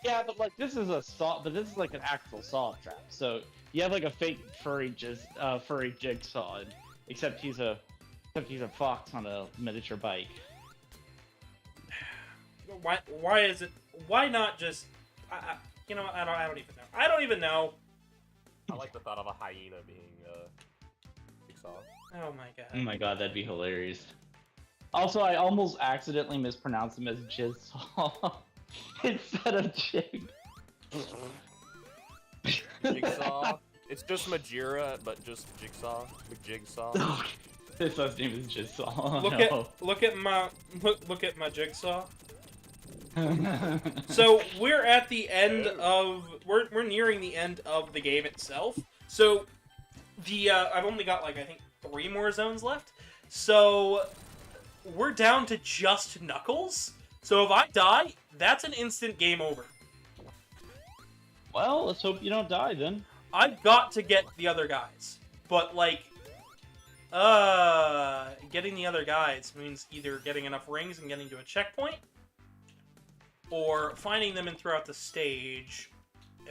Yeah, but like this is a saw, but this is like an actual saw trap. So you have like a fake furry jigsaw, except he's a fox on a miniature bike. Why is it? Why not just? You know, I don't even know. I don't even know. I like the thought of a hyena being Jigsaw. Oh my Oh god. my god, that'd be hilarious. Also, I almost accidentally mispronounced him as Jigsaw instead of Jig. Jigsaw. It's just Majira, but just Jigsaw. McJigsaw. His last name is Jigsaw. Look at my jigsaw. So we're at the end of we're nearing the end of the game itself. So the I've only got like I think 3 more zones left. So we're down to just Knuckles. So if I die, that's an instant game over. Well, let's hope you don't die then. I've got to get the other guys. But like getting the other guys means either getting enough rings and getting to a checkpoint, or finding them in throughout the stage,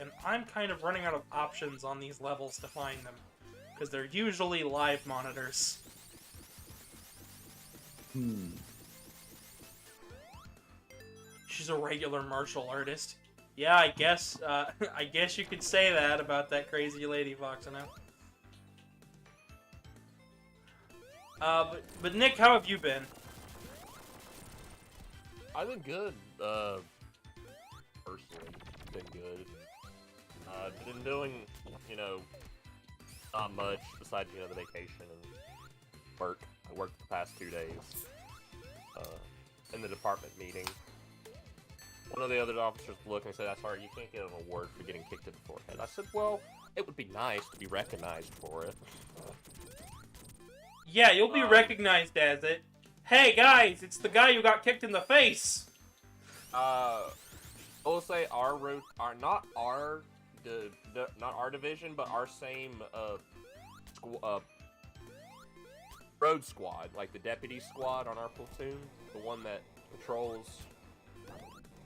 and I'm kind of running out of options on these levels to find them, because they're usually live monitors. She's a regular martial artist. Yeah, I guess you could say that about that crazy lady fox, I know. But Nick, how have you been? I've been good. Personally, been good. Been doing, not much besides, the vacation and work. I worked the past 2 days. In the department meeting. One of the other officers looked and said, "I'm sorry, you can't get an award for getting kicked in the forehead." I said, "Well, it would be nice to be recognized for it." Yeah, you'll be recognized as it. Hey guys, it's the guy who got kicked in the face. I will say not our division, but our same road squad, like the deputy squad on our platoon, the one that patrols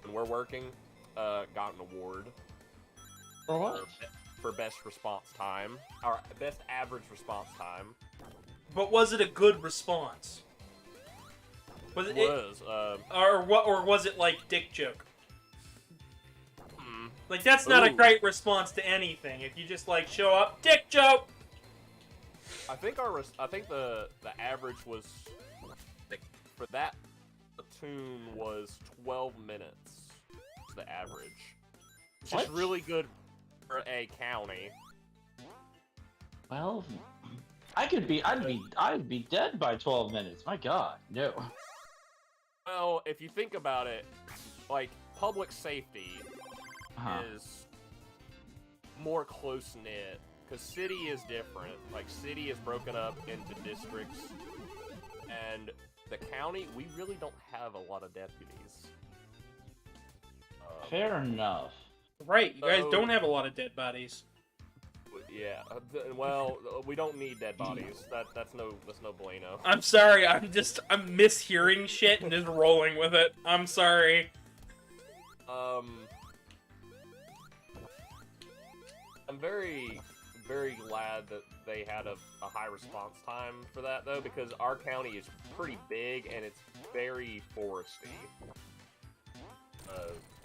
when we're working, got an award For what? for best response time, or best average response time. But was it a good response? Was it? Or was it like dick joke? Like that's not a Ooh. great response to anything. If you just like show up, dick joke. I think the average was for that platoon was 12 minutes. Is the average. It's just What? really good for a county. Well, I'd be dead by 12 minutes. My god, no. Well, if you think about it, like public safety Uh-huh. is more close knit because city is different. Like city is broken up into districts, and the county we really don't have a lot of deputies. Fair enough. Right, you guys So- don't have a lot of dead bodies. Yeah. Well, we don't need dead bodies. That's no bueno. I'm sorry, I'm mishearing shit and just rolling with it. I'm sorry. I'm very, very glad that they had a high response time for that, though, because our county is pretty big and it's very foresty.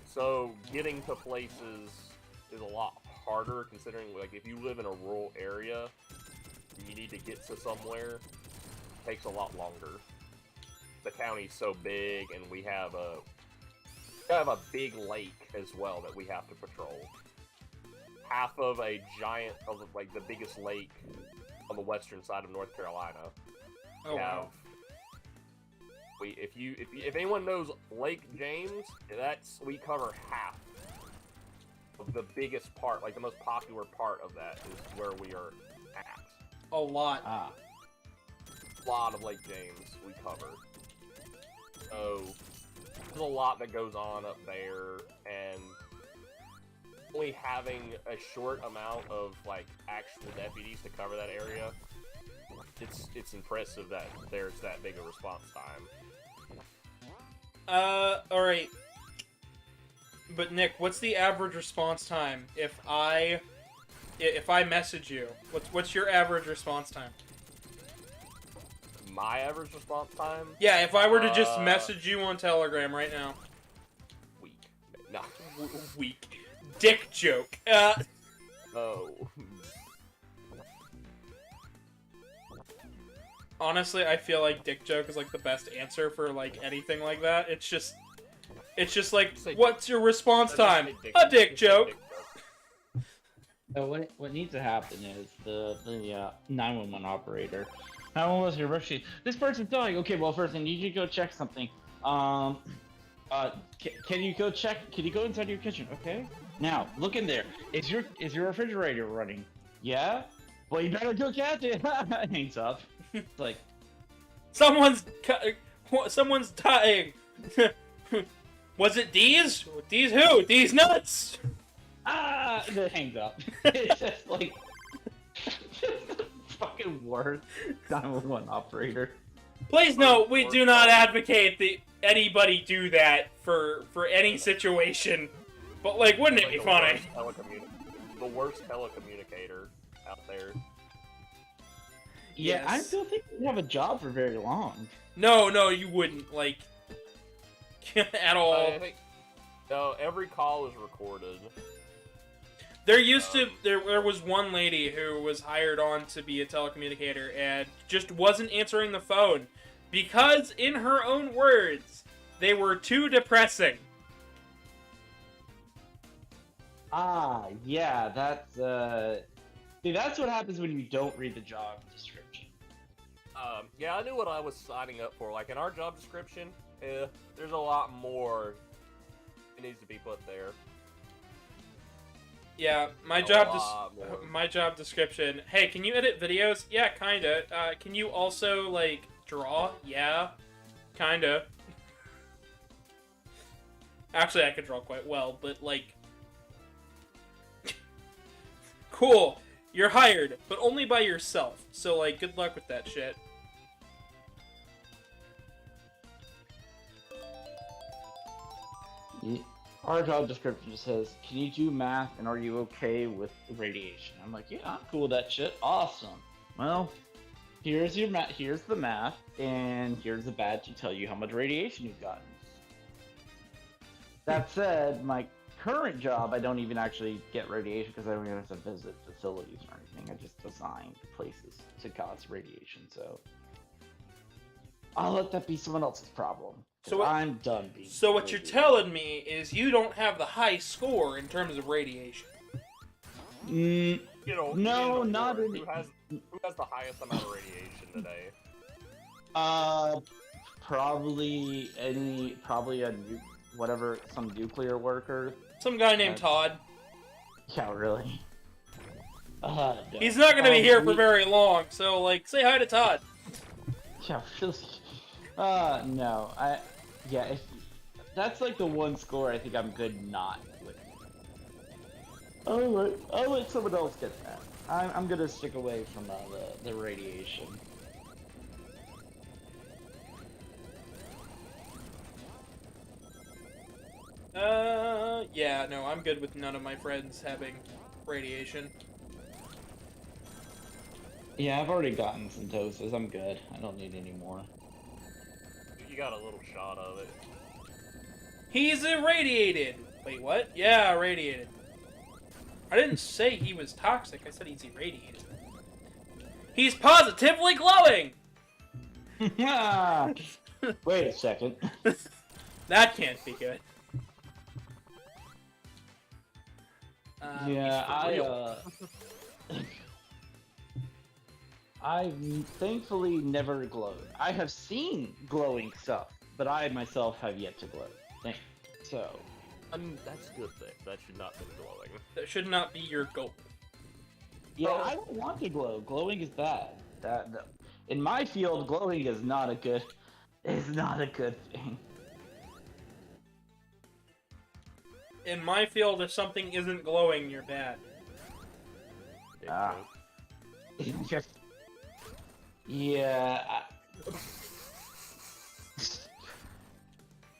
So getting to places is a lot harder, considering, like, if you live in a rural area, you need to get to somewhere, it takes a lot longer. The county's so big, and we have a big lake as well that we have to patrol. Half of a giant, like the biggest lake on the western side of North Carolina. Oh, wow. If anyone knows Lake James, we cover half of the biggest part, like the most popular part of that is where we are at. A lot. A lot of Lake James we cover. So there's a lot that goes on up there, and only having a short amount of like actual deputies to cover that area, it's impressive that there's that big a response time. Alright. But Nick, what's the average response time if I message you? What's your average response time? My average response time? Yeah, if I were to just message you on Telegram right now. Week. No. Week. Dick joke. Oh. Honestly, I feel like dick joke is like the best answer for like anything like that. It's just like, what's your response time? A dick joke. So what needs to happen is the 911 operator. 911 here, rushing. This person's dying. Okay, well first I need you to go check something. Can you go check? Can you go inside your kitchen? Okay. Now look in there. Is your refrigerator running? Yeah. Well, you better go catch it. Hangs up. It's like Someone's dying. Was it D's? D's who? D's nuts. It hangs up. It's just like fucking worst 911 operator. Please note, we do not advocate that anybody do that for any situation. But like, wouldn't it be funny? The worst telecommunicator out there. Yeah, Yes. I don't think we have a job for very long. No, you wouldn't, like, at all. I think, no, every call is recorded. There was one lady who was hired on to be a telecommunicator and just wasn't answering the phone because, in her own words, they were too depressing. Yeah, that's see, that's what happens when you don't read the job description. Yeah, I knew what I was signing up for. Like, in our job description, there's a lot more that needs to be put there. Yeah, my job description. Hey, can you edit videos? Yeah, kinda. Can you also, like, draw? Yeah, kinda. Actually, I could draw quite well, but, like... Cool. You're hired, but only by yourself. So, like, good luck with that shit. Our job description just says, "Can you do math and are you okay with radiation?" I'm like, "Yeah, I'm cool with that shit. Awesome. Well, here's your here's the math, and here's the badge to tell you how much radiation you've gotten." That said, my current job, I don't even actually get radiation because I don't even have to visit facilities or anything. I just design places to cause radiation, so I'll let that be someone else's problem. So what, I'm done being. So what you're telling me is you don't have the high score in terms of radiation. You know, No, not who really. has the highest amount of radiation today? Probably some nuclear worker. Some guy named Todd. Yeah, really. No. He's not going to be here for very long, so, like, say hi to Todd. Yeah, really. No, yeah, if that's like the one score I think I'm good not with. I'll let someone else get that. I'm gonna stick away from the radiation. Yeah, no, I'm good with none of my friends having radiation. Yeah, I've already gotten some doses. I'm good. I don't need any more. You got a little shot of it. He's irradiated! Wait, what? Yeah, irradiated. I didn't say he was toxic, I said he's irradiated. He's positively glowing! Wait a second. That can't be good. Yeah, real. I've thankfully never glowed. I have seen glowing stuff, but I myself have yet to glow. So. That's a good thing. That should not be glowing. That should not be your goal. Yeah, I don't want to glow. Glowing is bad. In my field, glowing is not a good thing. In my field, if something isn't glowing, you're bad. Ah. Yeah.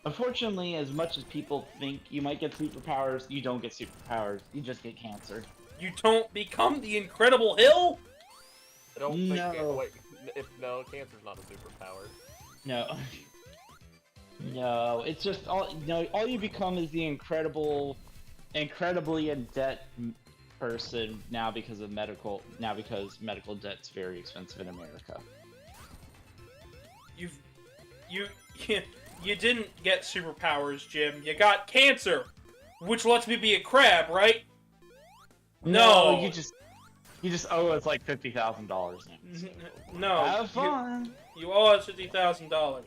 Unfortunately, as much as people think you might get superpowers, you don't get superpowers. You just get cancer. You don't become the Incredible Hill? I don't think. No. Wait, no, cancer's not a superpower. No. No, it's just all. No, all you become is the incredibly in debt person now because medical debt's very expensive in America. You didn't get superpowers, Jim. You got cancer, which lets me be a crab, right? No. you just owe us like $50,000 now. So. No. Have fun. You owe us $50,000.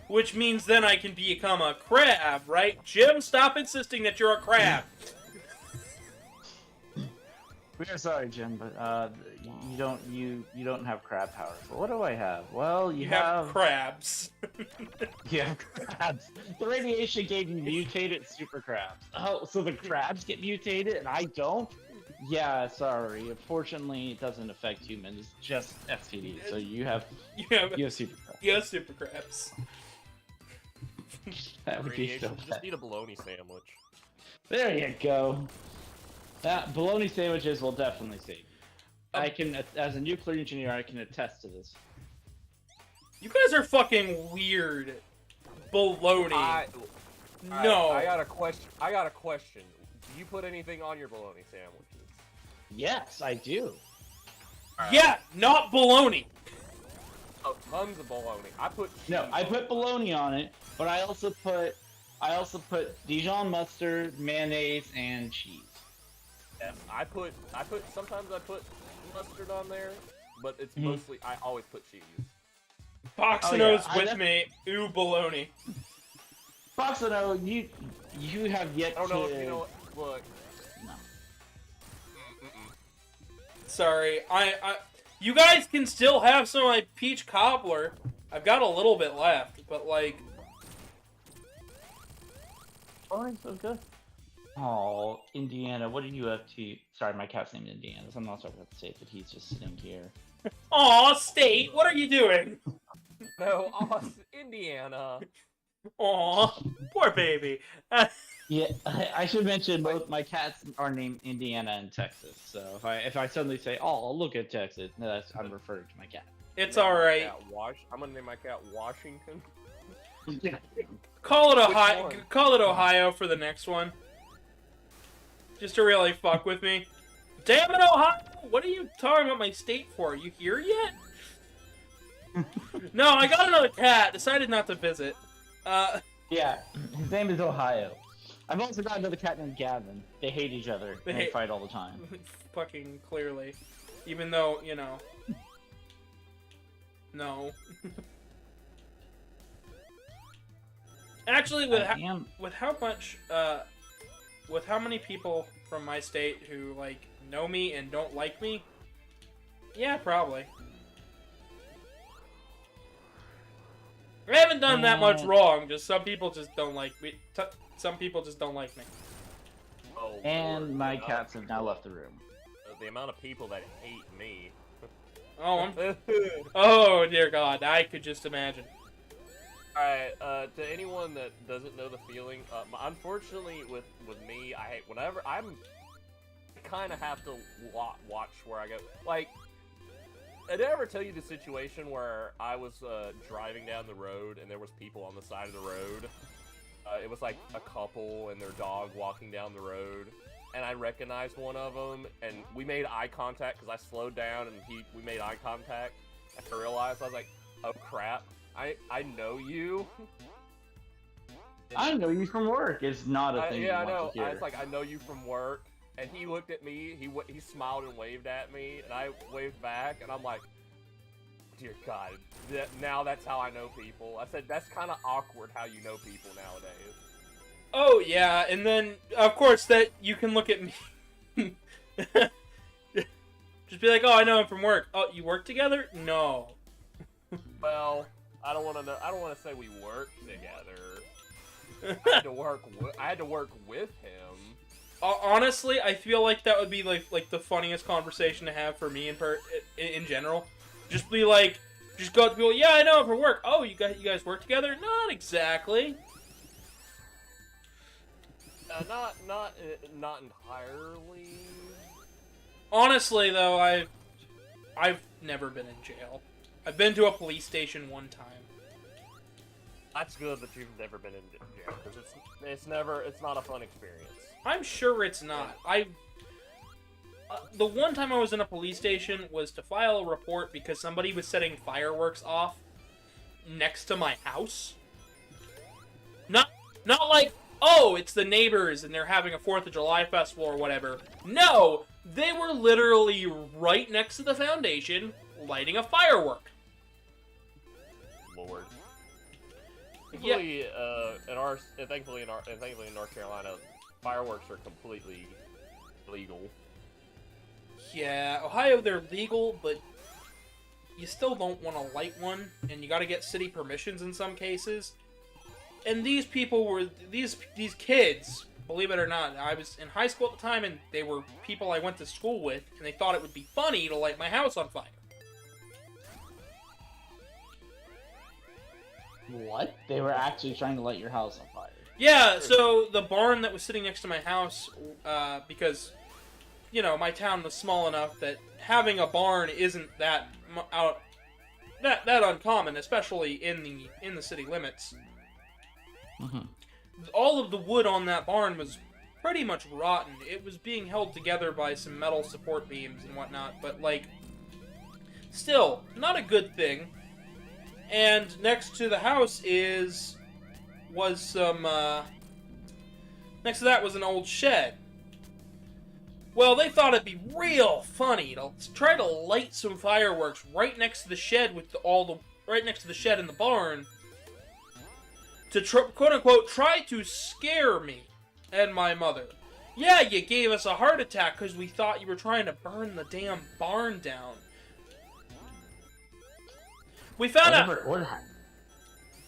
Which means then I can become a crab, right? Jim, stop insisting that you're a crab. We're sorry, Jim, but you don't have crab powers. Well, what do I have? Well, you have crabs. You have crabs. The radiation gave you mutated super crabs. Oh, so the crabs get mutated and I don't? Yeah, sorry. Unfortunately, it doesn't affect humans. Just STDs. So you have super crabs. You have super crabs. That would be so Radiation, just bad. eat a bologna sandwich. There you go. That bologna sandwiches will definitely save you. I can, as a nuclear engineer, I can attest to this. You guys are fucking weird. Baloney. No. I got a question. Do you put anything on your bologna sandwiches? Yes, I do. Yeah, not baloney. Oh, tons of bologna. I put cheese No, I on put it. bologna on it, but I also put Dijon mustard, mayonnaise, and cheese. Yes, sometimes I put mustard on there, but it's Mhm. mostly, I always put cheese. Boxino's Oh, yeah, with me. Ooh, baloney. Foxano, you have yet I don't to. know if you know what, look. No. Sorry, you guys can still have some of my peach cobbler. I've got a little bit left, but like. Oh, so good. Oh, Indiana, what are you up to? Sorry, my cat's named Indiana, so I'm not sorry about the state that he's just sitting here. Aw, State, what are you doing? No, Indiana. Aw, poor baby. Yeah, I should mention both my cats are named Indiana and Texas. So if I suddenly say, "Oh, look at Texas," no, I'm referring to my cat. It's alright. I'm gonna name my cat Washington. Call it Which Ohio. one? Call it Ohio for the next one. Just to really fuck with me. Damn it, Ohio! What are you talking about my state for? Are you here yet? No, I got another cat. Decided not to visit. Yeah, his name is Ohio. I've also got another cat named Gavin. They hate each other. They And they hate- fight all the time. Fucking clearly. Even though, you know. No. Actually, with how many people from my state who like know me and don't like me, yeah, probably. I haven't done that much wrong. Just some people just don't like me. Some people just don't like me. Oh, And Lord, my cats have now left the room. the amount of people that hate me. Oh, oh dear God, I could just imagine. Alright, to anyone that doesn't know the feeling, unfortunately with me, whenever I kind of have to watch where I go. Like, did I ever tell you the situation where I was driving down the road and there was people on the side of the road? It was like a couple and their dog walking down the road, and I recognized one of them, and we made eye contact because I slowed down and we made eye contact. I realized, I was like, oh crap, I know you. I know you from work. It's not a thing. Yeah, I you know. want to hear. I was like, I know you from work, and he looked at me. He smiled and waved at me, and I waved back, and I'm like, dear God, now that's how I know people. I said that's kind of awkward how you know people nowadays. Oh yeah, and then of course that you can look at me. Just be like, oh, I know him from work. Oh, you work together? No. Well, I don't want to know. I don't want to say we worked together. I had to work with him. Honestly, I feel like that would be like the funniest conversation to have for me in general. Just be like, just go up to people. Yeah, I know him from work. Oh, you guys work together? Not exactly. Not entirely. Honestly, though, I've never been in jail. I've been to a police station one time. That's good that you've never been in jail, because it's not a fun experience. I'm sure it's not. The one time I was in a police station was to file a report because somebody was setting fireworks off next to my house. Not like, oh, it's the neighbors and they're having a 4th of July festival or whatever. No, they were literally right next to the foundation lighting a firework. Lord. Thankfully, thankfully in North Carolina, fireworks are completely legal. Yeah, Ohio, they're legal, but you still don't want to light one, and you gotta get city permissions in some cases. And these people were, these kids, believe it or not, I was in high school at the time, and they were people I went to school with, and they thought it would be funny to light my house on fire. What? They were actually trying to light your house on fire. Yeah, so the barn that was sitting next to my house, because, you know, my town was small enough that having a barn isn't that uncommon, especially in the city limits. Mm-hmm. All of the wood on that barn was pretty much rotten. It was being held together by some metal support beams and whatnot, but, like, still, not a good thing. And next to the house was some, next to that was an old shed. Well, they thought it'd be real funny to try to light some fireworks right next to the shed right next to the shed in the barn to quote-unquote try to scare me and my mother. Yeah, you gave us a heart attack because we thought you were trying to burn the damn barn down. We found out.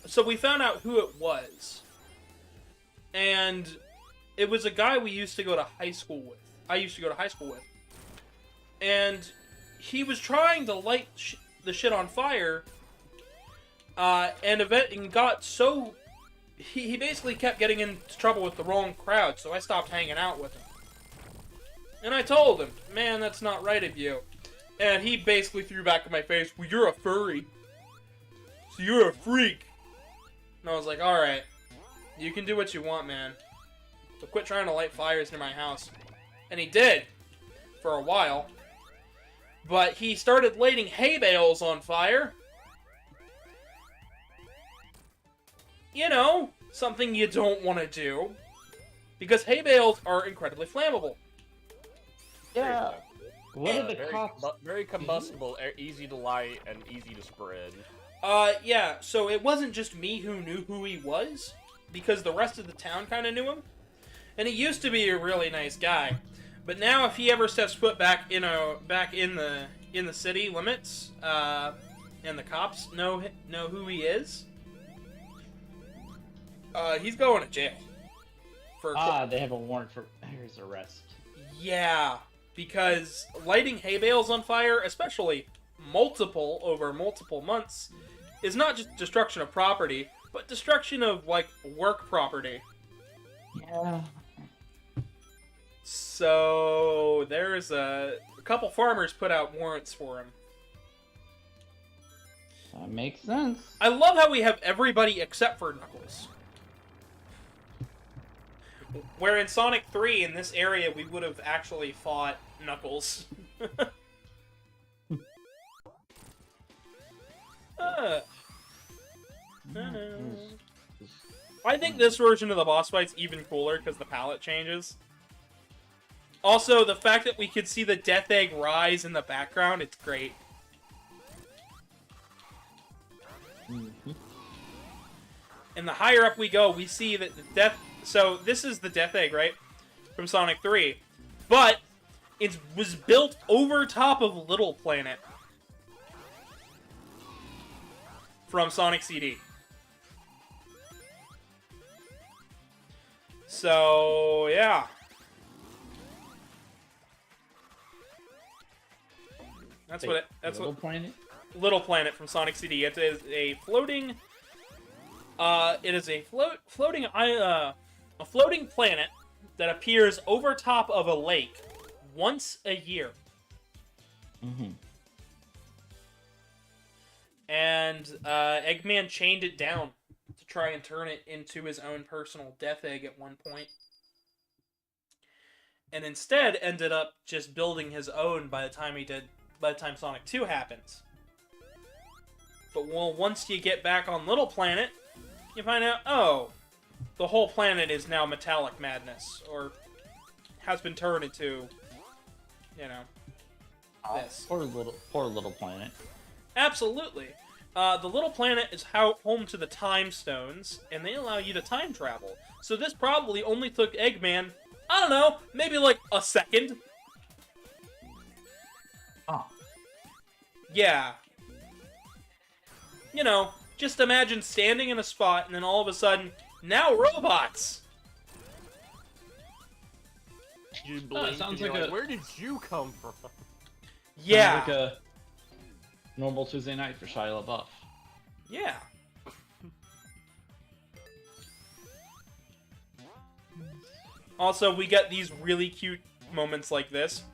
So we found out who it was. And it was a guy we used to go to high school with. I used to go to high school with. And he was trying to light the shit on fire. And got so... He basically kept getting into trouble with the wrong crowd, so I stopped hanging out with him. And I told him, man, that's not right of you. And he basically threw back in my face, well, you're a furry. So you're a freak. And I was like, alright. You can do what you want, man. But quit trying to light fires near my house. And he did. For a while. But he started lighting hay bales on fire. You know, something you don't want to do. Because hay bales are incredibly flammable. Yeah. What are the cops? Very combustible, easy to light, and easy to spread. Yeah, so it wasn't just me who knew who he was, because the rest of the town kind of knew him. And he used to be a really nice guy. But now if he ever steps foot back in the city limits, and the cops know who he is, he's going to jail. for They have a warrant for here's arrest. yeah, because lighting hay bales on fire, especially multiple over multiple months, is not just destruction of property, but destruction of like work property. Yeah. So there's a couple farmers put out warrants for him. That makes sense. I love how we have everybody except for Knuckles. Where in Sonic 3, in this area, we would have actually fought Knuckles. I think this version of the boss fight's even cooler because the palette changes. Also, the fact that we could see the Death Egg rise in the background, it's great. And the higher up we go, we see that the Death... So, this is the Death Egg, right? From Sonic 3. But, it was built over top of Little Planet. From Sonic CD. So, yeah. That's what Little Planet? Little Planet from Sonic CD. It is a floating a floating planet that appears over top of a lake once a year. And Eggman chained it down to try and turn it into his own personal Death Egg at one point. And instead ended up just building his own by the time Sonic 2 happens. But once you get back on Little Planet, you find out, oh, the whole planet is now metallic madness, or has been turned into, you know, this. Poor little planet. Absolutely. The Little Planet is home to the Time Stones, and they allow you to time travel. So this probably only took Eggman, I don't know, maybe like a second. Oh. Yeah. You know, just imagine standing in a spot, and then all of a sudden, now robots! You blink sounds and you're like where did you come from? Yeah. Sounds like a normal Tuesday night for Shia LaBeouf. Yeah. Also, we get these really cute moments like this.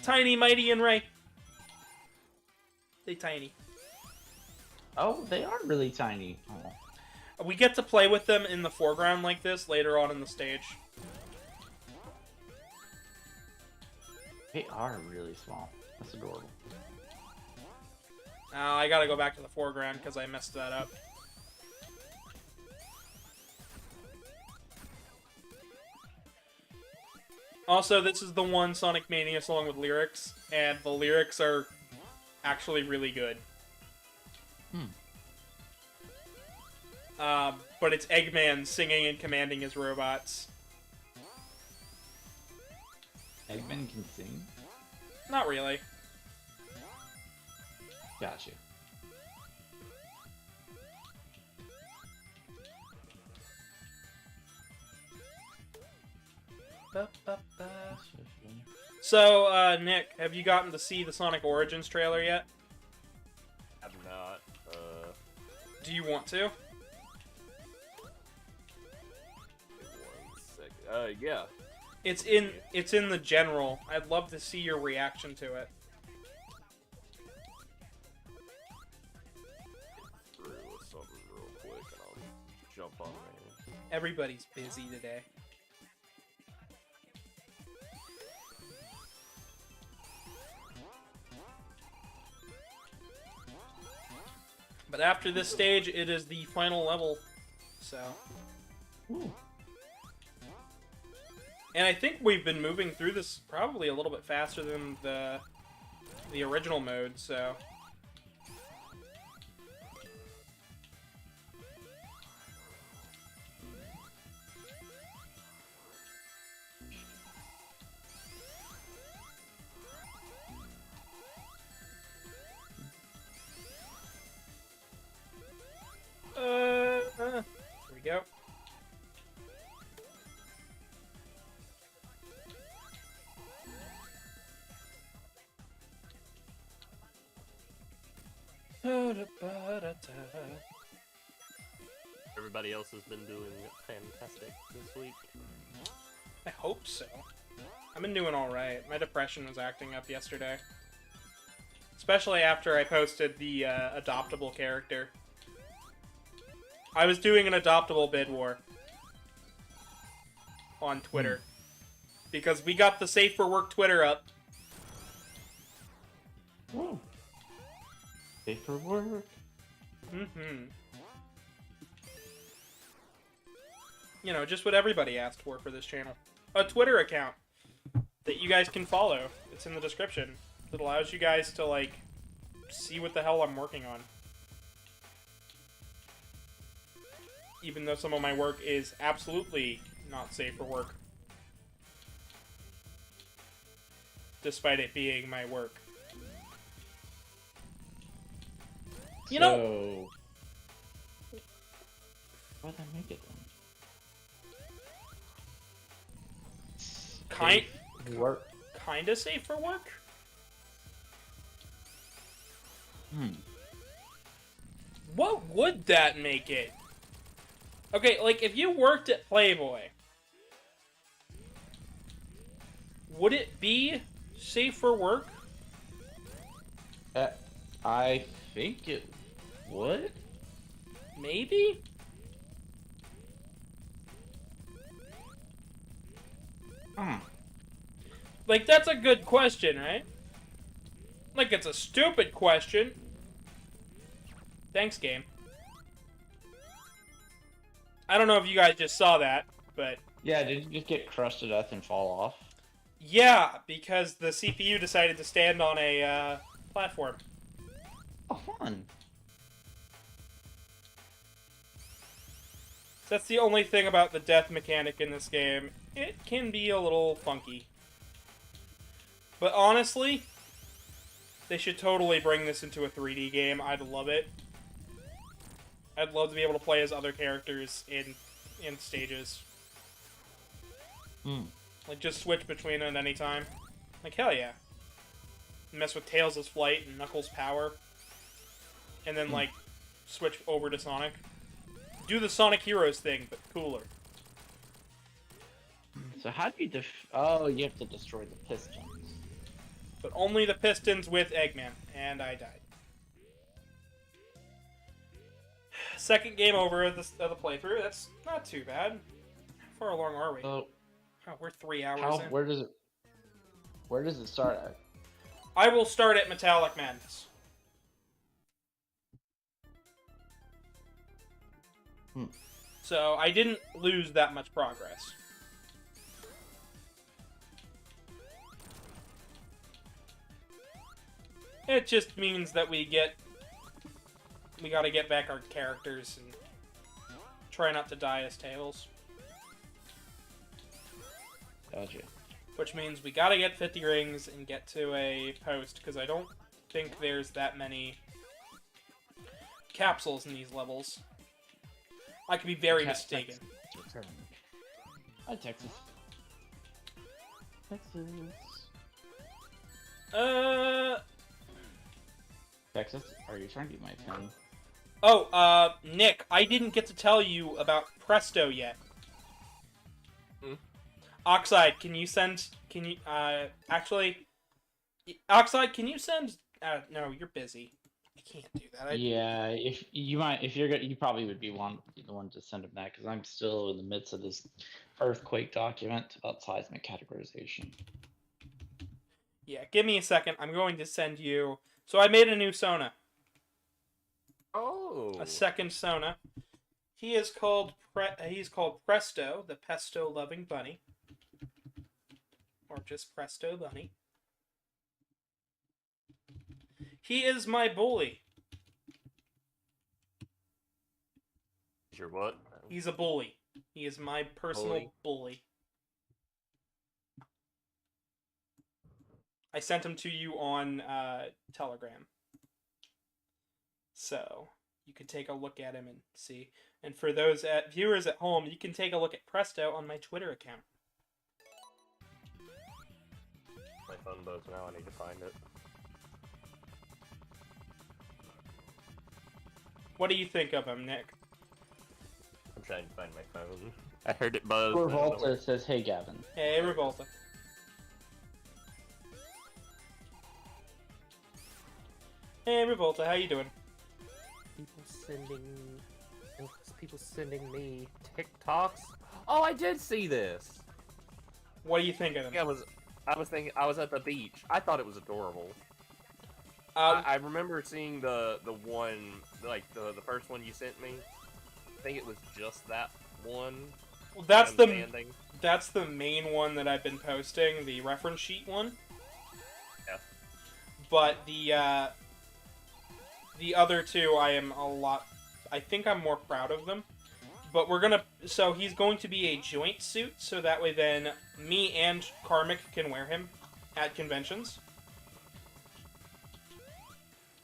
Tiny, Mighty, and Ray. They tiny. Oh, they are really tiny. Oh. We get to play with them in the foreground like this later on in the stage. They are really small. That's adorable. I gotta go back to the foreground because I messed that up. Also, this is the one Sonic Mania song with lyrics, and the lyrics are actually really good. But it's Eggman singing and commanding his robots. Eggman can sing? Not really. Gotcha. So, Nick, have you gotten to see the Sonic Origins trailer yet? Have not. Do you want to? 1 second. Yeah. It's in the general. I'd love to see your reaction to it. Get through with something real quick and I'll jump on there. Everybody's busy today. But after this stage, it is the final level, so. Ooh. And I think we've been moving through this probably a little bit faster than the original mode, so. Here we go. Everybody else has been doing fantastic this week. I hope so. I've been doing alright. My depression was acting up yesterday. Especially after I posted the adoptable character. I was doing an adoptable bid war on Twitter. Because we got the Safe for Work Twitter up. Woo. Safe for work. Mm-hmm. You know, just what everybody asked for this channel. A Twitter account that you guys can follow. It's in the description. It allows you guys to, like, see what the hell I'm working on. Even though some of my work is absolutely not safe for work. Despite it being my work. You know... Why'd I make it then? Work. Kinda safe for work? What would that make it? Okay, like, if you worked at Playboy, would it be safe for work? I think it would. Maybe? Like, that's a good question, right? Like, it's a stupid question. Thanks, game. I don't know if you guys just saw that, but... Yeah, did you just get crushed to death and fall off? Yeah, because the CPU decided to stand on a, platform. Oh, fun. That's the only thing about the death mechanic in this game. It can be a little funky. But honestly, they should totally bring this into a 3D game. I'd love it. I'd love to be able to play as other characters in stages. Like, just switch between it at any time. Like, hell yeah. Mess with Tails' flight and Knuckles' power. And then, like, switch over to Sonic. Do the Sonic Heroes thing, but cooler. So how do you Oh, you have to destroy the pistons. But only the pistons with Eggman, and I died. Second game over of the playthrough. That's not too bad. How far along are we? So, we're 3 hours in. where does it start at? I will start at Metallic Madness. So I didn't lose that much progress. It just means that we gotta get back our characters and try not to die as Tails. Gotcha. Which means we gotta get 50 rings and get to a post, because I don't think there's that many capsules in these levels. I could be very mistaken. Hi, Texas. Texas, are you trying to get my phone? Oh, Nick, I didn't get to tell you about Presto yet. Oxide, can you send... actually... Oxide, can you send... no, you're busy. I can't do that. Yeah, if you're good, you probably would be the one to send him that, because I'm still in the midst of this earthquake document about seismic categorization. Yeah, give me a second. I'm going to send you... So I made a new Sona. Oh. A second Sona. He is called he's called Presto, the pesto-loving bunny. Or just Presto Bunny. He is my bully. Is your what? He's a bully. He is my personal bully. I sent him to you on Telegram. So, you can take a look at him and see. And for those viewers at home, you can take a look at Presto on my Twitter account. My phone buzzed now, I need to find it. What do you think of him, Nick? I'm trying to find my phone. I heard it buzz. I don't know Revolta says, "Hey, Gavin." Hey, Revolta. Hey, Revolta, how you doing? People sending me TikToks. Oh, I did see this. What do you think of him? I was thinking I was at the beach. I thought it was adorable. Um, I remember seeing the one, like the first one you sent me. I think it was just that one. well, Standing. that's the main one that I've been posting, the reference sheet one. Yeah. But the other two, I think I'm more proud of them. But so he's going to be a joint suit, so that way then me and Karmic can wear him at conventions.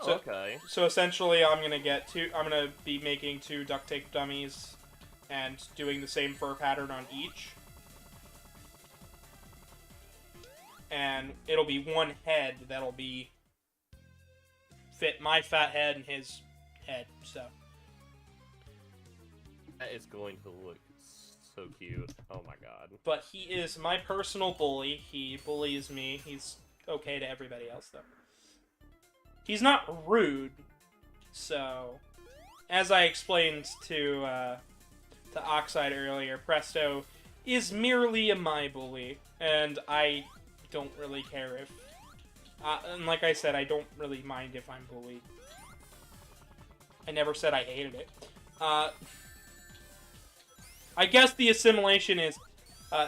So, Okay. So essentially, I'm gonna be making 2 duct tape dummies, and doing the same fur pattern on each. And it'll be one head that'll be fit my fat head and his head. So That is going to look so cute. Oh my god. but he is my personal bully. He bullies me. He's okay to everybody else, though. He's not rude. So, as I explained to Oxide earlier, Presto is merely my bully, and I don't really care if... and like I said, I don't really mind if I'm bullied. I never said I hated it. I guess the assimilation is...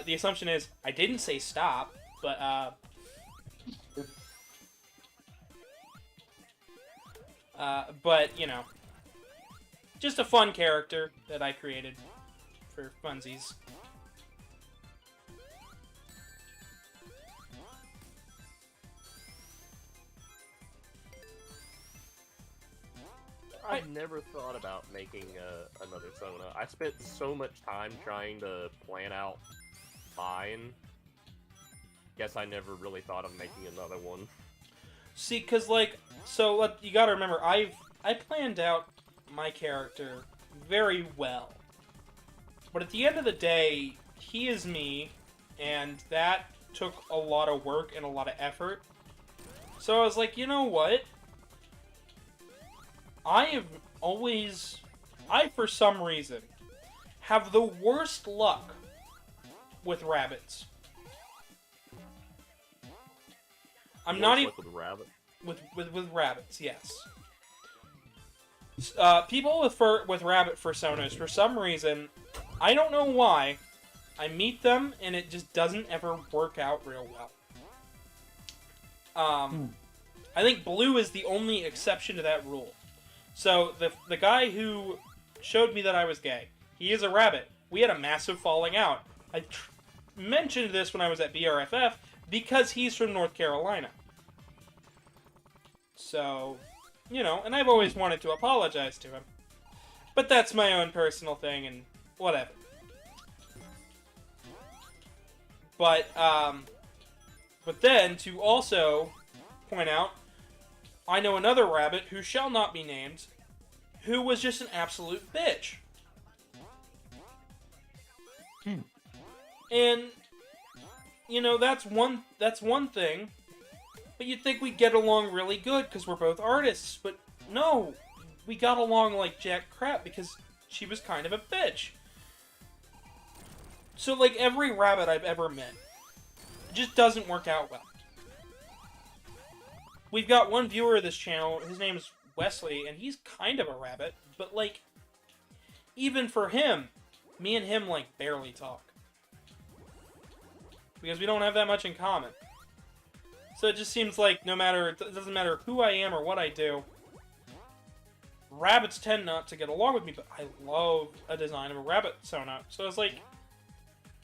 the assumption is, I didn't say stop, but, but, you know, just a fun character that I created for funsies. I've never thought about making another Sona. I spent so much time trying to plan out mine. Guess I never really thought of making another one. See, because, like, so you gotta remember, I planned out my character very well. But at the end of the day, he is me, and that took a lot of work and a lot of effort. So I was like, you know what? I, for some reason, have the worst luck with rabbits. I'm not even... With rabbit. With rabbits, yes. People with rabbit personas, for some reason, I don't know why, I meet them and it just doesn't ever work out real well. I think Blue is the only exception to that rule. So, the guy who showed me that I was gay, he is a rabbit. We had a massive falling out. I mentioned this when I was at BRFF because he's from North Carolina. So, you know, and I've always wanted to apologize to him. But that's my own personal thing, and whatever. But then, to also point out, I know another rabbit, who shall not be named, who was just an absolute bitch. And, you know, that's one thing. But you'd think we'd get along really good because we're both artists, but no, we got along like jack crap because she was kind of a bitch. So, like, every rabbit I've ever met, it just doesn't work out well. We've got one viewer of this channel, his name's Wesley, and he's kind of a rabbit, but, like, even for him, me and him, like, barely talk. Because we don't have that much in common. So it just seems like it doesn't matter who I am or what I do, rabbits tend not to get along with me, but I love a design of a rabbit Sona. So I was like,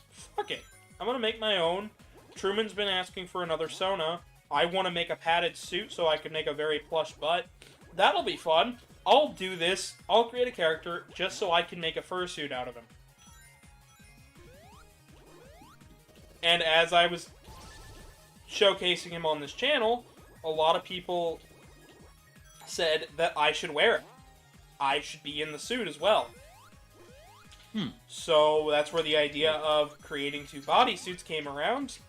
fuck it. I'm gonna make my own. Truman's been asking for another Sona. I want to make a padded suit so I can make a very plush butt. That'll be fun. I'll do this. I'll create a character just so I can make a fursuit out of him. And as I was showcasing him on this channel, a lot of people said that I should wear it. I should be in the suit as well. Hmm. So that's where the idea of creating 2 bodysuits came around.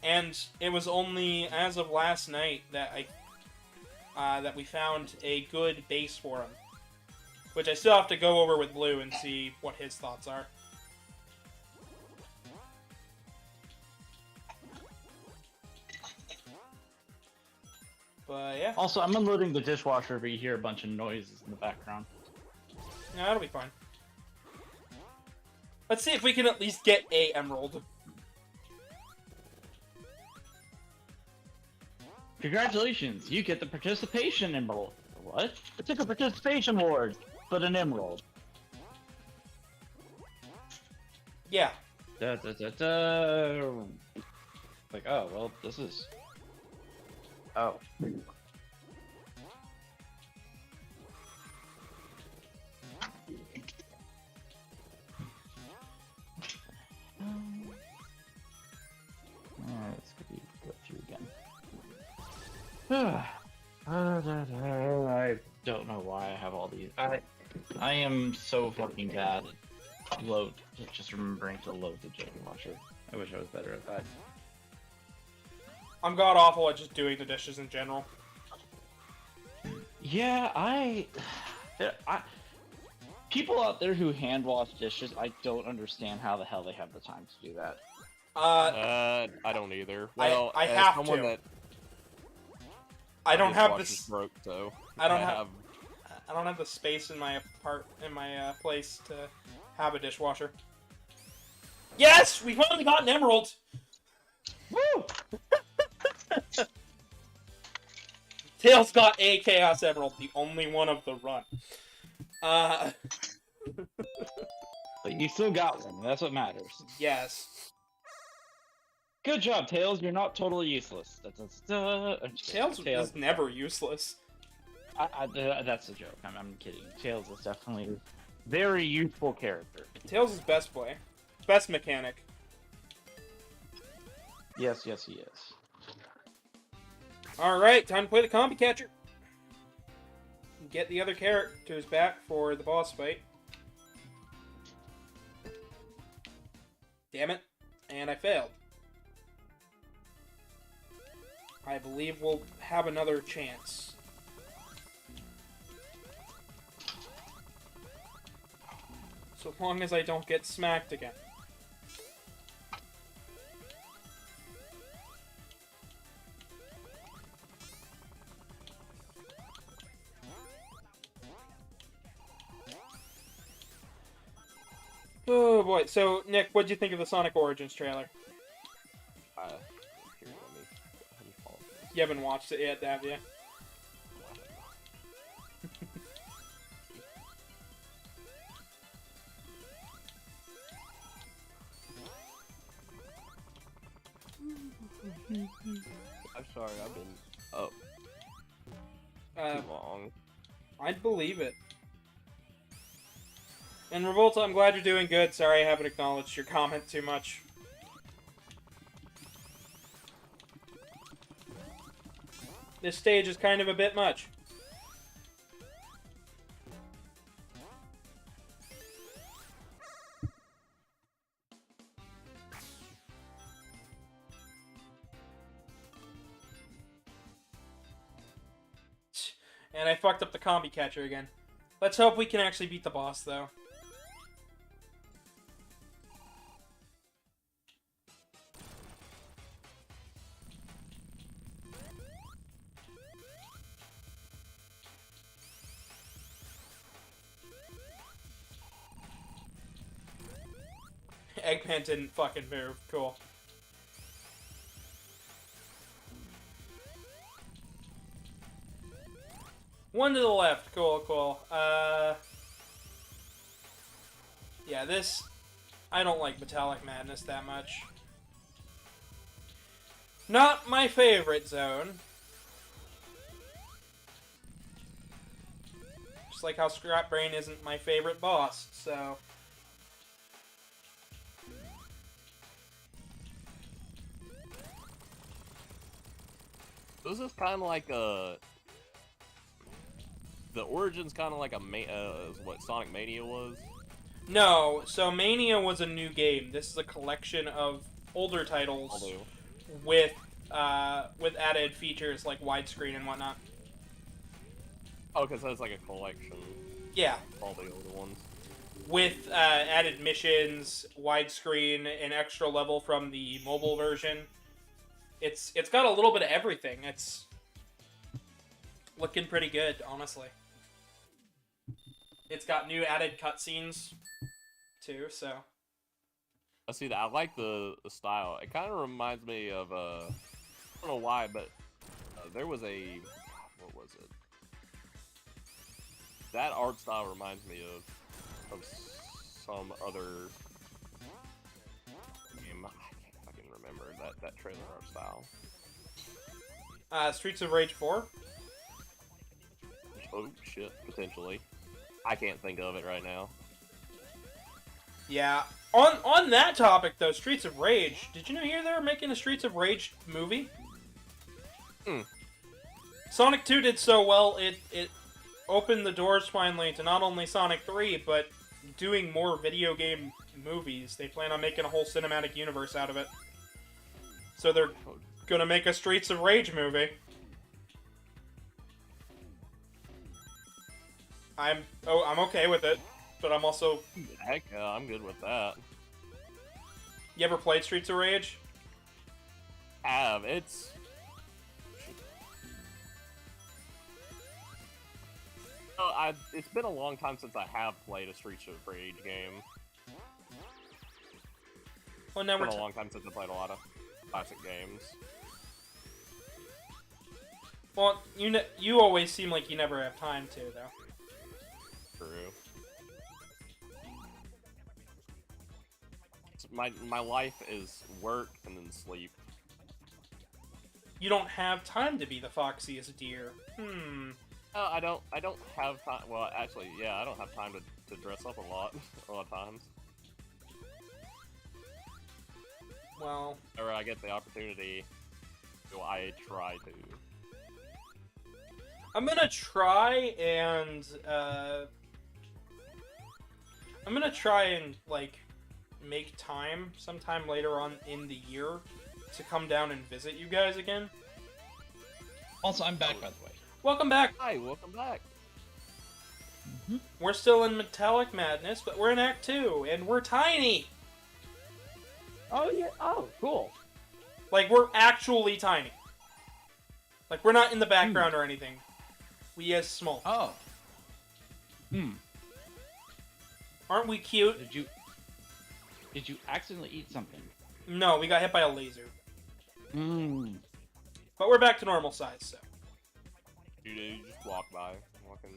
And it was only as of last night that that we found a good base for him. Which I still have to go over with Blue and see what his thoughts are. But yeah, Also, I'm unloading the dishwasher, but you hear a bunch of noises in the background. no, that'll be fine. Let's see if we can at least get a emerald. Congratulations, you get the participation emerald. What? I took a participation award, but an emerald. Yeah. Da, da, da, da. Like, oh, well, this is... Oh. Let's go through again. I don't know why I have all these. I am so fucking bad at just remembering to load the dishwasher. I wish I was better at that. I'm god awful at just doing the dishes in general. Yeah, people out there who hand wash dishes, I don't understand how the hell they have the time to do that. I don't either. Well, I as have someone to. That I don't have dishwasher's this. broke, so I don't have the space in my place to have a dishwasher. Yes, we finally got an emerald. Woo! Tails got a Chaos Emerald, the only one of the run. But you still got one. That's what matters. Yes. Good job, Tails. You're not totally useless. Tails is never useless. That's a joke. I'm kidding. Tails is definitely a very useful character. Tails is best boy. Best mechanic. Yes, yes, he is. Alright, time to play the Combi Catcher. Get the other characters back for the boss fight. Damn it. And I failed. I believe we'll have another chance. So long as I don't get smacked again. Oh boy. So, Nick, what'd you think of the Sonic Origins trailer? Here, let me follow this. You haven't watched it yet, have you? I'm sorry, I've been too long. I'd believe it. And Revolta, I'm glad you're doing good. Sorry I haven't acknowledged your comment too much. This stage is kind of a bit much. And I fucked up the Combi Catcher again. Let's hope we can actually beat the boss, though. Eggman didn't fucking move. Cool. One to the left. Cool, cool. Yeah, this... I don't like Metallic Madness that much. Not my favorite zone. Just like how Scrap Brain isn't my favorite boss, so... This is kind of like a... the origin's kind of like what Sonic Mania was? No, so Mania was a new game. This is a collection of older titles Although, with added features like widescreen and whatnot. oh, because that's like a collection. Yeah, Of all the older ones. with added missions, widescreen, an extra level from the mobile version. It's got a little bit of everything. It's looking pretty good, honestly. It's got new added cutscenes too, so. I see that. I like the style. It kind of reminds me of I don't know why, but there was a what was it? That art style reminds me of some other game. I can't fucking remember that trailer art style. Streets of Rage 4? Oh shit, potentially. I can't think of it right now. Yeah. On that topic though, Streets of Rage, did you hear they were making a Streets of Rage movie? Sonic 2 did so well, it opened the doors finally to not only Sonic 3, but doing more video game movies. They plan on making a whole cinematic universe out of it. So they're gonna make a Streets of Rage movie. I'm okay with it, but I'm also... Heck, I'm good with that. You ever played Streets of Rage? It's it's been a long time since I have played a Streets of Rage game. Well, now It's we're been a long time since I played a lot of classic games. well, you always seem like you never have time to, though. True. My life is work and then sleep. You don't have time to be the foxiest deer. I don't have time. Well, actually, yeah, I don't have time to dress up a lot of times. Well, Whenever I get the opportunity, do I try to? I'm gonna try and, like, make time sometime later on in the year to come down and visit you guys again. Also, I'm back, by the way. Welcome back! Hi, welcome back. We're still in Metallic Madness, but we're in Act 2, and we're tiny! Oh yeah. Oh, cool. Like, we're actually tiny. Like, we're not in the background or anything. We as small. Oh. Aren't we cute? Did you accidentally eat something? No, we got hit by a laser. Mmm. But we're back to normal size, so. You just walk by, walking.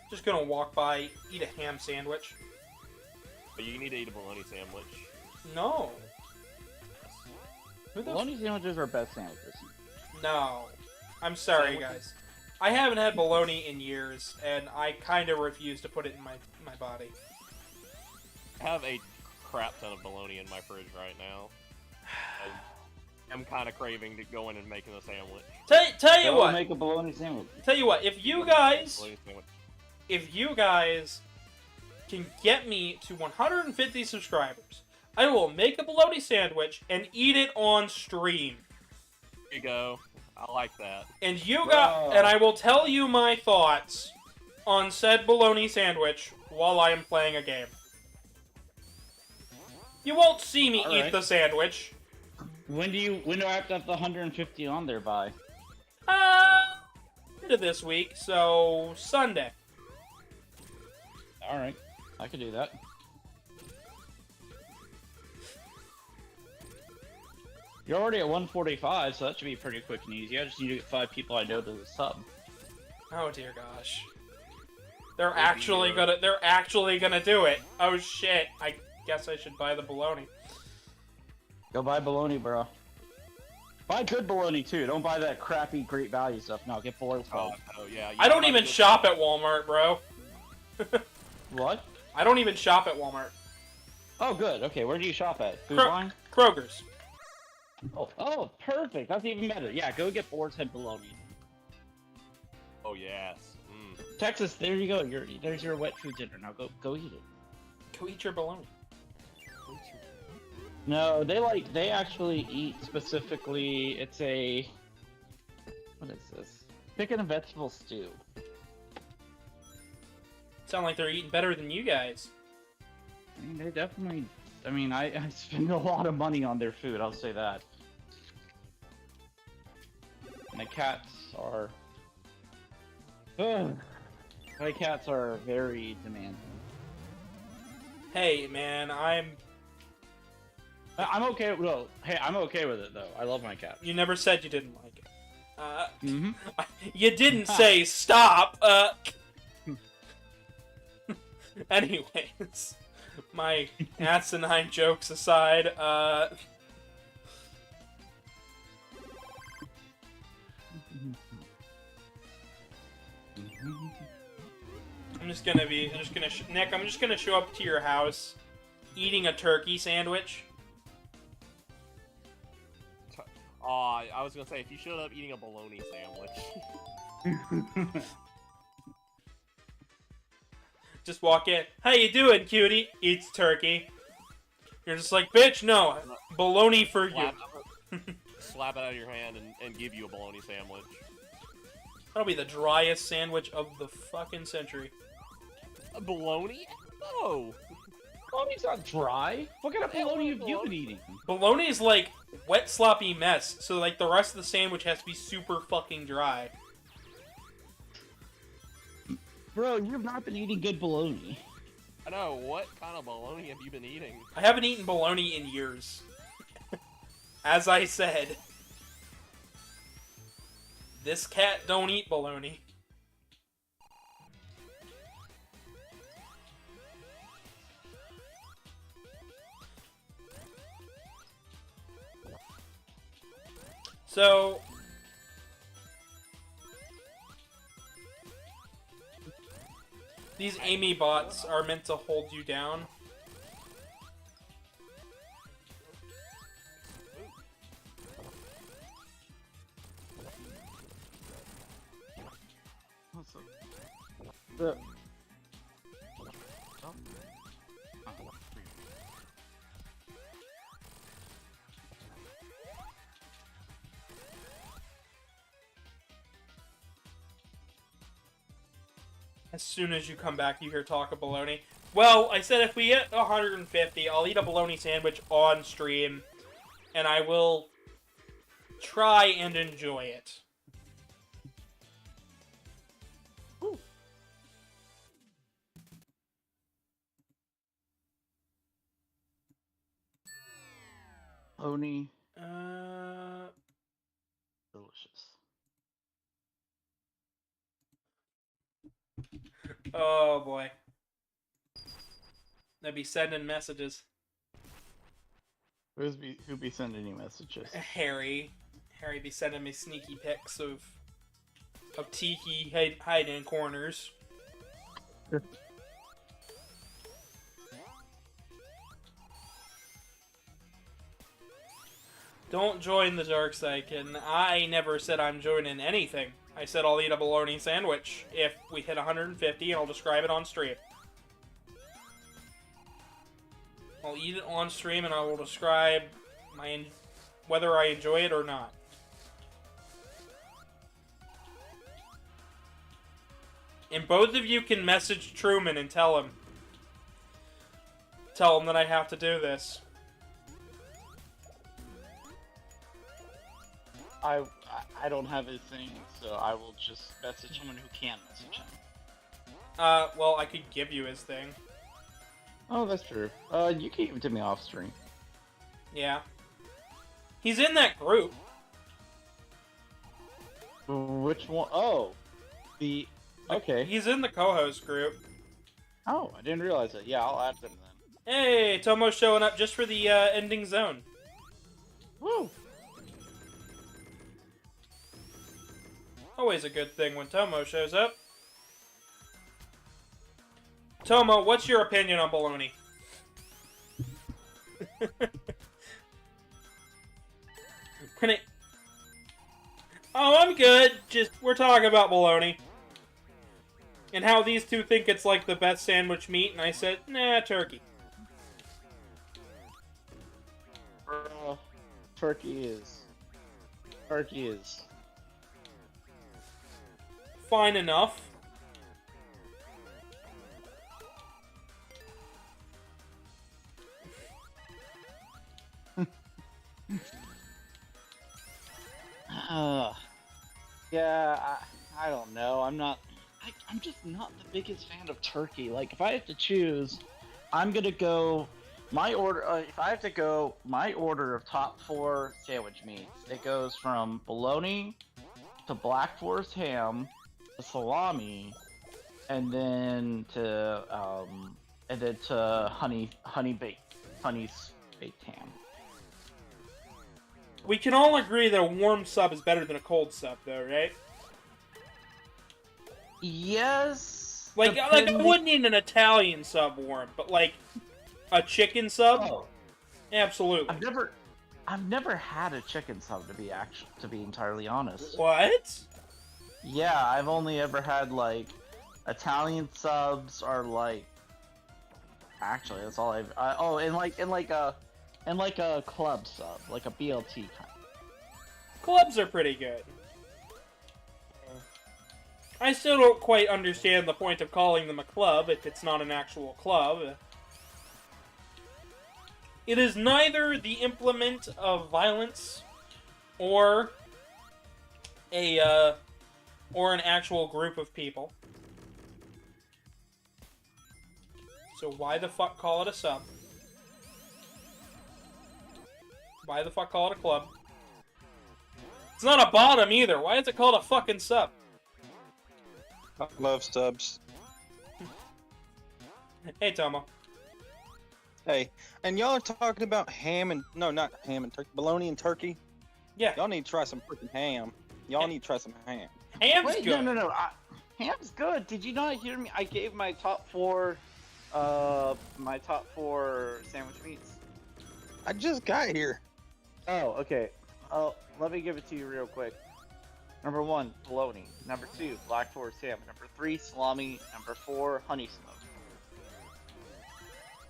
Just gonna walk by, eat a ham sandwich. But you need to eat a bologna sandwich. No. Who the Bologna sandwiches are best sandwiches. No. I'm sorry, guys. I haven't had bologna in years, and I kind of refuse to put it in my body. I have a crap ton of bologna in my fridge right now. I'm kind of craving to go in and making a sandwich. Tell you Go what. make a bologna sandwich. Tell you what. If you guys Bologna sandwich. can get me to 150 subscribers, I will make a bologna sandwich and eat it on stream. There you go. I like that. And Bro. and I will tell you my thoughts on said bologna sandwich while I am playing a game. You won't see me eat Alright. the sandwich. When do I have to have the 150 on there by? End of this week, so Sunday. Alright. I could do that. You're already at 145, so that should be pretty quick and easy. I just need to get 5 people I know to the sub. Oh dear gosh. They're actually gonna do it. Oh shit. I guess I should buy the bologna. Go buy bologna, bro. Buy good bologna too. Don't buy that crappy Great Value stuff. No, get boiled. Oh, yeah. I don't even shop at Walmart, bro. What? I don't even shop at Walmart. Oh, good. Okay, where do you shop at? Food Kro- line? Kroger's. Oh, perfect. That's even better. Yeah, go get boar's head bologna. Oh yes. Texas, there you go. There's your wet food dinner. Now go eat it. Go eat your bologna. No, they actually eat specifically. It's a what is this? Chicken and vegetable stew. Sound like they're eating better than you guys. I mean, they definitely. I mean, I spend a lot of money on their food. I'll say that. And the cats are. Ugh. My cats are very demanding. Hey, man, I'm okay. Well, hey, I'm okay with it though. I love my cat. You never said you didn't like it. Mm-hmm. You didn't say stop. Anyways, my asinine jokes aside, Nick, I'm just gonna show up to your house, eating a turkey sandwich. I was gonna say, if you showed up eating a bologna sandwich. Just walk in. How you doing, cutie? Eats turkey. You're just like, bitch, no. Bologna for you. Slap it out of your hand and give you a bologna sandwich. That'll be the driest sandwich of the fucking century. A bologna? No. Bologna's not dry. What kind of bologna have you been eating? Bologna is like wet, sloppy mess, so like the rest of the sandwich has to be super fucking dry. Bro, you have not been eating good bologna. I know. What kind of bologna have you been eating? I haven't eaten bologna in years. As I said, this cat don't eat bologna. So, these Amy bots are meant to hold you down. What's up? The... As soon as you come back, you hear talk of bologna. Well, I said if we hit 150, I'll eat a bologna sandwich on stream, and I will try and enjoy it. Bologna. Uh, Delicious. oh boy. They'd be sending messages. Who be sending you messages? Harry be sending me sneaky pics of Tiki hiding in corners. Don't join the dark side, kid. I never said I'm joining anything. I said I'll eat a bologna sandwich if we hit 150, and I'll describe it on stream. I'll eat it on stream, and I will describe whether I enjoy it or not. And both of you can message Truman and tell him that I have to do this. I don't have his thing, so I will just message someone who can message him. Well, I could give you his thing. Oh, that's true. You can give it to me off stream. Yeah. He's in that group. Which one? Oh, okay. He's in the co-host group. Oh, I didn't realize it. Yeah, I'll add them then. Hey, Tomo's showing up just for the ending zone. Woo! Always a good thing when Tomo shows up. Tomo, what's your opinion on bologna? Can it... Oh, I'm good. Just, we're talking about bologna. And how these two think it's like the best sandwich meat, and I said, nah, turkey. Turkey is Fine enough. Yeah, I don't know. I'm just not the biggest fan of turkey. Like, if I have to choose, I'm gonna go. My order. If I have to go, my order of top 4 sandwich meats, it goes from bologna to Black Forest ham to salami, and then to honey's baked ham. We can all agree that a warm sub is better than a cold sub, though, right? Yes. Like I wouldn't eat an Italian sub warm, but like a chicken sub, Oh, absolutely. I've never had a chicken sub to be entirely honest. What? Yeah, I've only ever had like Italian subs or like. Actually, that's all I've. And like a club sub, like a BLT kind. Clubs are pretty good. I still don't quite understand the point of calling them a club if it's not an actual club. It is neither the implement of violence or an actual group of people. So why the fuck call it a sub? Why the fuck call it a club? It's not a bottom either. Why is it called a fucking sub? I love subs. Hey, Tomo. Hey, and y'all are talking about ham and no, not ham and turkey, bologna and turkey. Yeah, Y'all need to try some freaking ham. Y'all need to try some ham. ham's Wait, good. no. Ham's good. Did you not hear me? I gave my top 4 sandwich meats. I just got here. Oh, okay. Let me give it to you real quick. Number 1, bologna. Number 2, Black Forest ham. Number 3, salami. Number 4, honey smoked.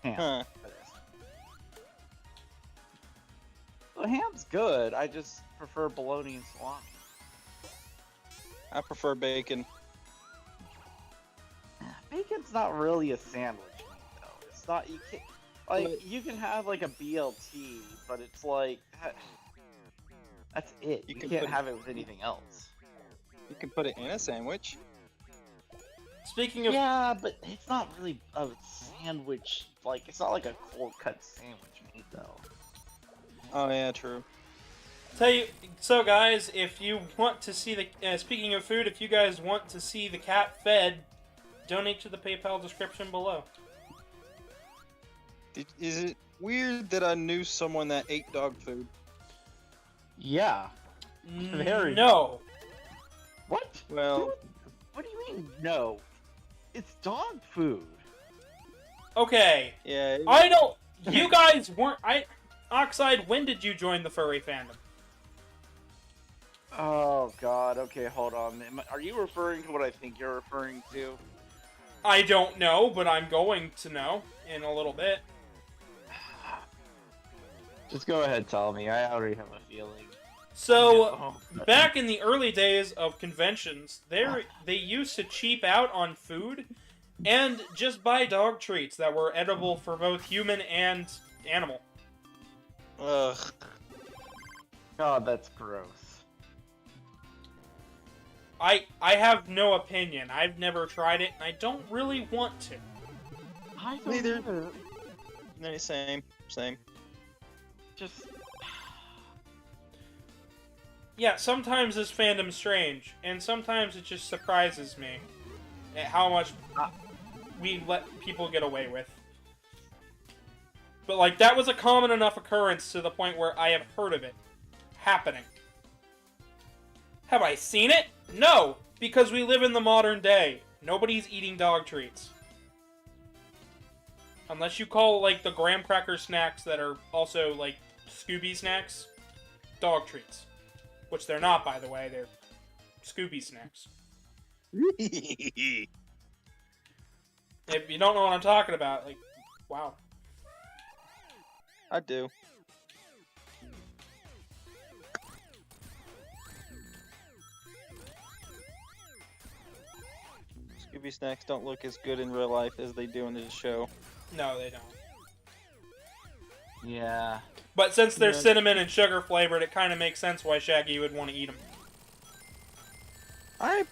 Ham. Huh. That is. Well, ham's good. I just prefer bologna and salami. I prefer bacon. Bacon's not really a sandwich meat, though. It's not. You can't. Like, you can have like a BLT, but it's like that's it. You can can't put it- have it with anything else. You can put it in a sandwich. Speaking of Yeah, but it's not really a sandwich. Like, it's not like a cold cut sandwich meat, though. Oh yeah, true. So guys, if you want to see the speaking of food, if you guys want to see the cat fed, donate to the PayPal description below. Is it weird that I knew someone that ate dog food? Yeah. Very. No. What? Well, What do you mean? No. It's dog food. Okay. yeah. I don't. You guys weren't. Oxide. When did you join the furry fandom? Oh God. Okay, hold on. Are you referring to what I think you're referring to? I don't know, but I'm going to know in a little bit. Just go ahead, tell me. I already have a feeling. So, back in the early days of conventions, they used to cheap out on food and just buy dog treats that were edible for both human and animal. Ugh. God, that's gross. I have no opinion. I've never tried it, and I don't really want to. I don't Neither. either. No, same. Just Yeah, sometimes this fandom's strange, and sometimes it just surprises me at how much we let people get away with. But, like, that was a common enough occurrence to the point where I have heard of it happening. Have I seen it? No, because we live in the modern day. Nobody's eating dog treats. Unless you call, like, the graham cracker snacks that are also, like, Scooby snacks, dog treats. Which they're not, by the way. They're Scooby snacks. If you don't know what I'm talking about, like, wow. I do. Scooby snacks don't look as good in real life as they do in the show. No, they don't. Yeah. But since they're Yeah. cinnamon and sugar flavored, it kind of makes sense why Shaggy would want to eat them. I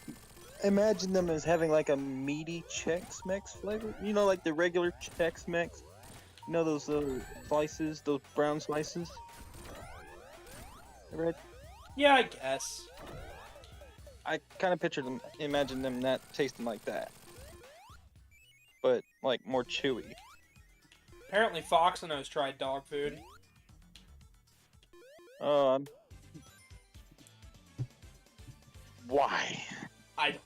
imagine them as having like a meaty Chex Mix flavor. You know, like the regular Chex Mix. You know those little slices, those brown slices. Red. Yeah, I guess. I kind of picture them, imagine them that tasting like that, but like more chewy. Apparently, Foxino's tried dog food. Why? I don't.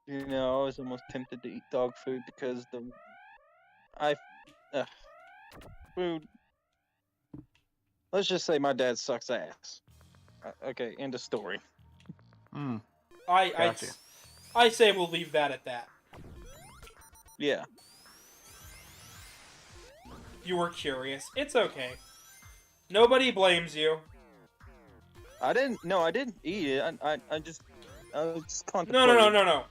You know, I was almost tempted to eat dog food because food. Let's just say my dad sucks ass. Okay, end of story. Hmm. I say we'll leave that at that. Yeah. You were curious. It's okay. Nobody blames you. I didn't eat it. I was just No. contemplating.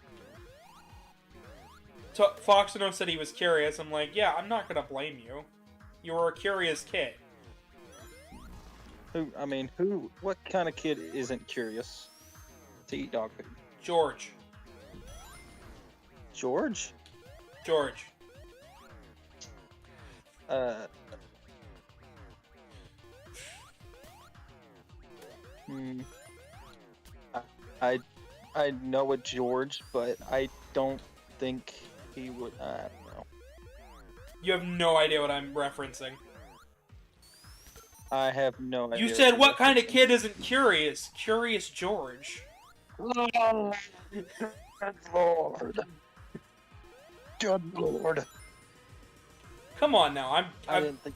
Foxino said he was curious. I'm like, yeah, I'm not gonna blame you. You were a curious kid. What kind of kid isn't curious to eat dog food? George. George? George. I know a George, but I don't think he would. I don't know. You have no idea what I'm referencing. I have no idea. You said what kind of kid isn't curious? Curious George. Oh, good lord. Good lord. Come on now, I I'm didn't think.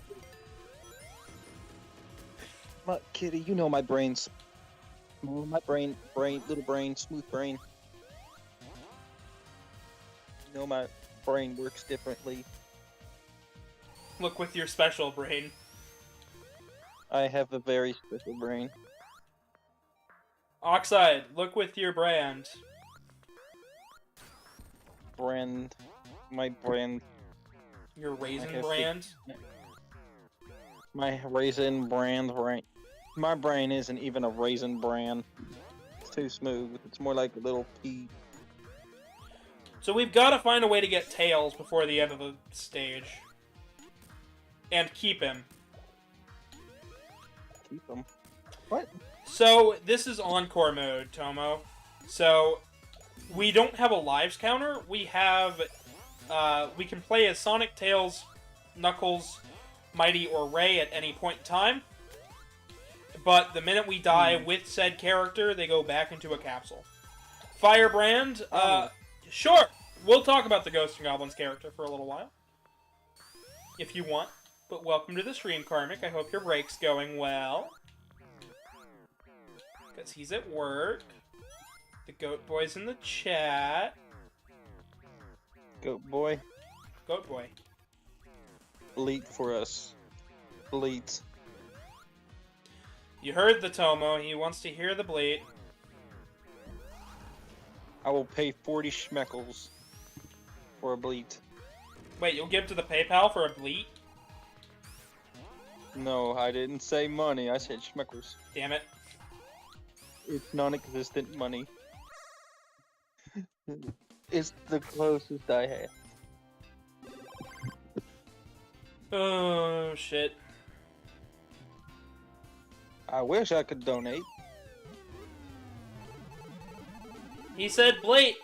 My kitty, you know my brain's. My brain, little brain, smooth brain. You know my brain works differently. look with your special brain. I have a very special brain. Oxide, look with your brand. Brand. My brand. Your raisin have brand. My raisin brand, right? My brain isn't even a raisin brand. It's too smooth. It's more like a little pea. So we've got to find a way to get Tails before the end of the stage. And keep him. Keep them. What? So, this is Encore mode, Tomo. So, we don't have a lives counter. We have, we can play as Sonic, Tails, Knuckles, Mighty, or Ray at any point in time. But the minute we die with said character, they go back into a capsule. Firebrand, sure! We'll talk about the Ghosts and Goblins character for a little while. If you want. But welcome to the stream, Karmic. I hope your break's going well. Because he's at work. The Goat Boy's in the chat. Goat boy. Goat Boy. Bleat for us. Bleat. You heard the Tomo. He wants to hear the bleat. I will pay 40 schmeckles for a bleat. Wait, you'll give to the PayPal for a bleat? No, I didn't say money. I said schmeckles. Damn it. It's non-existent money. It's the closest I have. Oh, shit. I wish I could donate. He said bleat!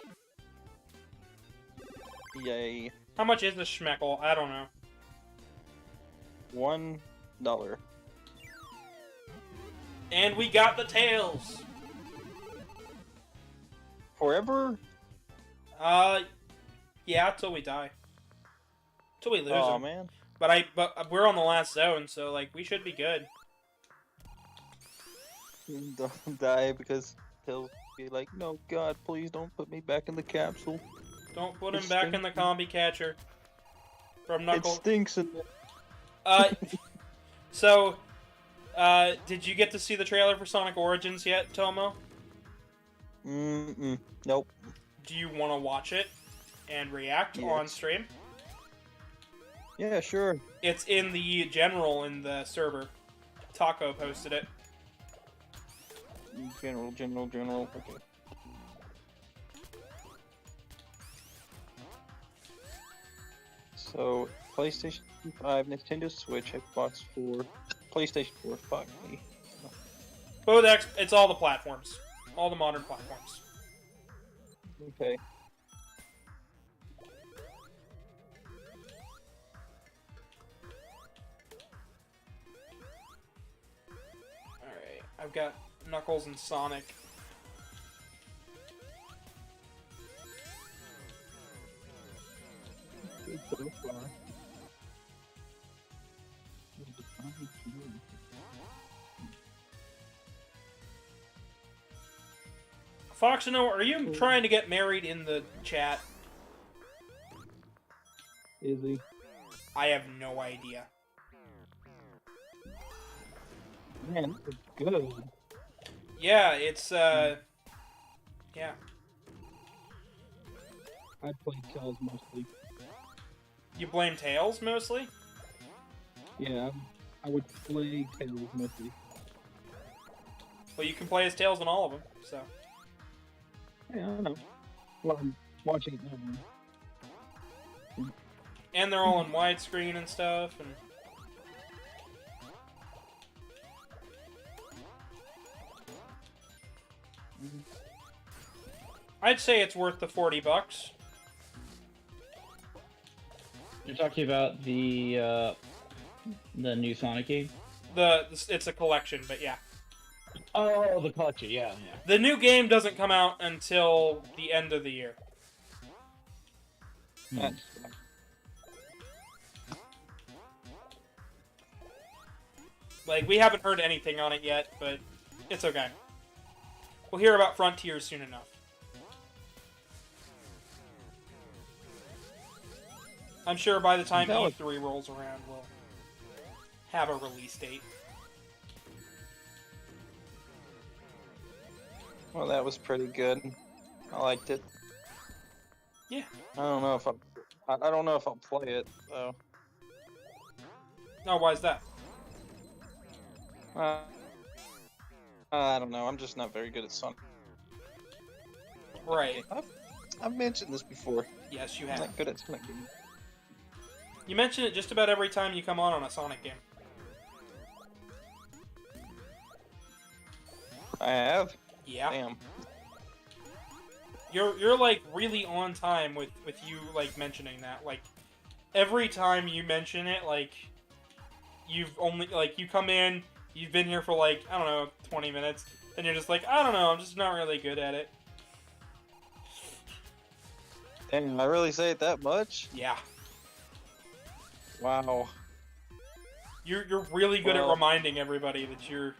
Yay. How much is the schmeckle? I don't know. $1. And we got the tails! Forever Yeah, till we die. Till we lose Oh him. man. But we're on the last zone, so like we should be good. Don't die because he'll be like, no, God, please don't put me back in the capsule. Don't put It him back in the stinks. combi catcher. From It Knuckle. stinks in there. So, did you get to see the trailer for Sonic Origins yet, Tomo? Nope. Do you want to watch it and react Yes. on stream? Yeah, sure. It's in the general in the server. Taco posted it. General. Okay. So, PlayStation 5, Nintendo Switch, Xbox 4, PlayStation 4, fuck me. It's all the platforms. All the modern platforms. Okay. Alright, I've got Knuckles and Sonic. So far. Foxino, are you trying to get married in the chat? Is he? I have no idea. Man, this is good. Yeah, it's, yeah. I play Tails mostly. You blame Tails, mostly? Yeah, I would play Tails mostly. Well, you can play as Tails in all of them, so. Yeah, I know. Well, I'm watching it now. And they're all in widescreen and stuff, and... I'd say it's worth the $40. You're talking about the new Sonic game? It's a collection, but yeah. Oh, the collection, yeah. The new game doesn't come out until the end of the year. That's Like, we haven't heard anything on it yet, but it's okay. We'll hear about Frontiers soon enough. I'm sure by the time That was- E3 rolls around, we'll have a release date. Well, that was pretty good. I liked it. Yeah. I don't know if I don't know if I'll play it though. Oh, why is that? I don't know. I'm just not very good at Sonic. Right. I've mentioned this before. Yes, you I'm have. not good at Sonic games. You mention it just about every time you come on a Sonic game. I have. Yeah. Damn. You're like really on time with you like mentioning that. Like every time you mention it, like you've only like you come in, you've been here for like I don't know 20 minutes, and you're just like I don't know, I'm just not really good at it. Damn, I really say it that much? Yeah. Wow. You're really good at Well- reminding everybody that you're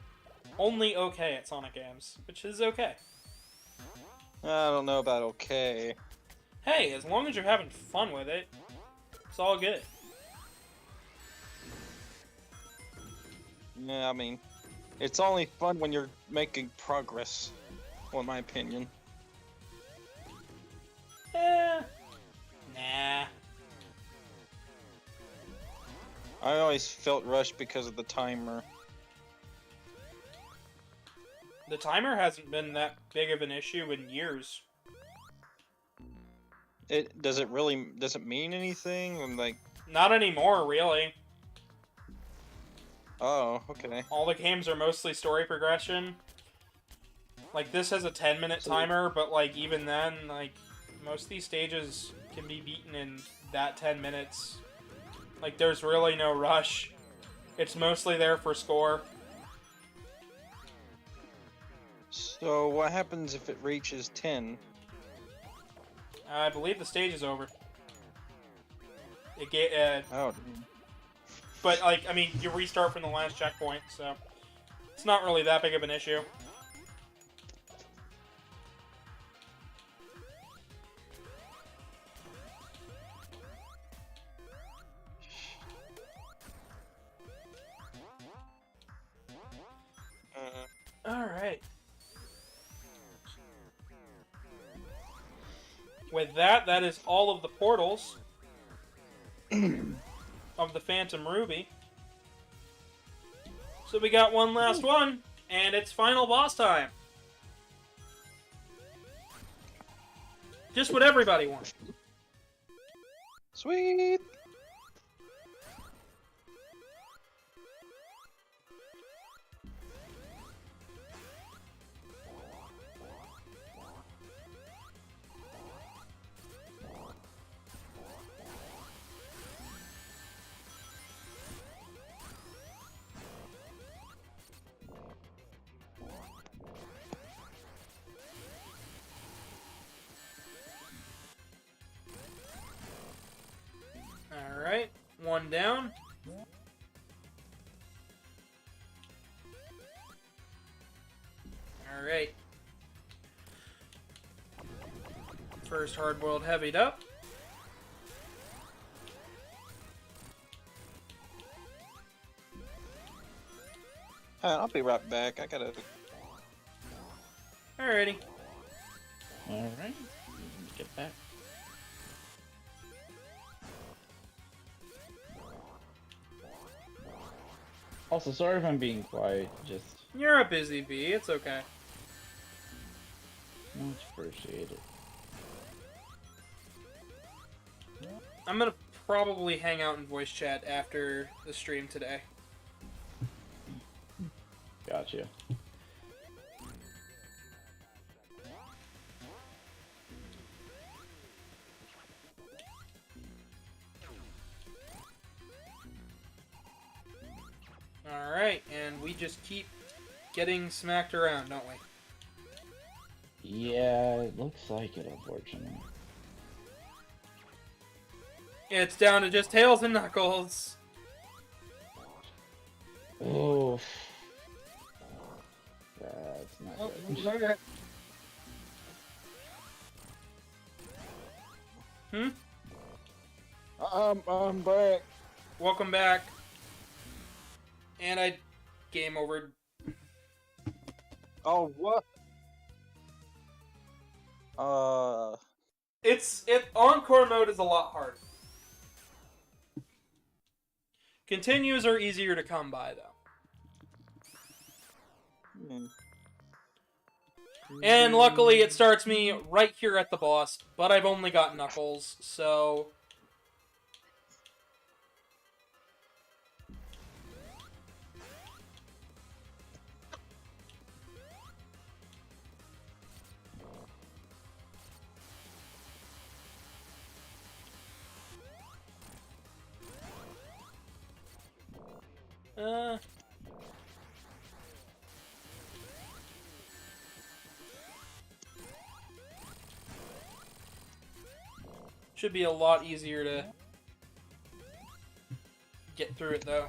only okay at Sonic games, which is okay. I don't know about okay. Hey, as long as you're having fun with it, it's all good. Yeah, I mean, it's only fun when you're making progress, in my opinion. Nah. I always felt rushed because of the timer. The timer hasn't been that big of an issue in years. Does it mean anything? I'm like, Not anymore, really. oh, okay. All the games are mostly story progression. Like, this has a 10-minute timer, but, like, even then, like, most of these stages can be beaten in that 10 minutes. Like, there's really no rush. It's mostly there for score. So what happens if it reaches 10? I believe the stage is over. It gave, Oh. but like, I mean, you restart from the last checkpoint, so it's not really that big of an issue. All right. With that, that is all of the portals of the Phantom Ruby. So we got one last one, and it's final boss time. Just what everybody wants. Sweet. Alright, one down. Alright. First hard-boiled heavied up. I'll be right back. I gotta. Alrighty. Alright. Get back. Also, sorry if I'm being quiet, just You're a busy bee, it's okay. much appreciated. I'm gonna probably hang out in voice chat after the stream today. Gotcha. Alright, and we just keep getting smacked around, don't we? Yeah, it looks like it, unfortunately. It's down to just Tails and Knuckles. Oh. That's not Oh, good. okay. Hmm? I'm back. Welcome back. And I game over. Oh, what? Encore mode is a lot harder. Continues are easier to come by though. And luckily it starts me right here at the boss, but I've only got Knuckles, so should be a lot easier to get through it though.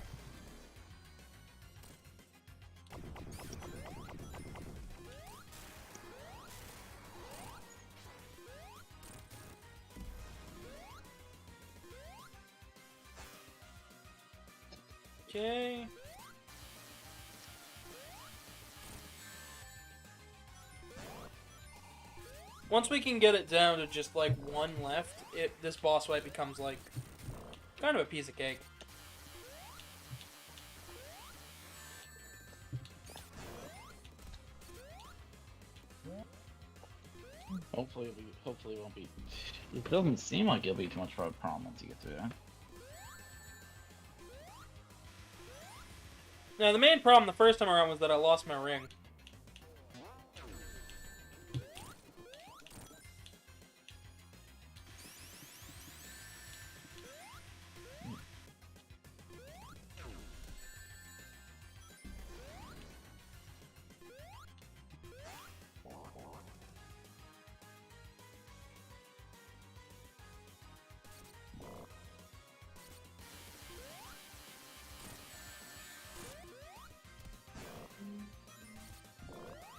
Okay. Once we can get it down to just like one left, this boss fight becomes like kind of a piece of cake. Hopefully it won't be. It doesn't seem like it'll be too much of a problem once you get through that. Now the main problem the first time around was that I lost my ring.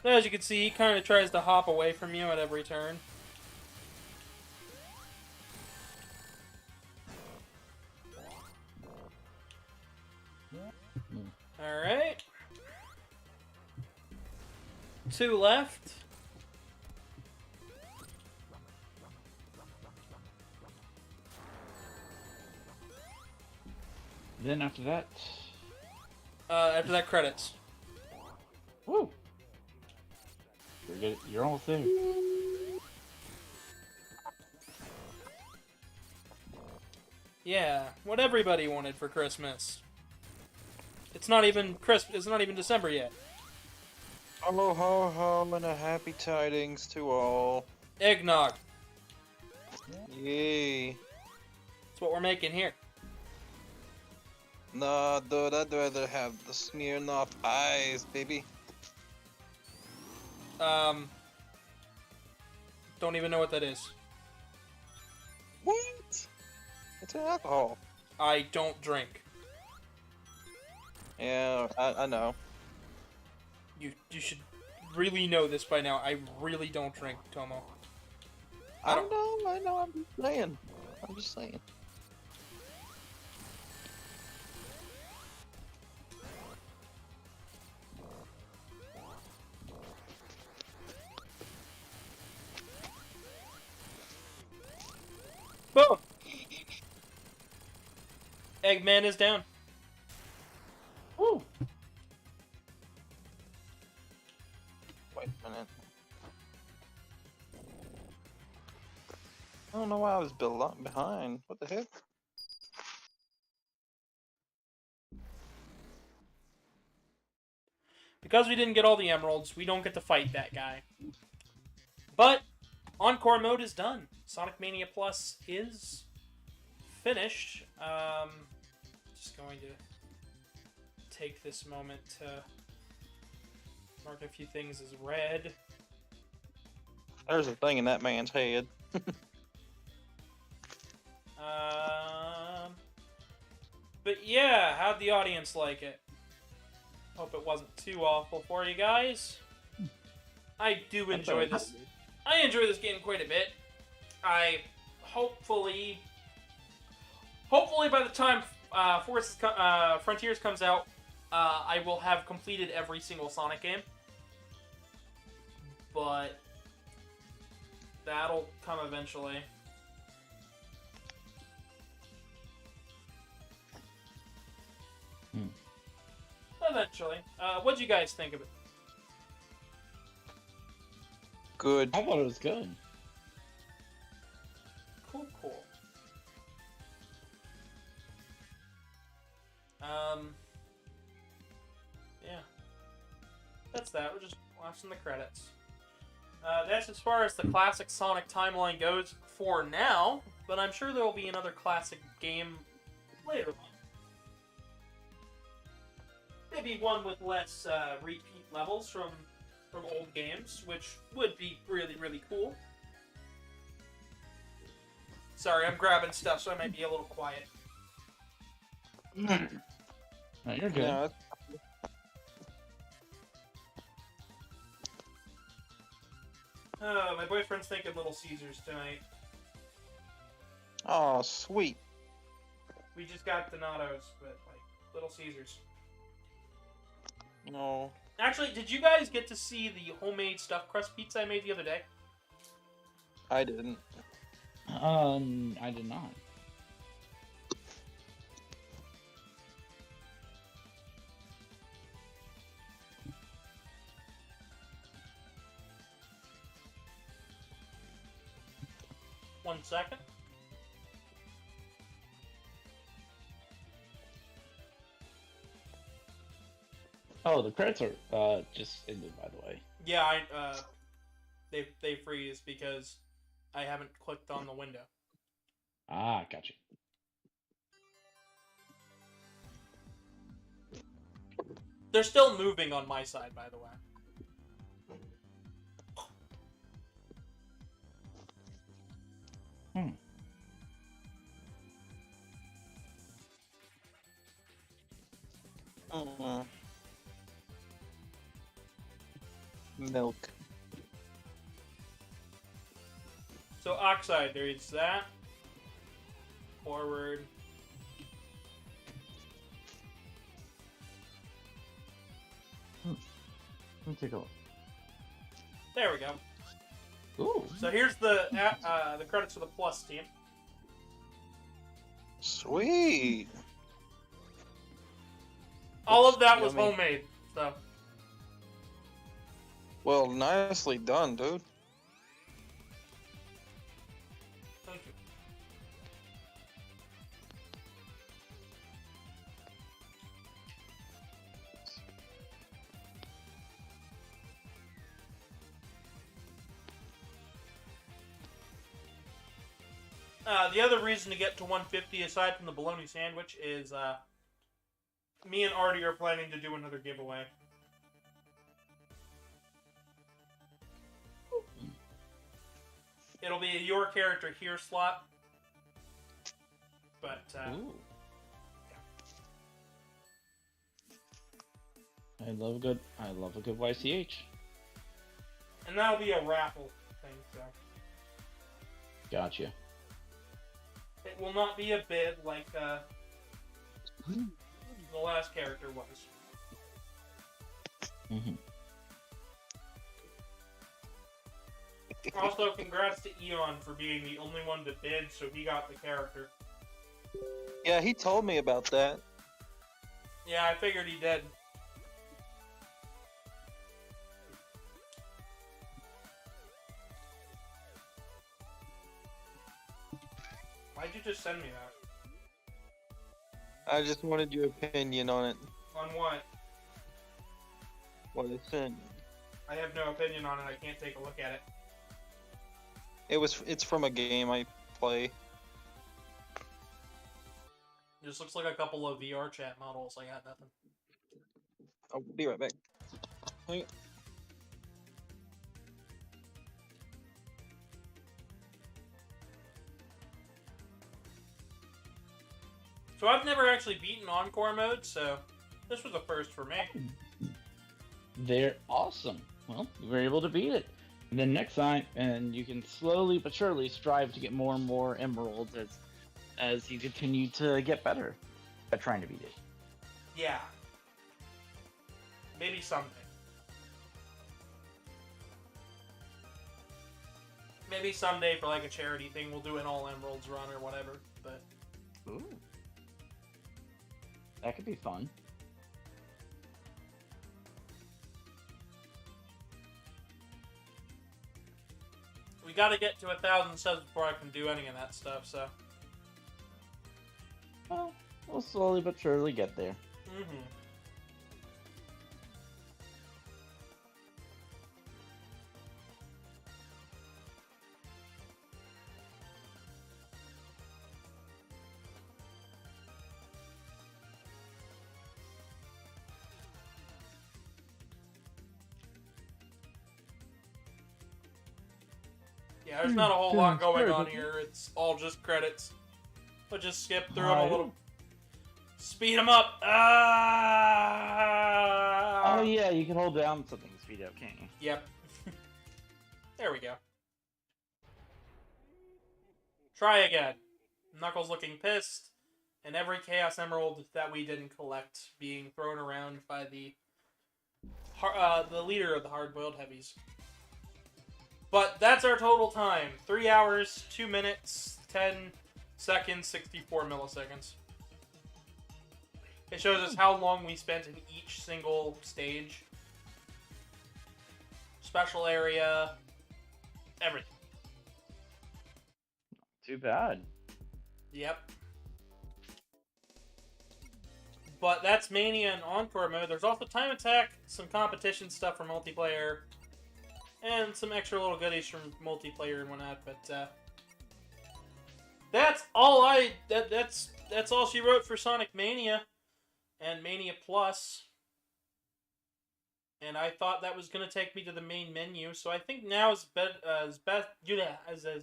As you can see, he kind of tries to hop away from you at every turn. Alright. 2 left. Then after that, After that, credits. woo! You're good. You're almost there. Yeah, what everybody wanted for Christmas. It's not even Christmas. It's not even December yet. Ho ho ho and a happy tidings to all. Eggnog. Yay. That's what we're making here. Nah, dude, I'd rather have the Smirnoff eyes, baby. Don't even know what that is. What? It's an alcohol. I don't drink. Yeah, I know. You should really know this by now. I really don't drink, Tomo. I don't- I know, I'm just saying. I'm just saying. Boom! Eggman is down. Woo! Wait a minute. I don't know why I was behind. What the heck? Because we didn't get all the emeralds, we don't get to fight that guy. But Encore mode is done. Sonic Mania Plus is finished. Just going to take this moment to mark a few things as red. There's a thing in that man's head. But yeah, how'd the audience like it? Hope it wasn't too awful for you guys. I do enjoy this. I enjoy this game quite a bit. I hopefully by the time Frontiers comes out, I will have completed every single Sonic game. But that'll come eventually. Eventually. What'd you guys think of it? Good. I thought it was good. Cool. Yeah. That's that. We're just watching the credits. That's as far as the classic Sonic timeline goes for now, but I'm sure there will be another classic game later on. Maybe one with less repeat levels from old games, which would be really, really cool. Sorry, I'm grabbing stuff, so I might be a little quiet. No, you're good. Yeah, My boyfriend's thinking Little Caesars tonight. oh, sweet. We just got Donatos, but like Little Caesars. No. Actually, did you guys get to see the homemade stuffed crust pizza I made the other day? I didn't. I did not. One second. Oh, the credits are just ended, by the way. Yeah, they freeze because I haven't clicked on the window. Ah, gotcha. They're still moving on my side, by the way. Milk. So Oxide, there's that. Forward. Let me take a look. There we go. Ooh. So here's the credits for the Plus team. Sweet. All of that was Yummy. homemade. So Well, nicely done, dude. thank you. The other reason to get to 150, aside from the bologna sandwich, is me and Artie are planning to do another giveaway. It'll be a your character here slot, but Ooh. I love a good YCH. and that'll be a raffle thing. So Gotcha. it will not be a bid like the last character was. Mm-hmm. Also, congrats to Eon for being the only one to bid, so he got the character. Yeah, he told me about that. Yeah, I figured he did. Why'd you just send me that? I just wanted your opinion on it. On what? What I sent. I have no opinion on it. I can't take a look at it. It's from a game I play. It just looks like a couple of VR chat models. I got nothing. I'll be right back. Hang on. So I've never actually beaten Encore mode, so this was a first for me. They're awesome. Well, we were able to beat it. And then next time, and you can slowly but surely strive to get more and more emeralds as you continue to get better at trying to beat it. Yeah. Maybe someday. Maybe someday for like a charity thing, we'll do an all emeralds run or whatever. But Ooh. That could be fun. we gotta get to 1,000 subs before I can do any of that stuff. So. Well, we'll slowly but surely get there. Mm-hmm. Yeah, there's not a whole lot going on here. It's all just credits. But just skip through them a little. Speed them up. Oh yeah, you can hold down something to speed up, can't you? Yep. There we go. Try again. Knuckles looking pissed, and every Chaos Emerald that we didn't collect being thrown around by the leader of the Hard-Boiled Heavies. But that's our total time. 3 hours, 2 minutes, 10 seconds, 64 milliseconds. It shows us how long we spent in each single stage. Special area. Everything. Too bad. Yep. But that's Mania and Encore mode. There's also Time Attack, some competition stuff for multiplayer, and some extra little goodies from multiplayer and whatnot. But that's all that's all she wrote for Sonic Mania and Mania Plus. And I thought that was going to take me to the main menu, so I think now is as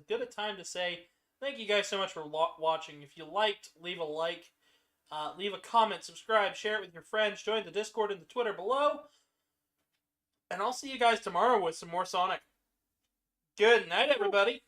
good a time to say thank you guys so much for watching. If you liked, leave a like, leave a comment, subscribe, share it with your friends, join the Discord and the Twitter below. And I'll see you guys tomorrow with some more Sonic. Good night, everybody.